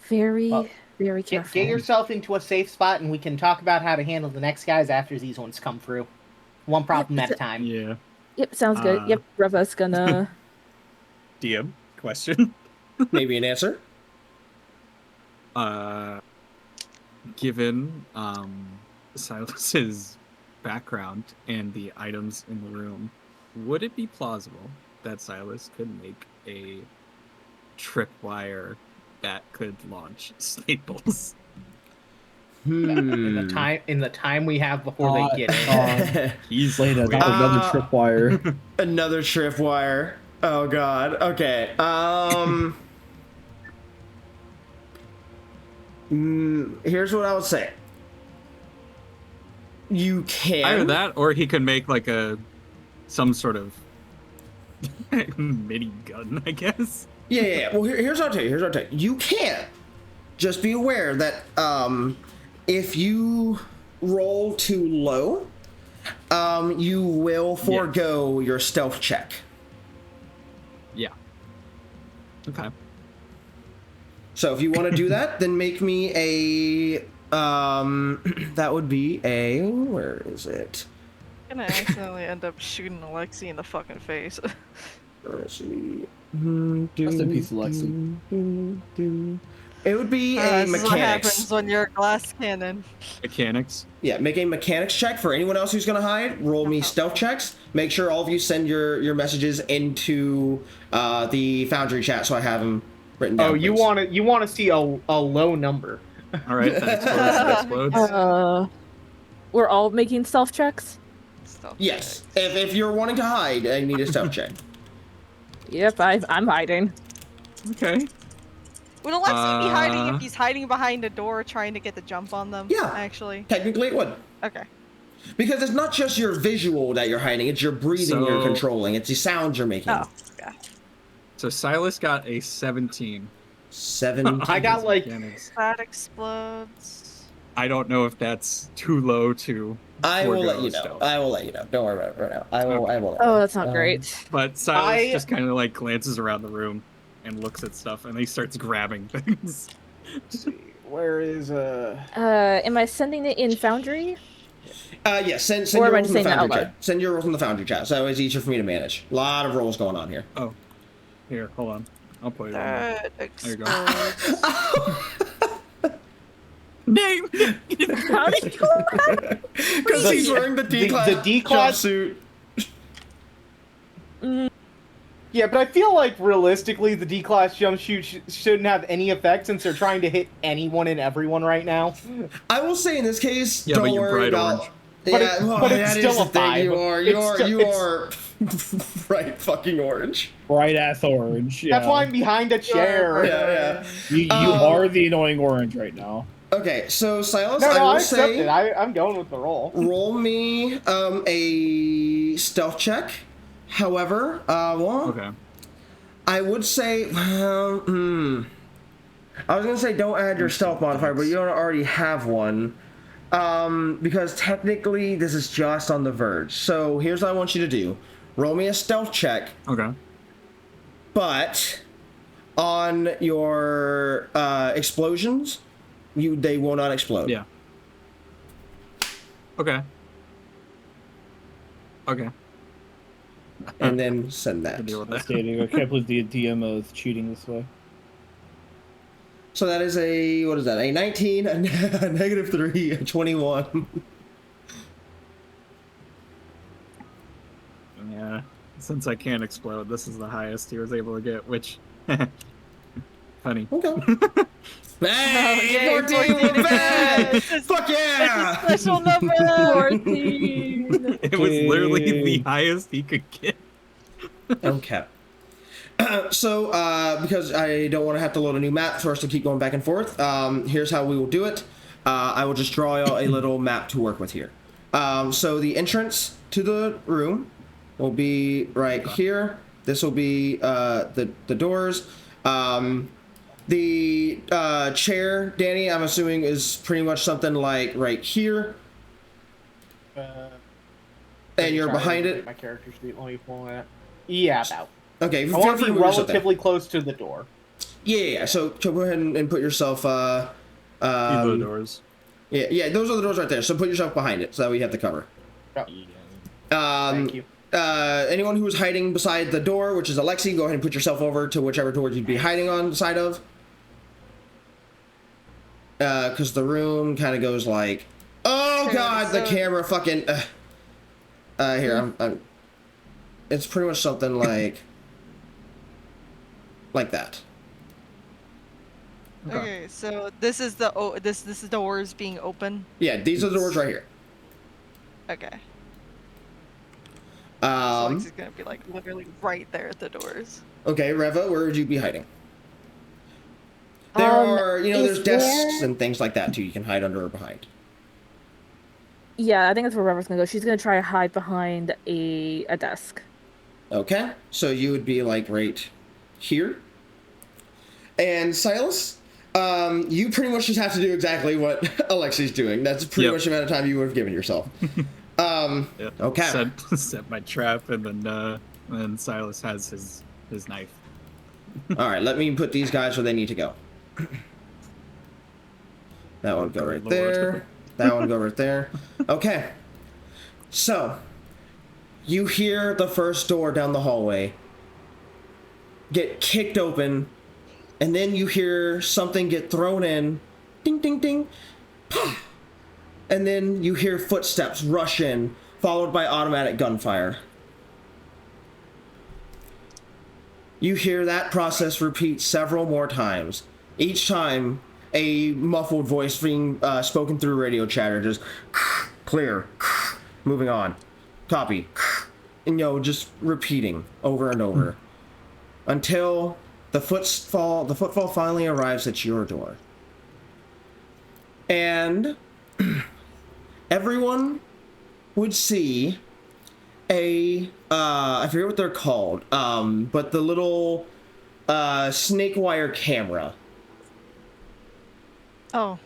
very, very careful. Get yourself into a safe spot and we can talk about how to handle the next guys after these ones come through. One problem at a time. Yeah. Yep, sounds good. Yep, Reva's gonna... DM question. Maybe an answer. Given Silas's background and the items in the room, would it be plausible that Silas could make a tripwire that could launch staples? In the time we have before they get in. He's laid another tripwire. Another tripwire. Oh god. Okay. Here's what I would say. You can either that, or he could make like some sort of mini gun, I guess. Yeah. Well, here's what I'll tell you. You can. Just be aware that if you roll too low, you will forego your stealth check. Yeah. Okay. So if you want to do that, then make me a that would be a, where is it? I'm gonna accidentally end up shooting Alexi in the fucking face. Let's see. Rest in peace, Alexi. It would be a This is mechanics. what happens when you're a glass cannon. Mechanics. Yeah, make a mechanics check. For anyone else who's gonna hide, roll me stealth checks. Make sure all of you send your messages into the Foundry chat so I have them written down. Oh, you want to see a low number. All right, that explodes. We're all making stealth checks? Yes. If you're wanting to hide, I need a stealth check. Yep, I'm hiding. Okay. Would Alexi be hiding if he's hiding behind a door trying to get the jump on them? Yeah. Actually. Technically, it would. Okay. Because it's not just your visual that you're hiding; it's your breathing you're controlling. It's the sounds you're making. Oh. Okay. So Silas got a 17. 17. I got like that explodes. I don't know if that's too low to. I will let you know. Stealth. I will let you know. Don't worry about it right now. I will. I will. Oh, that's not great. But Silas just kind of like glances around the room and looks at stuff, and he starts grabbing things. Where is Am I sending it in Foundry? Yes. Send Or your am I rolls from the saying that Foundry out chat. Send your rolls from the Foundry chat. So it's easier for me to manage. A lot of rolls going on here. Oh, here, hold on. I'll put it on. That There you go. explodes. How did you go back? Because he's wearing the D-class the D-class jumpsuit. Yeah, but I feel like realistically, the D-class jumpsuit shouldn't have any effect since they're trying to hit anyone and everyone right now. I will say in this case, Yeah, but don't you're worry bright about. orange. But Yeah, but it's that still is a the thing. 5. You are bright fucking orange. Bright ass orange. Yeah. That's why I'm behind a chair. Yeah. You are the annoying orange right now. Okay, so Silas, No, I I will accept say, it. I'm going with the roll. roll me a stealth check. However, Okay. I would say, I was gonna say don't add your stealth modifier, but you don't already have one. Because technically this is just on the verge. So here's what I want you to do. Roll me a stealth check, Okay. but on your explosions, they will not explode. Yeah. Okay. Okay. And then send that. Deal with that. Outstanding. I can't believe the DM is cheating this way. So that is a, what is that? A 19, a negative 3, a 21. since I can't explode, this is the highest he was able to get, which funny. Okay. Hey, Oh, 14, we're back! It's Fuck yeah! a special number. 14. It was literally the highest he could get. Okay. So, because I don't want to have to load a new map for us to keep going back and forth, here's how we will do it. I will just draw a little map to work with here. So the entrance to the room will be right here. This will be the doors. The chair, Danny, I'm assuming is pretty much something like right here. And you're behind it. My character sheet. Let me pull that. Yeah, about. Okay, I want to be relatively close to the door. Yeah. So go ahead and put yourself. These are the doors. Yeah, those are the doors right there. So put yourself behind it, so that we have the cover. Yep. Thank you. Anyone who is hiding beside the door, which is Alexi, go ahead and put yourself over to whichever door you'd be hiding on the side of. Because the room kind of goes like, oh god, the camera fucking. Here, I'm. It's pretty much something like that. Okay, so this is the this is the doors being open. Yeah, these are the doors right here. Okay. So Alexis is gonna be like literally right there at the doors. Okay, Reva, where would you be hiding? There are, there's desks and things like that too. You can hide under or behind. Yeah, I think that's where Reva's gonna go. She's gonna try to hide behind a desk. Okay, so you would be like right here. And Silas, you pretty much just have to do exactly what Alexi's doing. That's pretty much the amount of time you would have given yourself. Okay. Set my trap, and then Silas has his knife. All right, let me put these guys where they need to go. That one go right there. That one go right there. Okay. So, you hear the first door down the hallway get kicked open, and then you hear something get thrown in. Ding, ding, ding. And then you hear footsteps rush in, followed by automatic gunfire. You hear that process repeat several more times. Each time, a muffled voice being spoken through radio chatter, just clear, moving on, copy, and just repeating over and over until the footfall finally arrives at your door. And everyone would see I forget what they're called, but the little snake wire camera. Oh.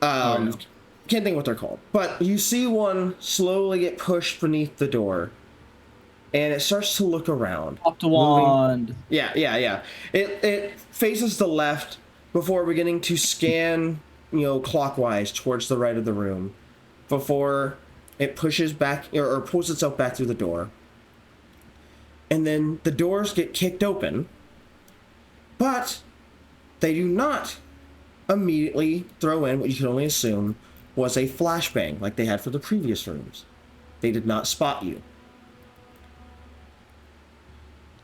Can't think what they're called. But you see one slowly get pushed beneath the door. And it starts to look around. Up to wand. Yeah. It faces the left before beginning to scan, clockwise towards the right of the room. Before it pushes back, or pulls itself back through the door. And then the doors get kicked open. But they do not immediately throw in what you can only assume was a flashbang like they had for the previous rooms. They did not spot you.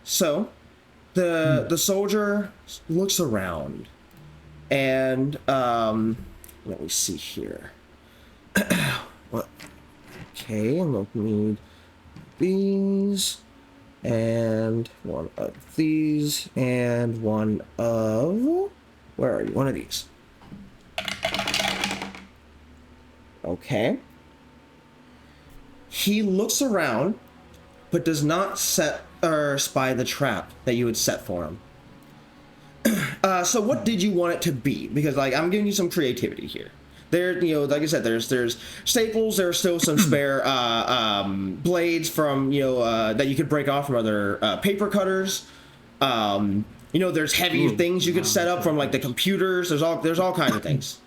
So, the soldier looks around, and let me see here. What? Okay, I'm gonna need these, and one of these, and one of. Where are you? One of these. Okay. He looks around, but does not set or spy the trap that you had set for him. So what did you want it to be? Because I'm giving you some creativity here. There, like I said, there's staples. There are still some spare blades from that you could break off from other paper cutters. There's heavy things you could set up from the computers. There's all kinds of things.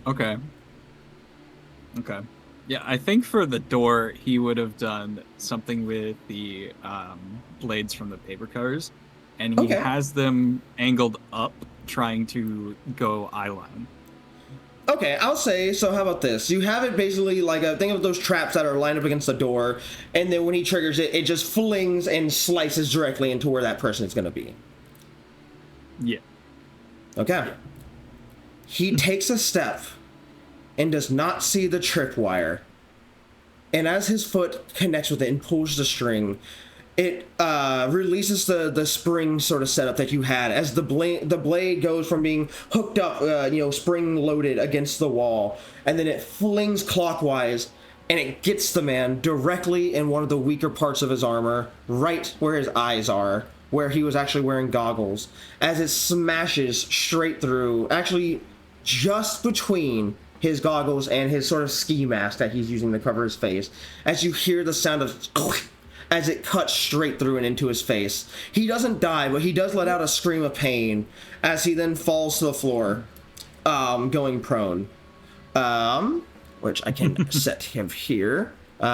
Okay. Yeah, I think for the door, he would have done something with the blades from the paper cutters, and he has them angled up, trying to go eyeline. Okay, I'll say, so how about this? You have it basically like a thing of those traps that are lined up against the door, and then when he triggers it, it just flings and slices directly into where that person is going to be. Yeah. Okay. He takes a step and does not see the tripwire. And as his foot connects with it and pulls the string, it releases the spring sort of setup that you had as the blade goes from being hooked up, spring loaded against the wall, and then it flings clockwise, and it gets the man directly in one of the weaker parts of his armor, right where his eyes are, where he was actually wearing goggles, as it smashes straight through, actually just between his goggles and his sort of ski mask that he's using to cover his face, as you hear the sound of as it cuts straight through and into his face. He doesn't die, but he does let out a scream of pain as he then falls to the floor, going prone. Which I can set him here. Prone.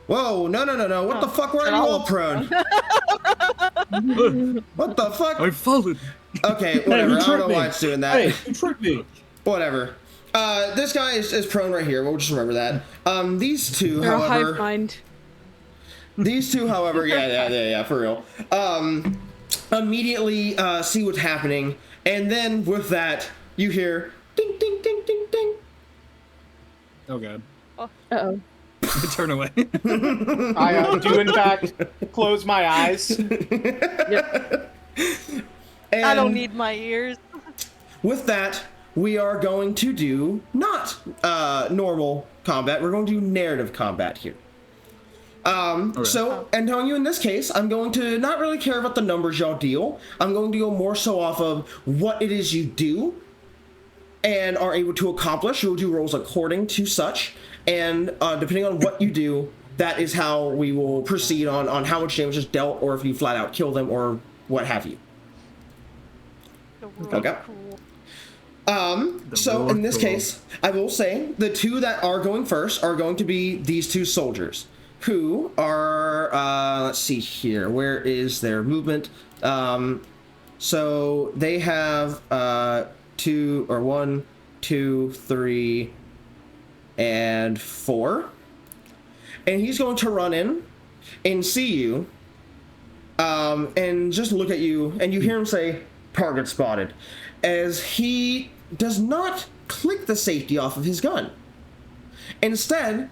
Whoa, no. What the fuck? Where are you all prone? What the fuck? I followed. Okay, whatever. I don't know why it's doing that. Hey, you tricked me. Whatever. This guy is prone right here. We'll just remember that. These two, They're however... a hive mind. These two, however... Yeah, for real. Immediately see what's happening. And then, with that, you hear... Ding, ding, ding, ding, ding. Oh, God. Uh-oh. I turn away. I do, in fact, close my eyes. Yep. And I don't need my ears. with that... we are going to do not normal combat. We're going to do narrative combat here. Okay. So, and telling you in this case, I'm going to not really care about the numbers y'all deal. I'm going to go more so off of what it is you do and are able to accomplish. You'll do rolls according to such. And depending on what you do, that is how we will proceed on how much damage is dealt, or if you flat out kill them, or what have you. Okay. So in this case, I will say the two that are going first are going to be these two soldiers who are, let's see here, where is their movement? So they have 1, 2, 3, and 4. And he's going to run in and see you, and just look at you, and you hear him say, "Target spotted," as he does not click the safety off of his gun. Instead,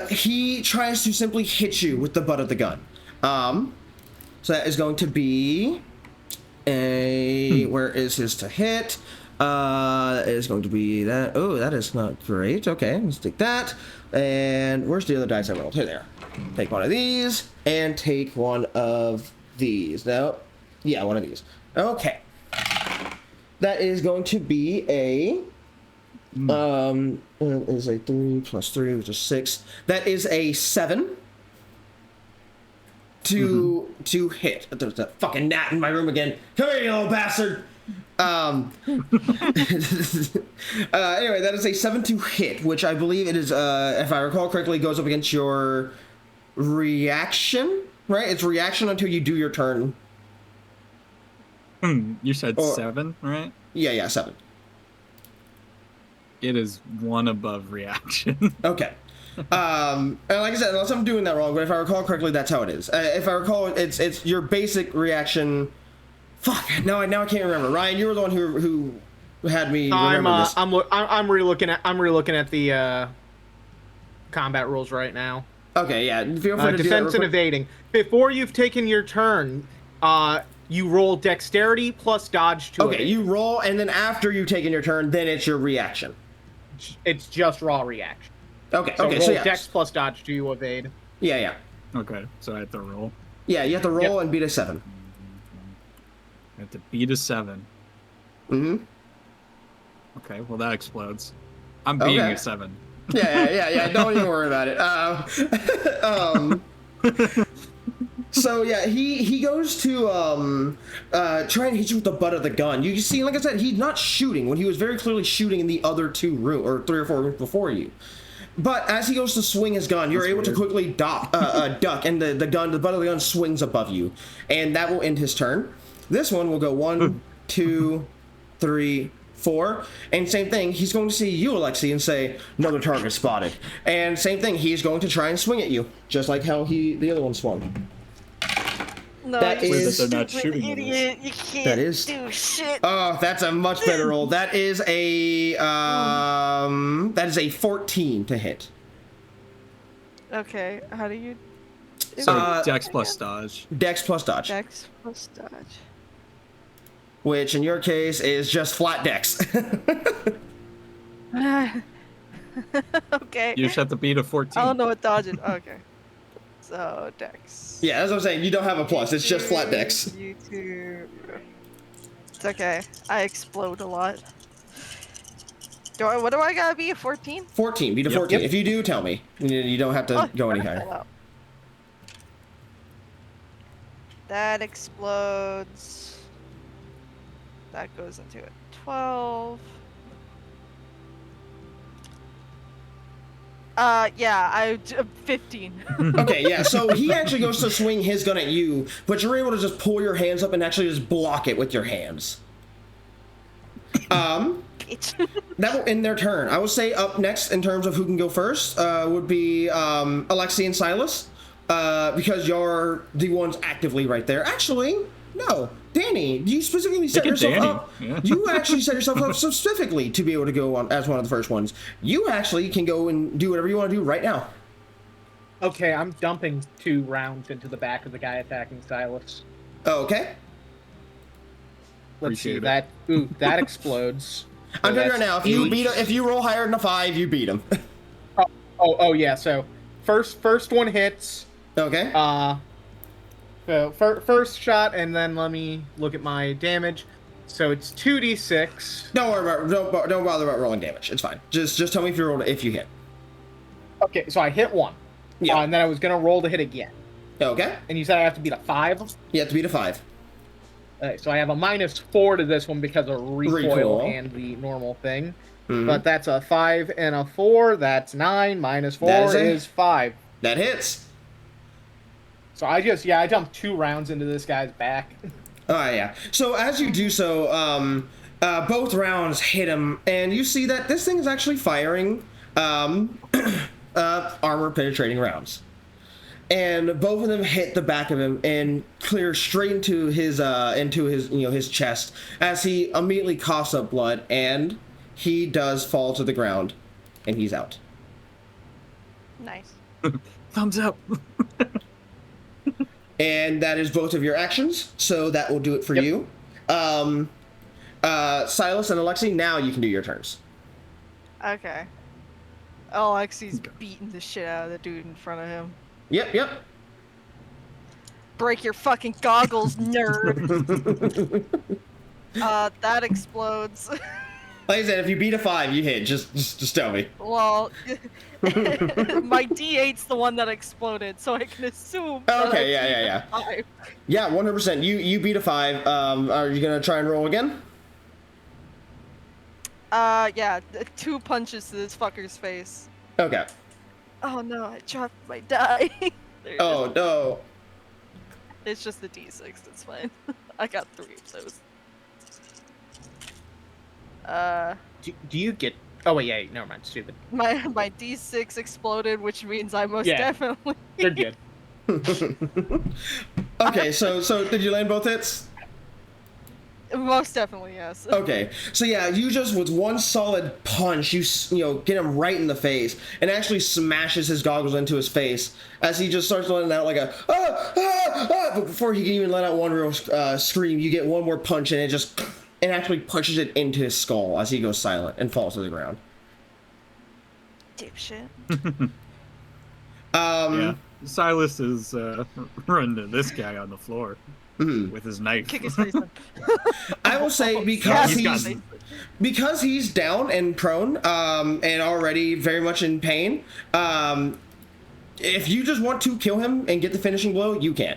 he tries to simply hit you with the butt of the gun. So that is going to be a... where is his to hit? That is going to be that. Oh, that is not great. Okay, let's take that. And where's the other dice I rolled? Here they are. Take one of these, and take one of these. No. Yeah, one of these. Okay. That is going to be a... is a 3 plus 3, which is 6. That is a 7 to hit. There's a fucking gnat in my room again. Come here, you little bastard. Anyway, that is a 7 to hit, which I believe it is, if I recall correctly, goes up against your reaction, right? It's reaction until you do your turn. You said 7, right? Yeah, 7. It is 1 above reaction. Okay. And like I said, unless I'm doing that wrong, but if I recall correctly, that's how it is. If I recall, it's your basic reaction. Fuck. No, now I can't remember. Ryan, you were the one who had me remember this. I'm relooking at the combat rules right now. Okay, yeah. Feel free to do defense and evading. Before you've taken your turn, you roll dexterity plus dodge to Okay, you roll, and then after you've taken your turn, then it's your reaction. It's just raw reaction. Okay, so okay, roll so yeah. dex plus dodge to evade. Yeah. Okay, so I have to roll. Yeah, you have to roll and beat a 7. I have to beat a 7. Mm-hmm. Okay, well that explodes. I'm beating a 7. Yeah. Don't even worry about it. So yeah, he goes to try and hit you with the butt of the gun. You see, like I said, he's not shooting when he was very clearly shooting in the other 2 rooms, or 3 or 4 rooms before you. But as he goes to swing his gun, you're able to quickly duck, and the butt of the gun swings above you, and that will end his turn. This one will go 1, 2, 3, 4. And same thing, he's going to see you, Alexi, and say, another target spotted. And same thing, he's going to try and swing at you, just like how the other one swung. No, that you is, they're not shooting idiot. You can't that is, do shit. Oh, that's a much better roll. That is a 14 to hit. Okay, how do you... So Dex plus dodge. Dex plus dodge. Dex plus dodge. Which in your case is just flat Dex. Okay. You just have to beat a 14. I don't know what dodge is. Okay. So, Dex. Yeah, that's what I'm saying. You don't have a plus. It's just flat Dex. You two. It's okay. I explode a lot. What do I gotta be? A 14? 14. Beat a 14. Yep. If you do, tell me. You don't have to go any higher. Wow. That explodes. That goes into a 12. Yeah, 15. Okay, yeah, so he actually goes to swing his gun at you, but you're able to just pull your hands up and actually just block it with your hands. That will end their turn. I would say up next in terms of who can go first would be Alexi and Silas, because you're the ones actively right there. Actually, no. Danny, you specifically set yourself up. Yeah. You actually set yourself up specifically to be able to go on as one of the first ones. You actually can go and do whatever you want to do right now. Okay, I'm dumping 2 rounds into the back of the guy attacking Silas. Okay. Let's see that. Ooh, that explodes. So I'm telling you right now, if you roll higher than a 5, you beat him. Oh yeah. So first one hits. Okay. So first shot, and then let me look at my damage. So it's 2d6. Don't worry about don't bother about rolling damage. It's fine. Just tell me if you hit. Okay, so I hit 1. Yeah. And then I was gonna roll to hit again. Okay. And you said I have to beat a 5. You have to beat a 5. So I have a -4 to this one because of recoil and the normal thing. Mm-hmm. But that's a 5 and a 4. That's 9. -4 is 5. That hits. So I dumped 2 rounds into this guy's back. Oh, yeah. So as you do so, both rounds hit him, and you see that this thing is actually firing armor-penetrating rounds. And both of them hit the back of him and clear straight into his his chest as he immediately coughs up blood, and he does fall to the ground, and he's out. Nice. Thumbs up. And that is both of your actions, so that will do it for you. Silas and Alexi, now you can do your turns. Okay. Alexi's beating the shit out of the dude in front of him. Yep. Break your fucking goggles, nerd. That explodes. Like I said, if you beat a 5, you hit. Just tell me. Well, my D8's the one that exploded, so I can assume. Okay, yeah. 5. Yeah, 100%. You beat a 5. Are you gonna try and roll again? Yeah, 2 punches to this fucker's face. Okay. Oh no, I dropped my die. Oh no. It's just the D6, it's fine. I got 3 of those. Do you get... Oh, wait, yeah, never mind, stupid. My D6 exploded, which means I most definitely... You're good. Okay, so did you land both hits? Most definitely, yes. Okay, so yeah, you just with one solid punch, you get him right in the face, and actually smashes his goggles into his face as he just starts letting out like a but before he can even let out one real scream, you get one more punch, and it actually punches it into his skull as he goes silent and falls to the ground. Dipshit. Yeah, Silas is running to this guy on the floor. With his knife. Kick his face in. I will say because he's down and prone and already very much in pain, if you just want to kill him and get the finishing blow, you can.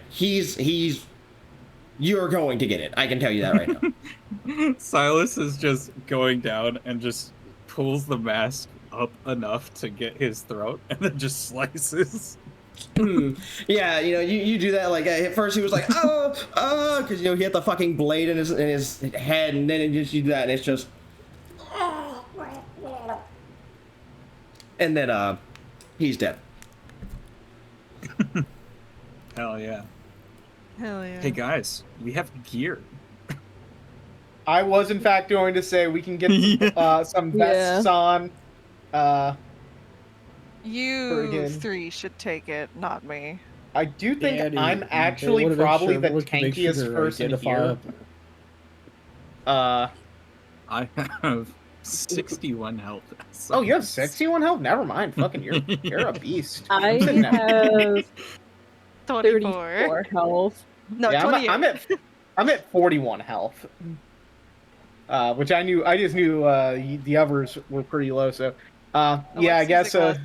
You're going to get it. I can tell you that right now. Silas is just going down and just pulls the mask up enough to get his throat and then just slices. Yeah, you do that. Like at first he was like, because he had the fucking blade in his head, and then you do that, and it's just, and then he's dead. Hell yeah. Hell yeah. Hey guys, we have gear. I was in fact going to say we can get some vests on. You three should take it, not me. I do think Daddy, I'm actually probably the tankiest person here. I have 61 health. Oh, you have 61 health? Never mind. Fucking, you're a beast. I have 34 health. No, yeah, 28. I'm at 41 health. Which I just knew the others were pretty low, so yeah, I guess well,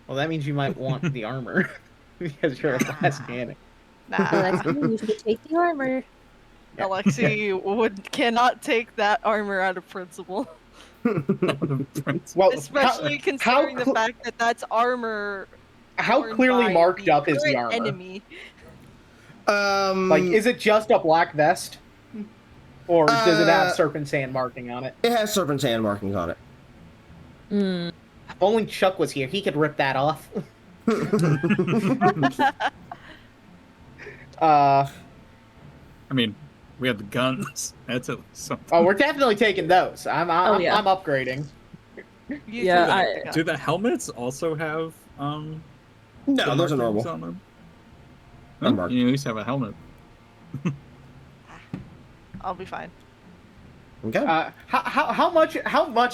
that means you might want the armor because you're a glass cannon. Nah. Alexi, you should take the armor. Yeah. Alexi cannot take that armor out of principle. Well, especially considering the fact that that's armor. How clearly marked up is the armor? Enemy. Like, is it just a black vest, or does it have serpent's hand marking on it? It has serpent's hand markings on it. Mm. If only Chuck was here, he could rip that off. I mean, we have the guns. That's at least something. Oh, we're definitely taking those. I'm upgrading. Do the helmets also have No, those are normal. On them? No, you at least have a helmet. I'll be fine. Okay. How much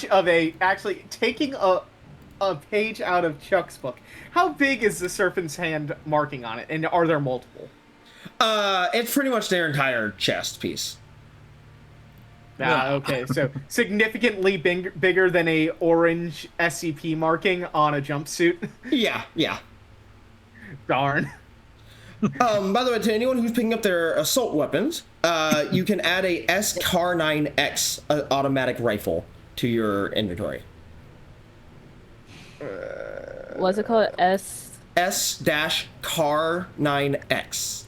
of a actually taking a page out of Chuck's book? How big is the serpent's hand marking on it, and are there multiple? It's pretty much their entire chest piece. Okay, so significantly bigger than a orange SCP marking on a jumpsuit. Yeah. Darn. By the way, to anyone who's picking up their assault weapons, you can add a SCAR-9X automatic rifle to your inventory. What's it called? S-CAR-9X.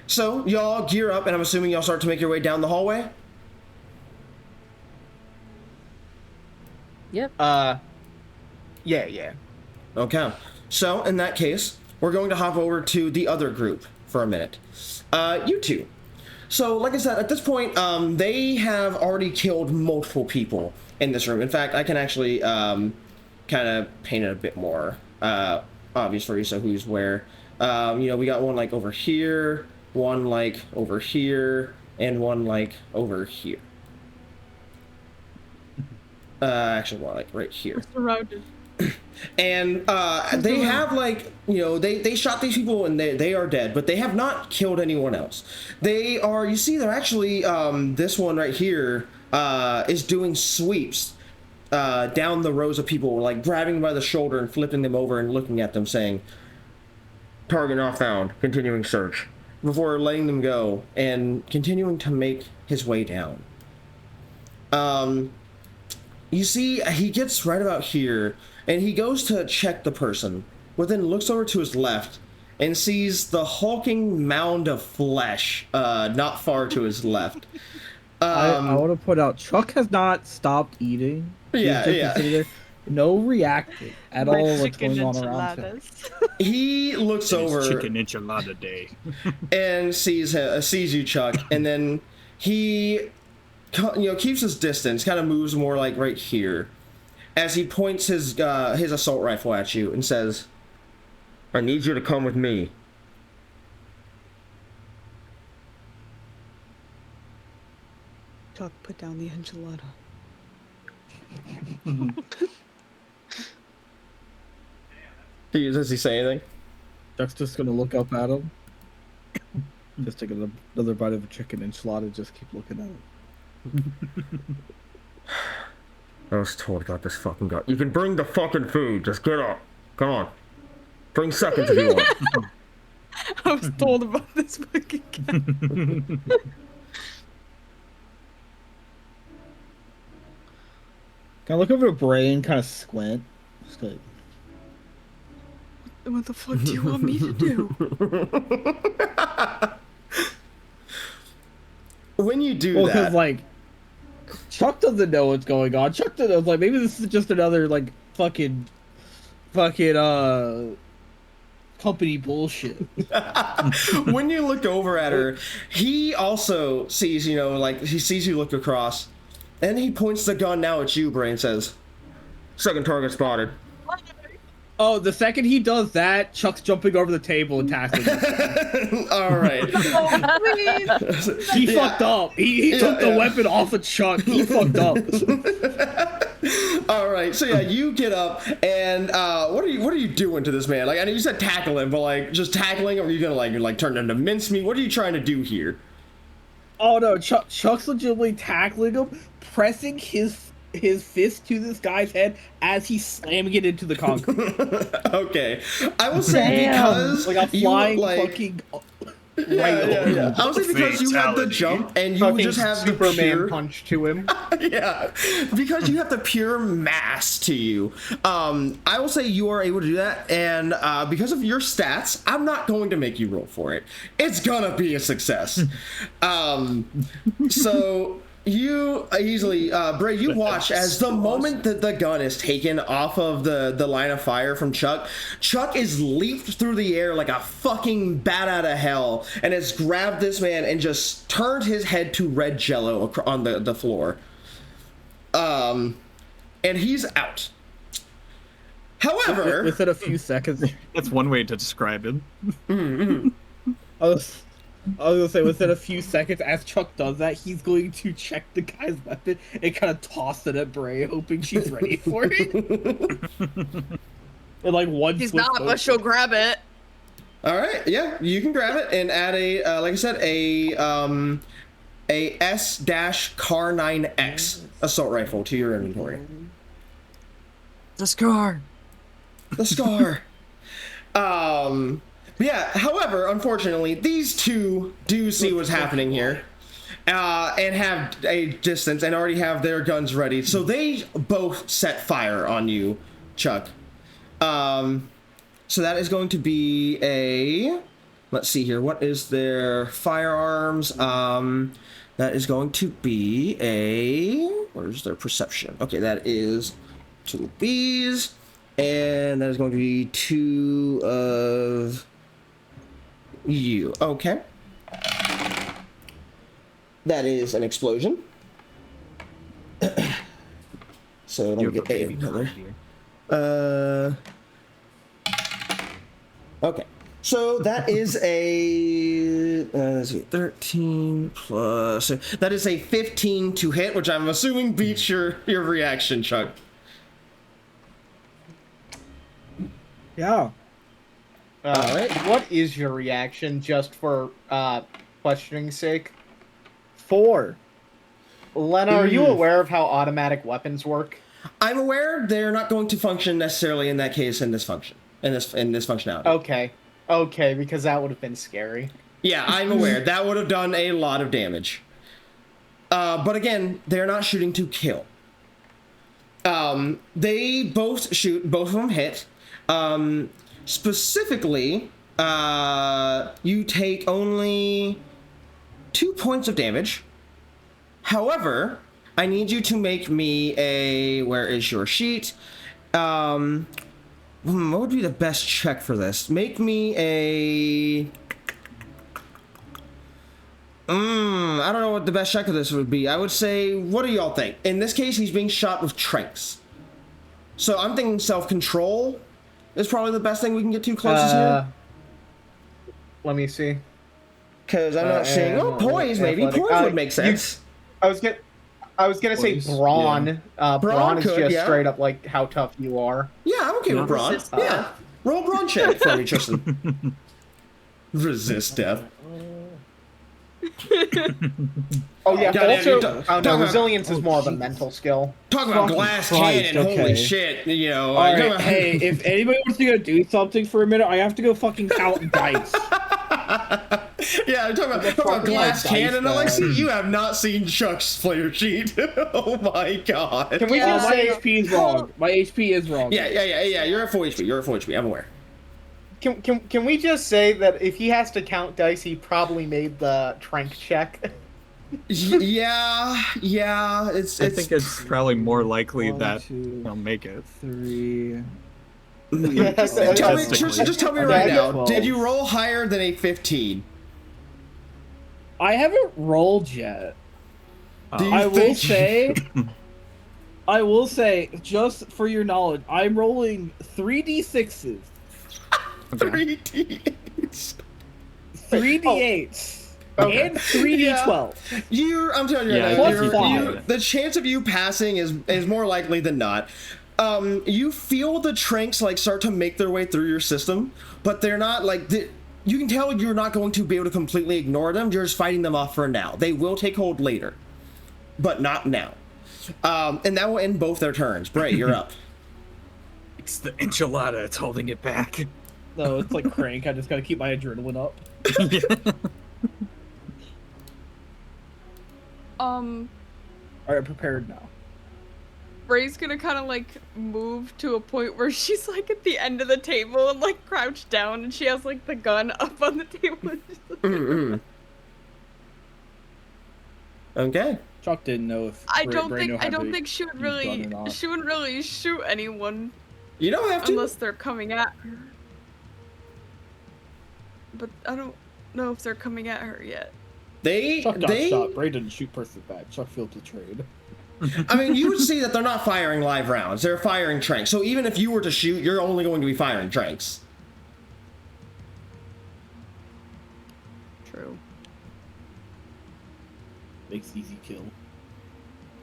So y'all gear up, and I'm assuming y'all start to make your way down the hallway? Yep. Yeah. Okay. So, in that case, we're going to hop over to the other group for a minute. You two. So, like I said, at this point, they have already killed multiple people in this room. In fact, I can actually kind of paint it a bit more obvious for you, so who's where. We got one, like, over here, one, like, over here, and one, like, over here. Actually, more like right here. Surrounded. And they have, like, they shot these people and they are dead, but they have not killed anyone else. They are, you see, they're actually, this one right here is doing sweeps down the rows of people, like grabbing them by the shoulder and flipping them over and looking at them saying, "Target not found, continuing search," before letting them go and continuing to make his way down. You see, he gets right about here, and he goes to check the person, but then looks over to his left and sees the hulking mound of flesh not far to his left. I want to point out, Chuck has not stopped eating. Yeah. No reacting at all what's going on around him. He looks over. Chicken enchilada day. And sees you, Chuck, and then he keeps his distance, kind of moves more like right here, as he points his assault rifle at you and says, "I need you to come with me." Chuck, put down the enchilada. Does he say anything? Chuck's just gonna look up at him. Just take another bite of a chicken enchilada, just keep looking at him. I was told about this fucking guy. You can bring the fucking food. Just get up. Come on. Bring seconds if you want. I was told about this fucking guy. Can I look over to Bray and kind of squint? Just like, What the fuck do you want me to do? When you do well, that, because like Chuck doesn't know what's going on. Chuck doesn't know, like maybe this is just another like fucking company bullshit. when you look over at her, he also sees, like he sees you look across, and he points the gun now at you, Bray, and says, "Second target spotted." Oh, the second he does that, Chuck's jumping over the table and tackling him. All right. He fucked up. He took the weapon off of Chuck. He fucked up. All right. So yeah, you get up and what are you doing to this man? Like I know you said tackle him, but like just tackling, or are you gonna like turn into mincemeat? What are you trying to do here? Oh no, Chuck's legitimately tackling him, pressing his fist to this guy's head as he's slamming it into the concrete. Okay, I will say because like a flying fucking. Yeah. I was because you have the jump and you just have the Superman pure punch to him. Yeah, because you have the pure mass to you. I will say you are able to do that, and because of your stats, I'm not going to make you roll for it. It's gonna be a success. So. You easily, Bray, you watch as the moment that the gun is taken off of the line of fire from Chuck is leaped through the air like a fucking bat out of hell and has grabbed this man and just turned his head to red jello on the floor. And he's out. However... Within a few seconds... That's one way to describe him. I was gonna say, within a few seconds, as Chuck does that, he's going to check the guy's weapon and kind of toss it at Bray, hoping she's ready for it. And like one. He's not, but she'll grab it. All right, yeah, you can grab it and add a, like I said, a S-Car9X assault rifle to your inventory. The scar. The scar. Yeah, however, unfortunately, these two do see what's happening here and have a distance and already have their guns ready. So they both set fire on you, Chuck. So that is going to be a... Let's see here. What is their firearms? That is going to be a... Where's their perception? Okay, that is 2 Bs. And that is going to be 2 of... You. Okay. That is an explosion. So let me get another. Okay. So that is a 13 plus. That is a 15 to hit, which I'm assuming beats your reaction, Chuck. Yeah. Alright, what is your reaction, just for questioning's sake? 4. Lena, are you aware of how automatic weapons work? I'm aware they're not going to function necessarily in that case in this functionality. Okay, because that would have been scary. Yeah, I'm aware. That would have done a lot of damage. But again, they're not shooting to kill. They both shoot, both of them hit. Specifically, you take only 2 points of damage. However, I need you to make me a... Where is your sheet? What would be the best check for this? Make me a... I don't know what the best check of this would be. I would say, what do y'all think? In this case, he's being shot with tranks. So I'm thinking self-control is probably the best thing we can get to closest here. Let me see. Because I'm not seeing... Oh, poise, maybe. Poise would make sense. I was gonna say brawn. Yeah. Brawn is just straight up like how tough you are. Yeah, I'm okay with brawn. Yeah. Roll brawn check for me, Tristan. Resist death. Oh yeah, also, resilience is more of a mental skill. Talk about glass cannon, holy shit, you know. Alright, hey, if anybody wants to go do something for a minute, I have to go fucking count dice. Yeah, I'm talking about glass cannon, Alexi. You have not seen Chuck's player sheet. Oh my god. Can we just say my HP is wrong? My HP is wrong. Yeah. You're at full HP. You're at full HP. I'm aware. Can we just say that if he has to count dice, he probably made the trank check? Yeah. I think it's probably more likely that he'll make it. 3. Just tell me right now. Did you roll higher than a 15? I haven't rolled yet. I will say, just for your knowledge, I'm rolling 3d6s. 3d8s. 3d8s. And 3d12. I'm telling you right now, the chance of you passing is more likely than not. You feel the tranks like start to make their way through your system, but they're not like you can tell you're not going to be able to completely ignore them. You're just fighting them off for now. They will take hold later, but not now. And that will end both their turns. Bray, you're up. It's the enchilada. It's holding it back. No, it's like crank. I just gotta keep my adrenaline up. Alright, I'm prepared now. Ray's gonna kind of like move to a point where she's like at the end of the table and like crouched down, and she has like the gun up on the table. And Okay. Chuck didn't know if I don't think she would really shoot anyone. You don't have to unless they're coming at her. But I don't know if they're coming at her yet. Chuck got shot. Bray didn't shoot person back. Chuck feels betrayed. I mean, you would see that they're not firing live rounds. They're firing tranks. So even if you were to shoot, you're only going to be firing tranks. True. Makes easy kill.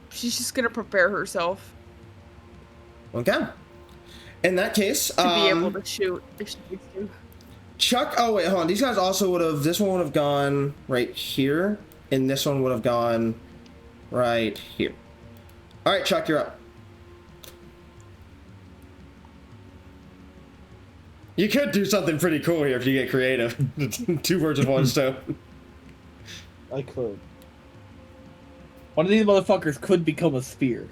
She's just gonna prepare herself. Okay. In that case, to be able to shoot if she needs to. Chuck, oh wait, hold on. These guys also would have, this one would have gone right here, and this one would have gone right here. All right, Chuck, you're up. You could do something pretty cool here if you get creative. 2 birds with 1 stone. I could. One of these motherfuckers could become a spear.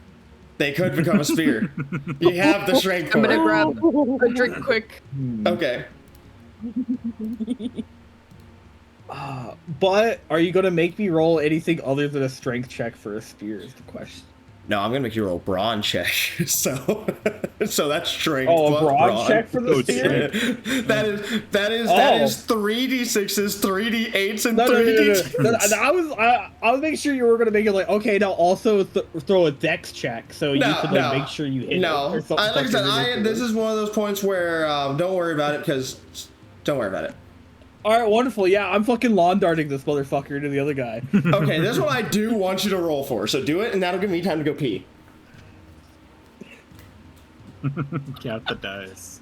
They could become a spear. You have the strength for I'm it. gonna grab a drink quick. Okay. But are you gonna make me roll anything other than a strength check for a spear is the question. No, I'm gonna make you roll a brawn check. So that's strength. Oh, a brawn check for the spear? That is 3d6s, 3d8s, and 3d10s. No, I was making sure you were gonna make it like, okay, now also throw a dex check so you can like make sure you hit it. No, like I said, this is one of those points where don't worry about it because don't worry about it. All right, wonderful. Yeah, I'm fucking lawn darting this motherfucker to the other guy. Okay, this one I do want you to roll for, so do it, and that'll give me time to go pee. Count the dice.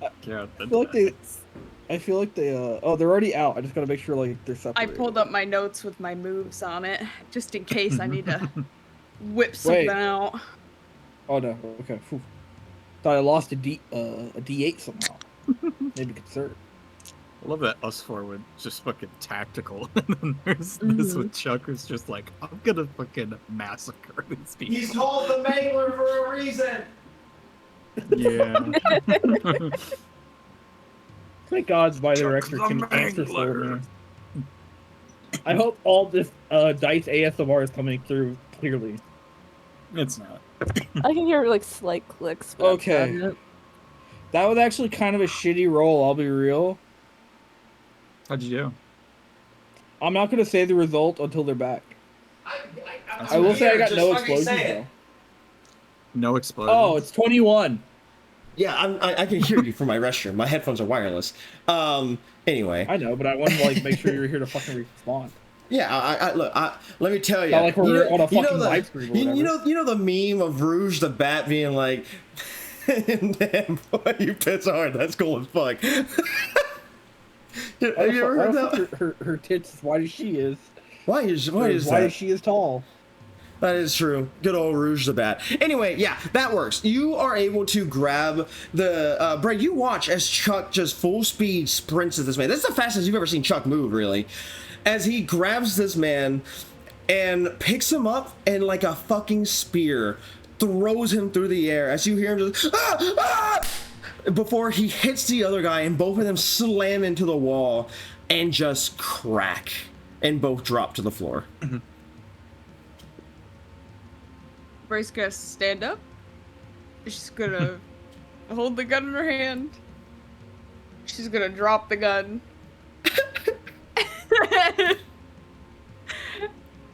I feel like they oh, they're already out. I just gotta make sure like they're I separated. pulled up my notes with my moves on it, just in case I need to whip something out. Oh no, okay. Whew. Thought I lost a D8 somehow. Maybe consider. I love that us four would just fucking tactical. And then there's this with Chuck who's just like, I'm gonna fucking massacre these people. He's called the Mangler for a reason. Yeah. Thank God's by their extra sword. I hope all this dice ASMR is coming through clearly. It's not. I can hear like slight clicks. Okay. That was actually kind of a shitty roll, I'll be real. How'd you do? I'm not gonna say the result until they're back. I will say I got no explosions though. No explosions? Oh, it's 21. Yeah, I can hear you from my restroom. My headphones are wireless. Anyway. I know, but I wanted to like make sure you were here to fucking respond. Yeah, look. Let me tell you. Not like we're on a fucking live stream. You know the meme of Rouge the Bat being like, "Damn, boy, you piss hard. That's cool as fuck." Have you ever heard that? Her tits as wide as she is. Why is why that? she is tall. That is true. Good old Rouge the Bat. Anyway, yeah, that works. You are able to grab the... Bray, you watch as Chuck just full speed sprints at this man. This is the fastest you've ever seen Chuck move, really. As he grabs this man and picks him up and like a fucking spear throws him through the air as you hear him just... Ah! Ah! Before he hits the other guy and both of them slam into the wall and just crack and both drop to the floor. Bray's gonna stand up. She's gonna hold the gun in her hand. She's gonna drop the gun.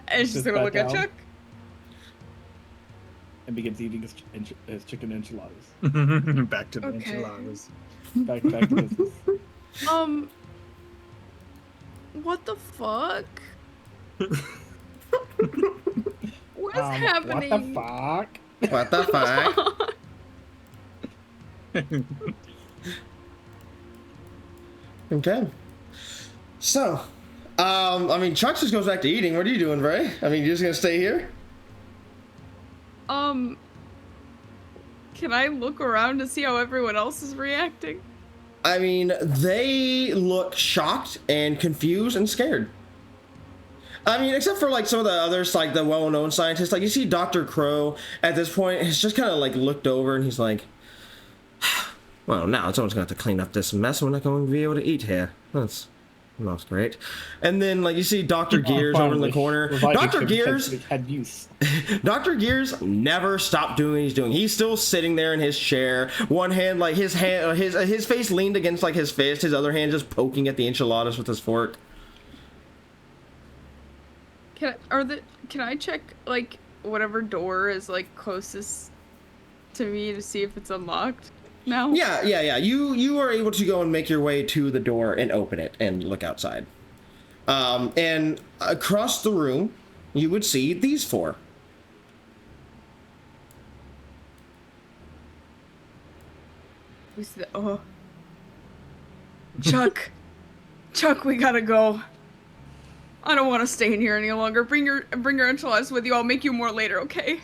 And she's gonna look at Chuck. And begins eating his chicken enchiladas. Back to the enchiladas. Back to business. What the fuck? What is happening? What the fuck? What the fuck? Okay. So, I mean, Chuck just goes back to eating. What are you doing, Bray? I mean, you just gonna stay here? Can I look around to see how everyone else is reacting? I mean, they look shocked and confused and scared. I mean, except for like some of the others, like the well-known scientists, like you see Dr. Crow at this point has just kind of like looked over and he's like, well, now someone's gonna have to clean up this mess. We're not going to be able to eat here. That's great. And then like you see Dr. Gears over in the corner. Dr. Gears had use. Dr. Gears never stopped doing what he's doing. He's still sitting there in his chair. One hand, like his face leaned against like his fist. His other hand just poking at the enchiladas with his fork. Can I check like whatever door is like closest to me to see if it's unlocked? No. Yeah. You are able to go and make your way to the door and open it and look outside. And across the room, you would see these four. Who's the... Oh. Chuck, we gotta go. I don't want to stay in here any longer. Bring your enchiladas with you. I'll make you more later, okay?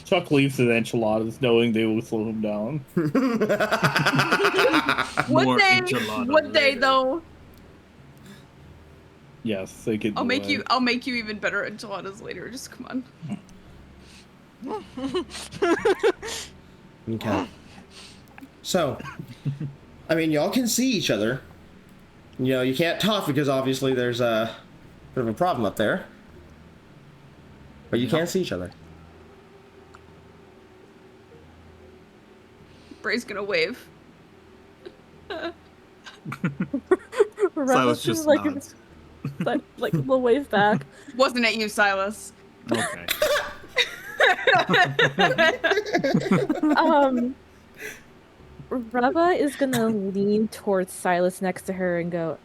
Chuck leaves the enchiladas, knowing they will slow him down. What day though? Yes, they could. I'll make you even better enchiladas later. Just come on. Okay. So, I mean, y'all can see each other. You know, you can't talk because obviously there's a bit of a problem up there. But you can see each other. Bray's gonna wave. Silas just like nods. like we'll wave back. Wasn't it you, Silas? Okay. Reva is gonna lean towards Silas next to her and go,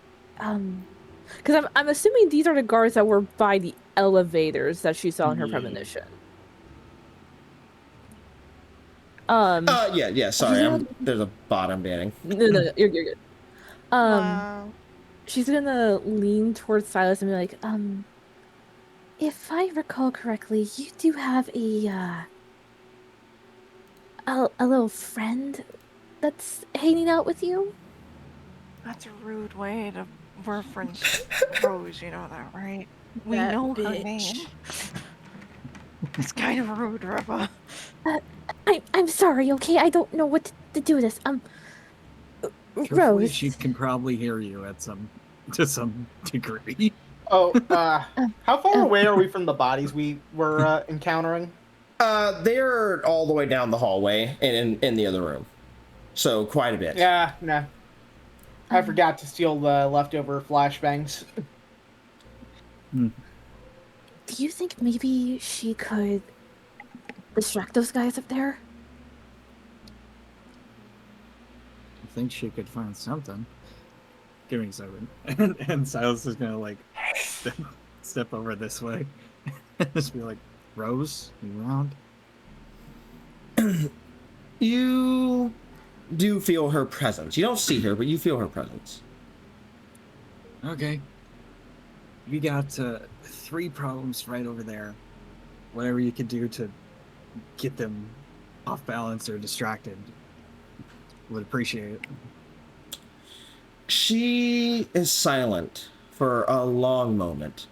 because I'm assuming these are the guards that were by the elevators that she saw in her premonition. Yeah, sorry, there's a bot I'm banning. No, you're good. Wow. She's gonna lean towards Silas and be like, if I recall correctly, you do have a little friend that's hanging out with you? That's a rude way to reference Rose, you know that, right? We That know her bitch. name. It's kind of rude, Reva. I'm sorry, okay? I don't know what to do with this. Truthfully, Rose. she can probably hear you to some degree. Oh, how far away are we from the bodies we were encountering? They're all the way down the hallway and in the other room. So quite a bit. Yeah, no. I forgot to steal the leftover flashbangs. Do you think maybe she could distract those guys up there? I think she could find something. Give me a second. And Silas is gonna like step over this way. Just be like, Rose, you around? You do feel her presence. You don't see her, but you feel her presence. Okay. we got 3 problems right over there. Whatever you could do to get them off balance or distracted, would appreciate it. She is silent for a long moment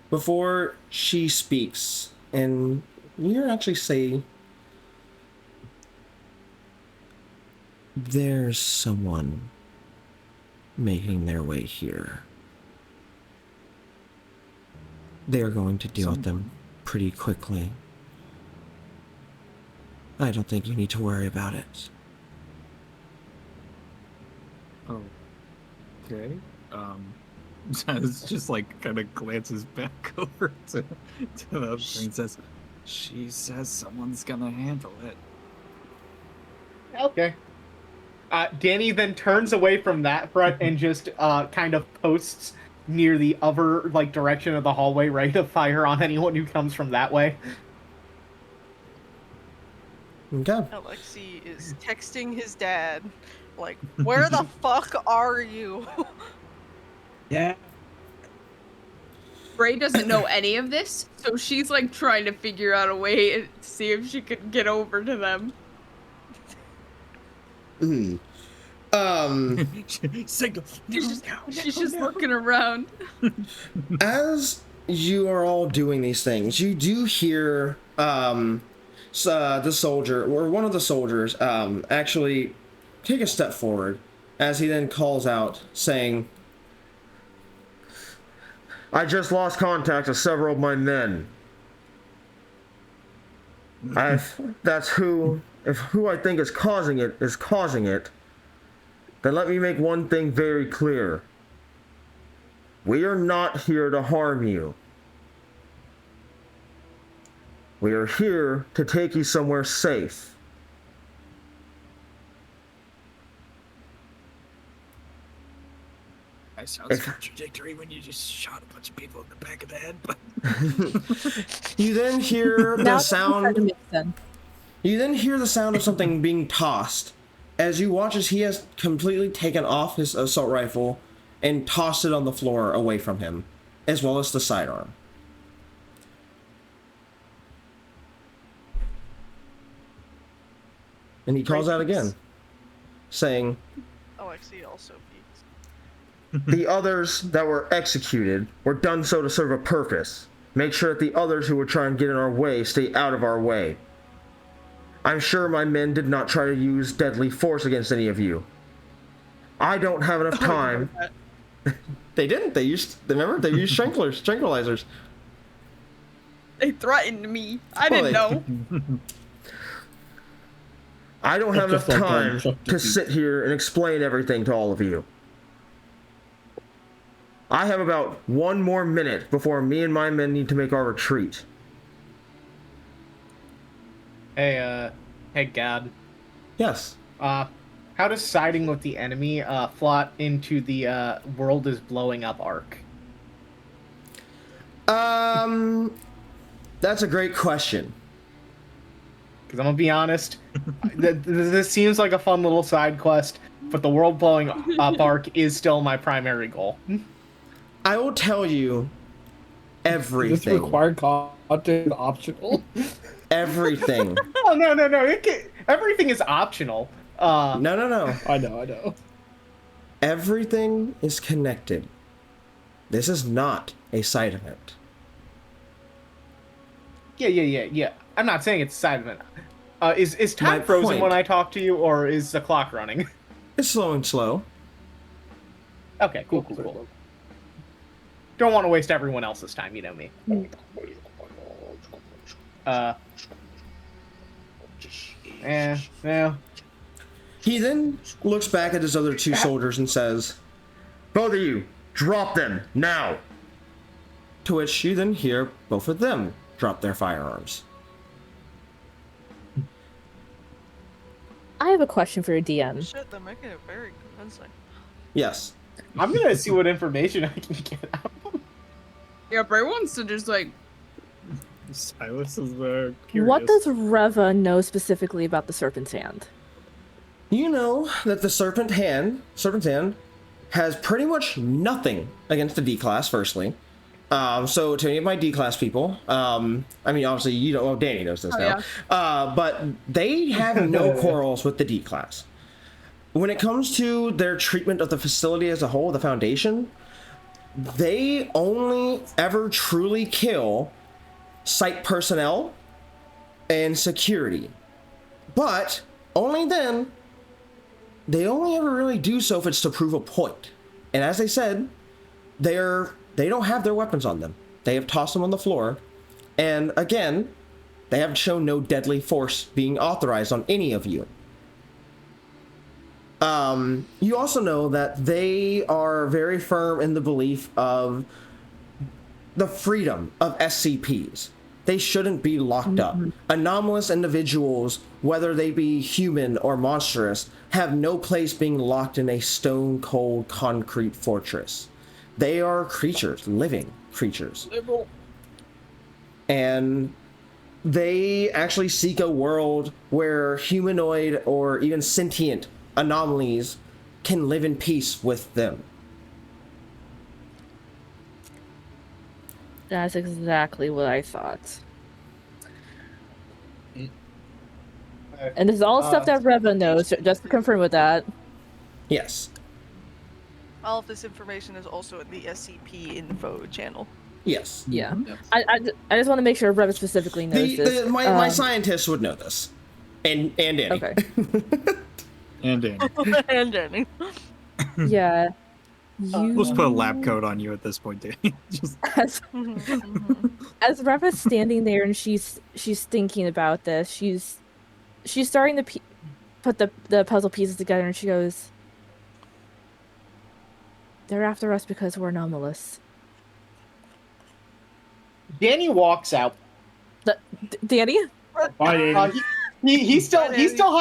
before she speaks, and you actually say, "There's someone making their way here. They are going to deal with them pretty quickly. I don't think you need to worry about it." Oh. Okay. It's just like kind of glances back over to the princess. She says someone's gonna handle it. Okay. Danny then turns away from that front and just kind of posts near the other direction of the hallway, ready to fire on anyone who comes from that way. Okay. Alexi is texting his dad, like, where the fuck are you? Yeah. Bray doesn't know any of this, so she's like trying to figure out a way to see if she could get over to them. Signal. She's just looking around. As you are all doing these things, you do hear the soldier, or one of the soldiers, actually take a step forward, as he then calls out, saying, "I just lost contact with several of my men. If who I think is causing it, then let me make one thing very clear. We are not here to harm you. We are here to take you somewhere safe." That sounds contradictory when you just shot a bunch of people in the back of the head. But You then hear the sound. Makes sense. You then hear the sound of something being tossed, as you watch as he has completely taken off his assault rifle and tossed it on the floor away from him, as well as the sidearm. And he calls out again, saying, Alexi also peeks. "The others that were executed were done so to serve a purpose. Make sure that the others who would try and get in our way stay out of our way. I'm sure my men did not try to use deadly force against any of you. I don't have enough time." They didn't. They used tranquilizers. They threatened me. I didn't know. "I don't have enough time to sit here and explain everything to all of you. I have about 1 more minute before me and my men need to make our retreat." Hey, Gad. Yes. How does siding with the enemy plot into the world is blowing up arc? That's a great question. Because I'm gonna be honest, this seems like a fun little side quest, but the world blowing up arc is still my primary goal. I will tell you everything. Is this required content optional? Everything. Oh, no. Everything is optional. No. I know. Everything is connected. This is not a side event. Yeah. I'm not saying it's a side event. Is time My frozen point. when I talk to you, or is the clock running? It's slow and slow. Okay, cool. Don't want to waste everyone else's time, you know me. No. He then looks back at his other 2 soldiers and says, "Both of you, drop them, now!" To which you then hear both of them drop their firearms. I have a question for your DM. Shit, they're making it very convincing. Yes. I'm gonna see what information I can get out. Yeah, Bray wants to just like. Silas is curious. What does Reva know specifically about the Serpent's Hand? You know that the Serpent's Hand has pretty much nothing against the D-Class, firstly. So to any of my D-class people, I mean, obviously you know, well, Danny knows this now, but they have no quarrels with the D-class. When it comes to their treatment of the facility as a whole, the Foundation, they only ever truly kill site personnel and security. But only then, they only ever really do so if it's to prove a point. And as I said, they don't have their weapons on them. They have tossed them on the floor. And again, they have shown no deadly force being authorized on any of you. You also know that they are very firm in the belief of the freedom of SCPs. They shouldn't be locked up. Anomalous individuals, whether they be human or monstrous, have no place being locked in a stone-cold concrete fortress. They are creatures, living creatures. Liberal. And they actually seek a world where humanoid or even sentient anomalies can live in peace with them. That's exactly what I thought. And this is all stuff that Reva knows, just to confirm with that. Yes. All of this information is also in the SCP info channel. Yes. Yeah. I just want to make sure Reva specifically knows this. My scientists would know this. And Danny. Okay. And Danny. And Danny. Yeah. Let's put a lab coat on you at this point, Danny. Just... As Reva's standing there and she's thinking about this, she's starting to put the puzzle pieces together, and she goes, "They're after us because we're anomalous." Danny walks out. Danny? Bye, Danny. He still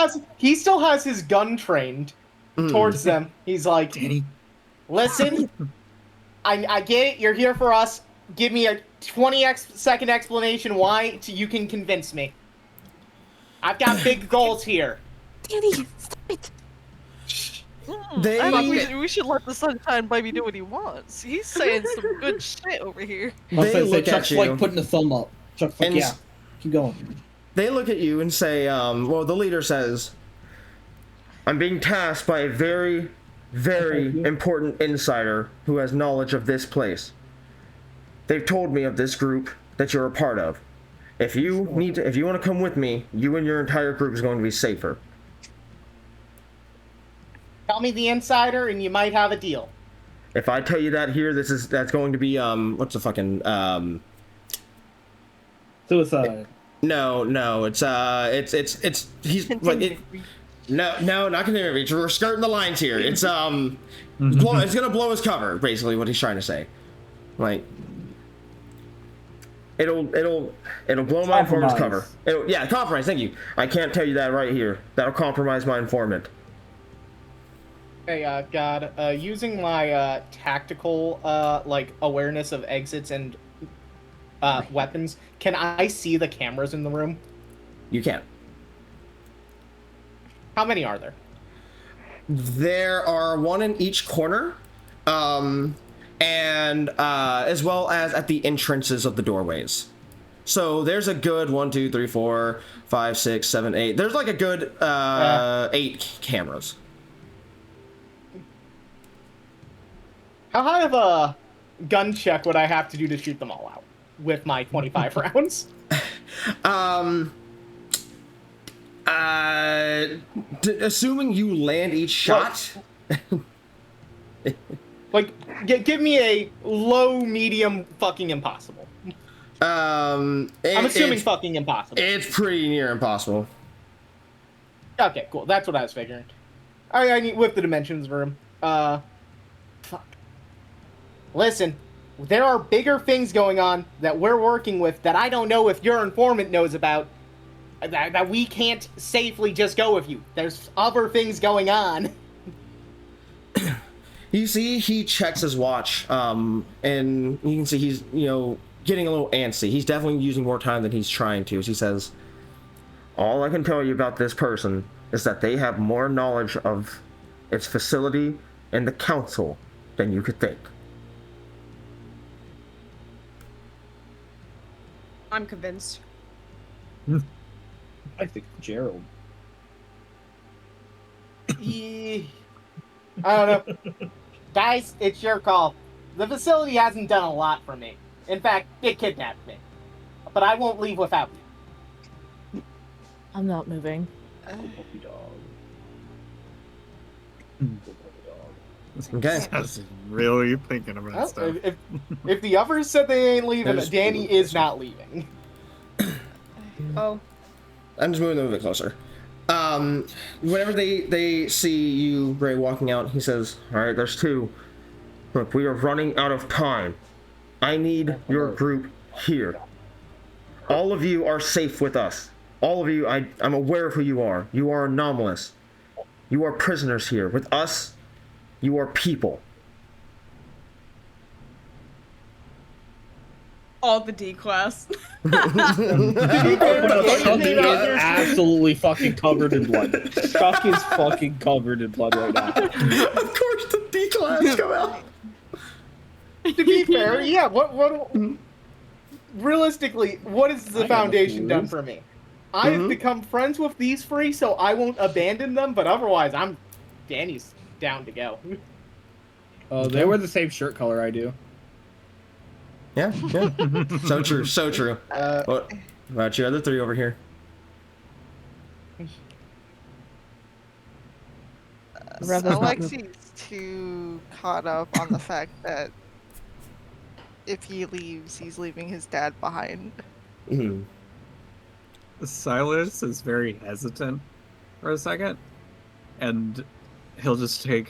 has his gun trained towards them. He's like, Danny. Listen, I get it. You're here for us. Give me a 20-second explanation why you can convince me. I've got big goals here. Danny, stop it. I thought we should let the Sunshine Baby do what he wants. He's saying some good shit over here. They look at Chuck's you. like putting the thumb up. Chuck's like, yeah, keep going. They look at you and say, well, the leader says, I'm being tasked by a very, very important insider who has knowledge of this place. They've told me of this group that you're a part of. If you want to come with me, you and your entire group is going to be safer. Tell me the insider, and you might have a deal. If I tell you that here, that's going to be what's the fucking Suicide. No, it's he's like no, not continuing reach. We're skirting the lines here. It's it's gonna blow his cover, basically what he's trying to say. Like it'll blow my informant's cover. Compromise. Thank you. I can't tell you that right here. That'll compromise my informant. Hey, God, using my tactical like awareness of exits and weapons, can I see the cameras in the room? You can. How many are there? There are one in each corner, and as well as at the entrances of the doorways. So there's a good 1, 2, 3, 4, 5, 6, 7, 8. There's like a good 8 cameras. How high of a gun check would I have to do to shoot them all out with my 25 rounds? Assuming you land each shot. Like, give me a low, medium, fucking impossible. I'm assuming fucking impossible. It's pretty near impossible. Okay, cool. That's what I was figuring. I need with the dimensions room. Fuck. Listen, there are bigger things going on that we're working with that I don't know if your informant knows about. That we can't safely just go with you. There's other things going on. You see, he checks his watch, and you can see he's, getting a little antsy. He's definitely using more time than he's trying to. As he says, all I can tell you about this person is that they have more knowledge of its facility and the council than you could think. I'm convinced. I think Gerald. I don't know. Guys, it's your call. The facility hasn't done a lot for me. In fact, it kidnapped me. But I won't leave without you. I'm not moving. Puppy dog. Okay. I was really thinking about stuff. If the others said they ain't leaving, Danny is not leaving. Oh. I'm just moving them a bit closer. Whenever they see you, Ray, walking out, he says, "All right, there's two. Look, we are running out of time. I need your group here. All of you are safe with us. All of you, I'm aware of who you are. You are anomalous. You are prisoners here. With us, you are people." All the D class. Chuck is absolutely fucking covered in blood. Chuck is fucking covered in blood right now. Of course, the D class come out. To be fair, yeah. What? Realistically, what has the Foundation done for me? I've become friends with these three, so I won't abandon them. But otherwise, Danny's down to go. Oh, they wear the same shirt color I do. Yeah. So true, so true. What about your other three over here? Alexi's too caught up on the fact that if he leaves, he's leaving his dad behind. Silas is very hesitant for a second, and he'll just take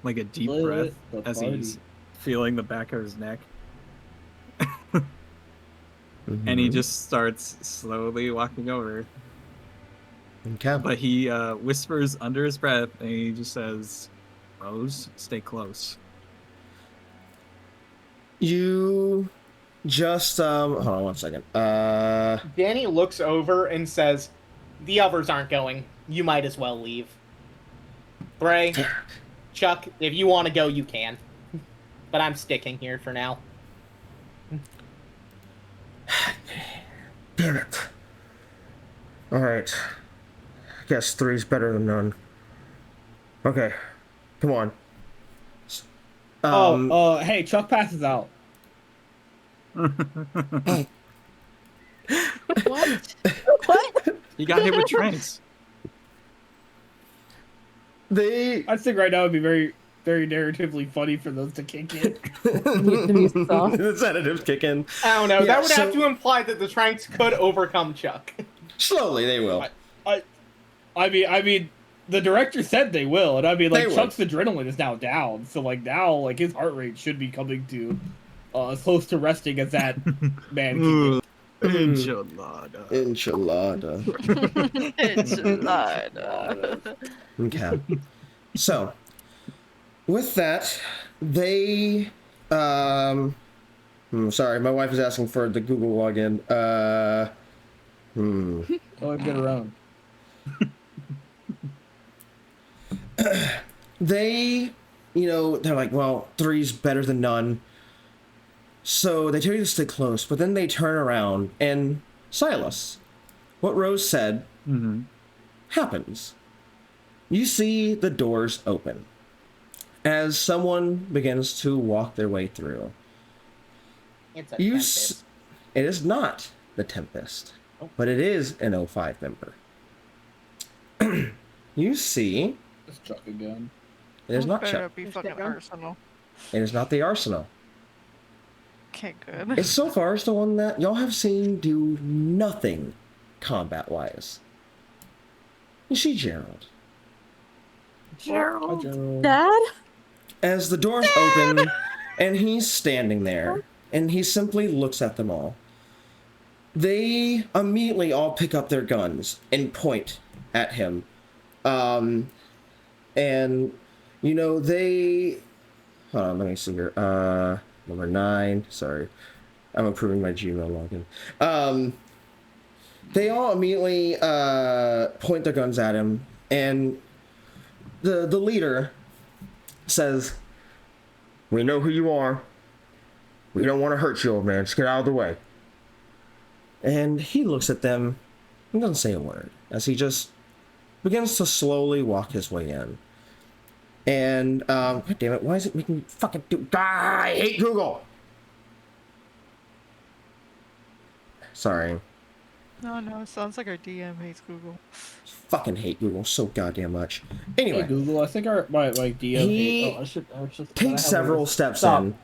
like a deep breath as he's feeling the back of his neck. And he just starts slowly walking over. Okay. But he whispers under his breath, and he just says, "Rose, stay close." You just hold on one second. Danny looks over and says, "The others aren't going. You might as well leave." Bray, Chuck, if you want to go, you can. But I'm sticking here for now. Damn it. Alright. I guess three's better than none. Okay. Come on. Hey, Chuck passes out. What? You got hit with tranks. I think right now would be very, very narratively funny for those to kick in. The sedatives kick in. I don't know. That would have to imply that the Tranks could overcome Chuck. Slowly, they will. I mean, the director said they will, and I mean, like, They Chuck's adrenaline is now down, so like now, like his heart rate should be coming to as close to resting as that man can get. Enchilada. Enchilada. Okay. So, with that, they sorry, my wife is asking for the Google login. Oh, get around. They, they're like, well, three's better than none. So they tell you to stay close, but then they turn around and Silas, what Rose said happens. You see the doors open as someone begins to walk their way through. It's a Tempest. It is not the Tempest, but it is an O5 member. You see... It's Chuck again. It is not Better Chuck. be fucking Arsenal. It is not the Arsenal. Okay, good. It's so far as the one that y'all have seen do nothing combat-wise. You see Gerald. Gerald. Dad? As the doors open, and he's standing there, and he simply looks at them all. They immediately all pick up their guns and point at him. And, they... Hold on, let me see here. Number 9, sorry. I'm approving my Gmail login. They all immediately point their guns at him, and the leader says, "We know who you are. We don't want to hurt you, old man. Just get out of the way." And he looks at them and doesn't say a word as he just begins to slowly walk his way in. And, God damn it, why is it making me fucking do... Ah, I hate Google! Sorry. No, it sounds like our DM hates Google. Fucking hate Google so goddamn much. Anyway. Hey, Google, I think my DM he takes several steps in,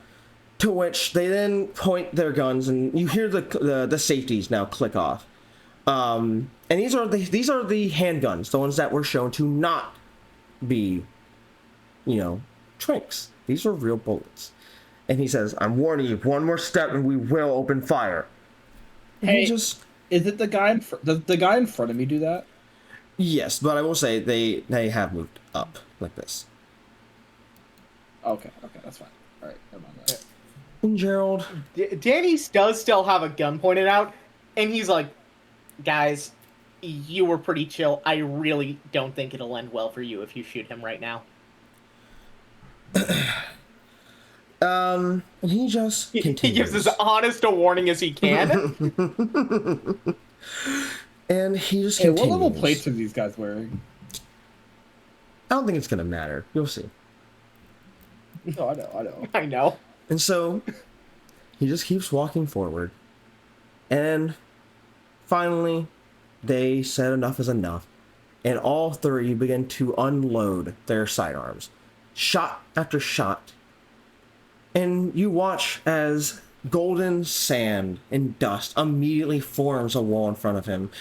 to which they then point their guns, and you hear the safeties now click off. And these are the handguns, the ones that were shown to not be, tranks. These are real bullets. And he says, "I'm warning you, one more step and we will open fire." And hey, is it the guy does the guy in front of me do that? Yes, but I will say they have moved up like this. Okay, that's fine. All right, never mind that. And Gerald, Danny does still have a gun pointed out, and he's like, "Guys, you were pretty chill. I really don't think it'll end well for you if you shoot him right now." And he just continues. He gives as honest a warning as he can. And he just continues. What level plates are these guys wearing? I don't think it's gonna matter. You'll see. No, I know. I know. And so he just keeps walking forward. And finally, they said enough is enough. And all three begin to unload their sidearms. Shot after shot. And you watch as golden sand and dust immediately forms a wall in front of him.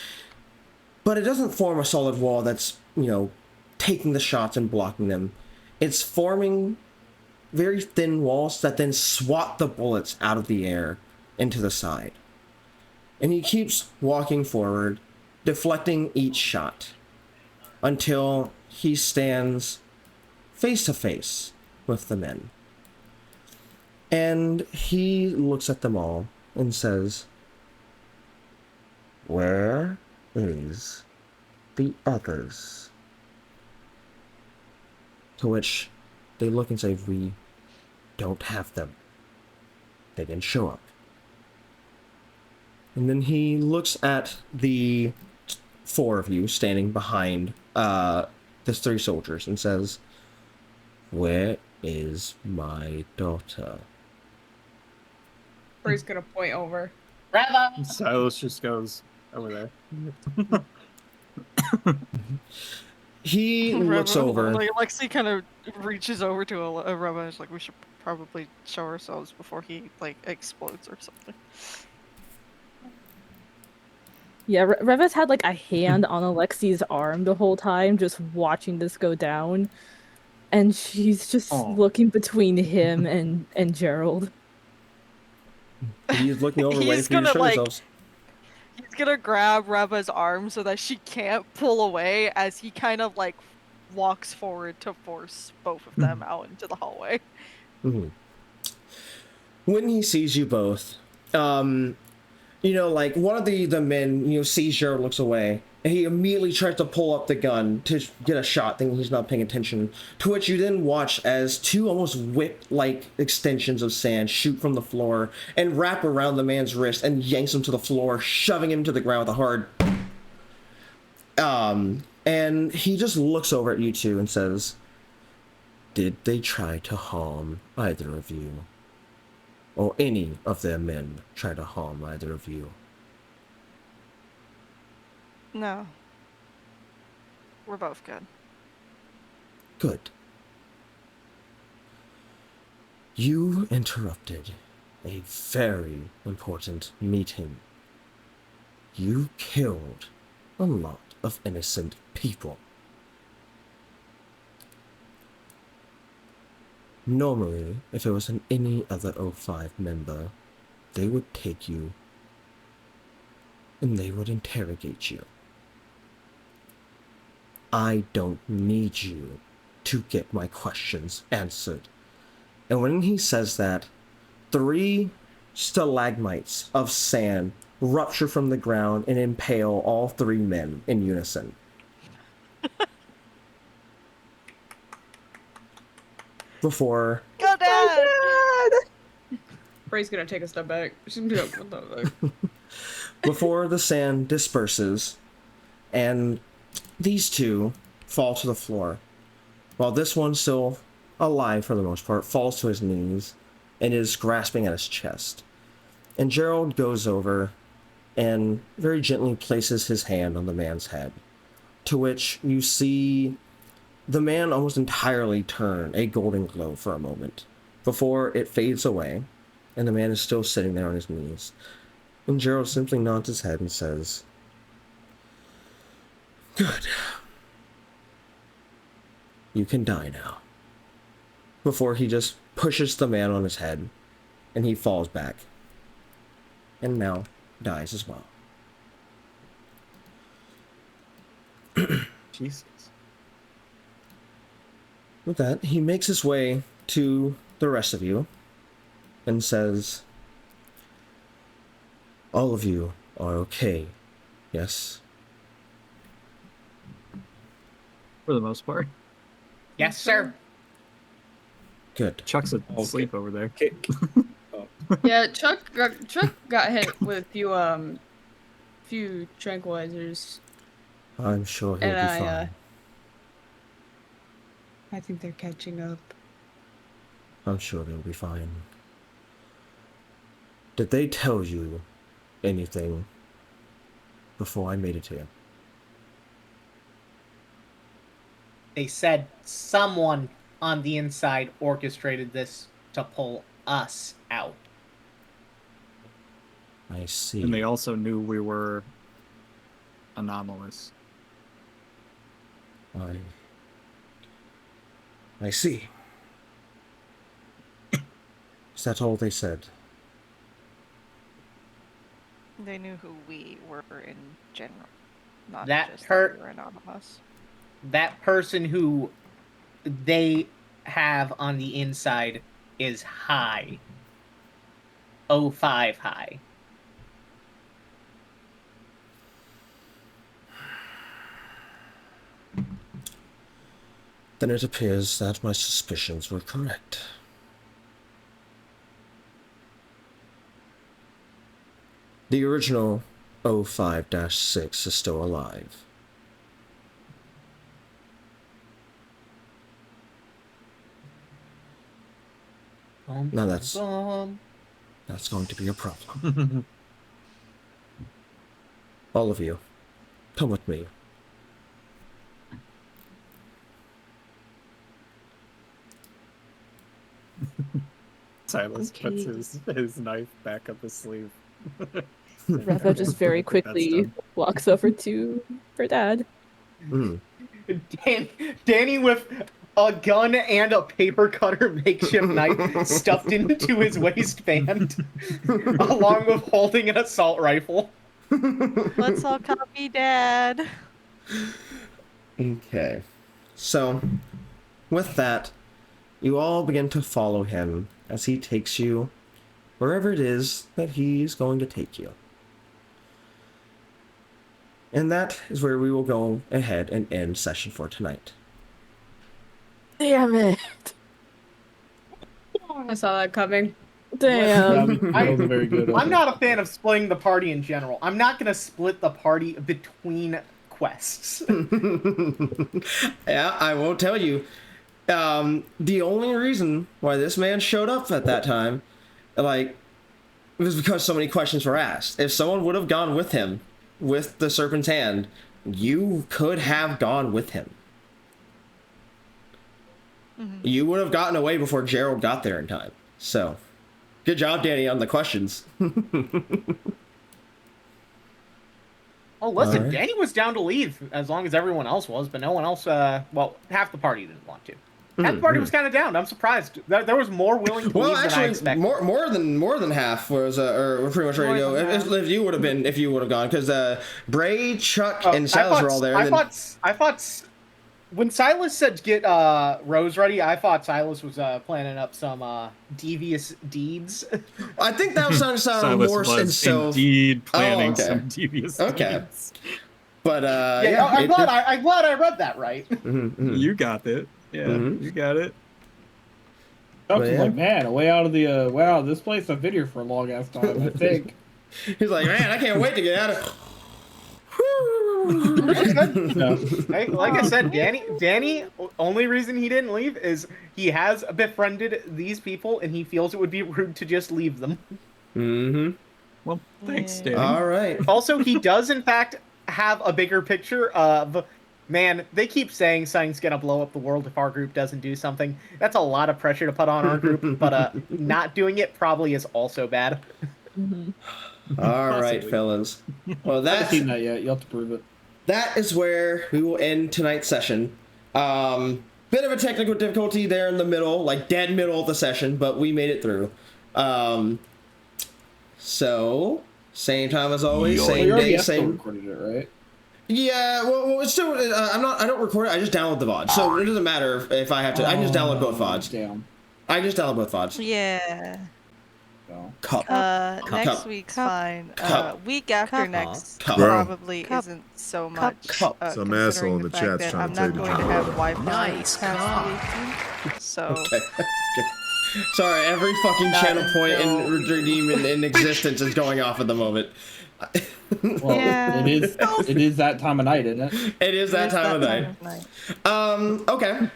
But it doesn't form a solid wall that's, taking the shots and blocking them. It's forming very thin walls that then swat the bullets out of the air into the side. And he keeps walking forward, deflecting each shot, until he stands face to face with the men. And he looks at them all and says, "Where is the others?" To which they look and say, "We don't have them. They didn't show up." And then he looks at the four of you standing behind the three soldiers and says, "Where is my daughter?" Or he's gonna point over. Reva! Silas just goes over there. He looks over. Like Lexi kind of reaches over to a Reva and is like, "We should probably show ourselves before he explodes or something." Yeah, Reva's had a hand on Alexi's arm the whole time, just watching this go down, and she's just looking between him and Gerald. He's looking over, waiting for you to show yourselves. He's gonna grab Reva's arm so that she can't pull away as he kind of walks forward to force both of them out into the hallway. Mm-hmm. When he sees you both, one of the men, sees Gerald, looks away, and he immediately tries to pull up the gun to get a shot, thinking he's not paying attention. To which you then watch as two almost whip-like extensions of sand shoot from the floor and wrap around the man's wrist and yanks him to the floor, shoving him to the ground with a hard... And he just looks over at you two and says, "Did they try to harm either of you? Or any of their men try to harm either of you?" No. We're both good. Good. You interrupted a very important meeting. You killed a lot of innocent people. Normally, if it was any other O5 member, they would take you and they would interrogate you. I don't need you to get my questions answered. And when he says that, 3 stalagmites of sand rupture from the ground and impale all 3 men in unison. Before... God, Dad! Ray's gonna take a step back. She's gonna be like, "What the fuck?" before the sand disperses and these two fall to the floor, while this one, still alive for the most part, falls to his knees and is grasping at his chest. And Gerald goes over and very gently places his hand on the man's head, to which you see the man almost entirely turn a golden glow for a moment, before it fades away, and the man is still sitting there on his knees. And Gerald simply nods his head and says, "Good. You can die now." Before he just pushes the man on his head, and he falls back. And now dies as well. Jesus. With that, he makes his way to the rest of you and says, "All of you are okay, yes?" For the most part. Yes, sir. Good. Chuck's asleep over there. Yeah, Chuck got hit with a few tranquilizers. I'm sure he'll be fine. I think they're catching up. I'm sure they'll be fine. Did they tell you anything before I made it here? They said someone on the inside orchestrated this to pull us out. I see. And they also knew we were anomalous. I see. Is that all they said? They knew who we were in general, not That just hurt. that we were anonymous. That person who they have on the inside is high. 05 high. Then it appears that my suspicions were correct. The original 05-6 is still alive. Now that's going to be a problem. All of you, come with me. Silas puts his knife back up his sleeve. Reva just very quickly walks over to her dad. Mm. Danny with a gun and a paper cutter makeshift knife stuffed into his waistband, along with holding an assault rifle. Let's all copy Dad. Okay. So, with that, you all begin to follow him as he takes you wherever it is that he's going to take you. And that is where we will go ahead and end session for tonight. Damn it. I saw that coming. Damn. That wasn't very good. I'm not a fan of splitting the party in general. I'm not going to split the party between quests. Yeah, I will tell you. The only reason why this man showed up at that time, like, was because so many questions were asked. If someone would have gone with him, with the Serpent's Hand, you could have gone with him. Mm-hmm. You would have gotten away before Gerald got there in time. So, good job, Danny, on the questions. Oh, listen, right. Danny was down to leave as long as everyone else was, but no one else, well, half the party didn't want to. Half the party was kind of down. I'm surprised. There was more willing to leave than I expected. more than half was, or pretty much ready to go. If you would have gone, because Bray, Chuck, and Silas were all there. I thought when Silas said get Rose ready, I thought Silas was planning up some devious deeds. I think that was sounding Silas more was so. Indeed planning some devious deeds. But I'm glad I read that right. You got it. Yeah, you got it. I was like, man, way out of this place. I've been here for a long ass time, I think. He's like, man, I can't wait to get out of. Like I said, Danny, only reason he didn't leave is he has befriended these people and he feels it would be rude to just leave them. Mm-hmm. Well, thanks, Danny. All right. Also, he does in fact have a bigger picture of, man, they keep saying something's gonna blow up the world if our group doesn't do something. That's a lot of pressure to put on our group, but not doing it probably is also bad. All right, fellas. Well, I haven't seen that yet. You have to prove it. That is where we will end tonight's session. Bit of a technical difficulty there in the middle, like dead middle of the session, but we made it through. So same time as always, same day, same. Recorded it, right? Yeah, well, it's still. I don't record it. I just download the VOD, so it doesn't matter if I have to. I can just download both VODs. Damn. I can just download both VODs. Yeah. Cup. Next week's fine. Week after next Cup. probably isn't so much. Some asshole in the chat's trying to tell you. I'm not going to have Wi-Fi past the weekend, so. Okay. Sorry, every fucking channel point in Redeem in existence is going off at the moment. Well, Yeah. it is that time of night, isn't it? It is that time of night. Okay.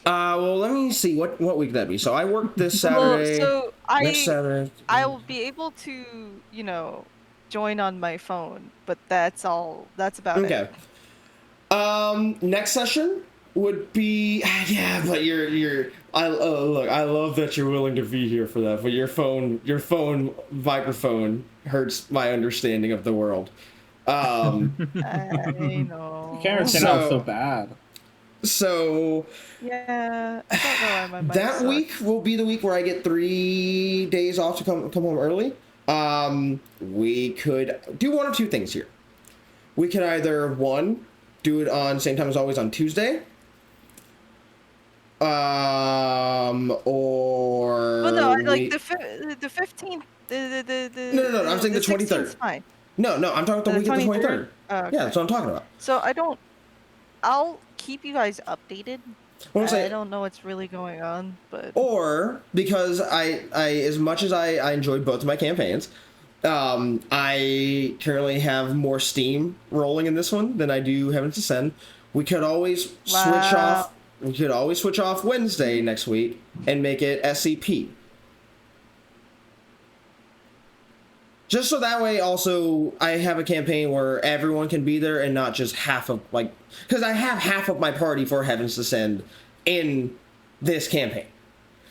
Well, let me see what week that'd be. So I work this Saturday. Well, next Saturday. I will be able to, join on my phone, but that's all. That's about it. Okay. Next session would be but you're. Look, I love that you're willing to be here for that, but your phone microphone hurts my understanding of the world. I know. The camera turned out so bad. So yeah, I don't know why my mic that sucks. week will be the week where I get 3 days off to come home early. We could do one or two things here. We could either do it on same time as always on Tuesday. Or well, no, like the 15th. No, I'm saying the 23rd. Fine. No, I'm talking about the week of the 23rd. Oh, okay. Yeah, that's what I'm talking about. So I'll keep you guys updated. I don't know what's really going on, but or because I as much as I enjoy both of my campaigns, I currently have more steam rolling in this one than I do Heavens Descend. We could always switch off. We could always switch off Wednesday next week and make it SCP. Just so that way also I have a campaign where everyone can be there and not just half of, because I have half of my party for Heavens Descend in this campaign.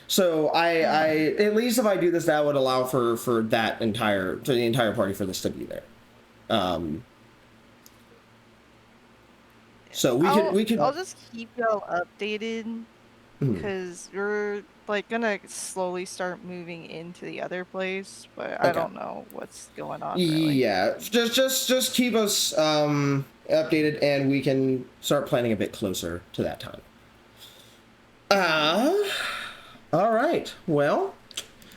So I at least if I do this, that would allow for the entire party for this to be there. So we could. I'll just keep y'all updated because we're gonna slowly start moving into the other place, but I don't know what's going on. Really. Yeah, just keep us updated, and we can start planning a bit closer to that time. All right. Well,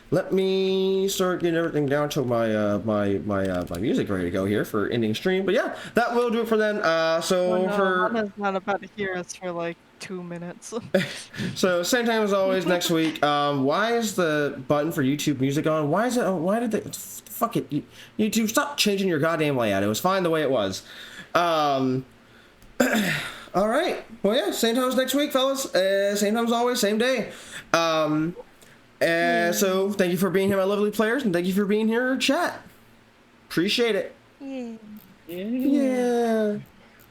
let me start getting everything down to my my music ready to go here for ending stream. But yeah, that will do it for then. Hannah's not about to hear us for 2 minutes. So same time as always next week. Why is the button for YouTube music on? Why is it? Why did they? Fuck it, YouTube! Stop changing your goddamn layout. It was fine the way it was. All right. Well, yeah. Same time as next week, fellas. Same time as always. Same day. So thank you for being here, my lovely players, and thank you for being here, chat. Appreciate it. Yeah.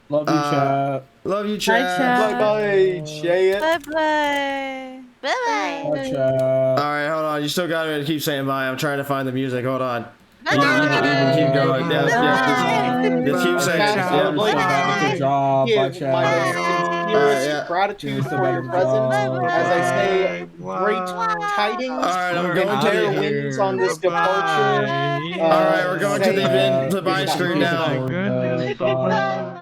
Love you, chat. Love you, chat. Bye bye. Jay it. Bye bye. Bye Bye, chat. All right, hold on. You still got to keep saying bye. I'm trying to find the music. Hold on. You can keep going. Just keep saying it. Good job. Bye, Give my chat. sincerest gratitude for your presence. As I say, great tidings. All right, I'm going to to wins on this departure. All right, we're going to the bye screen now. Bye.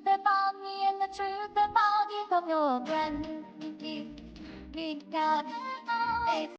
truth about me and the truth about you from your friend. We got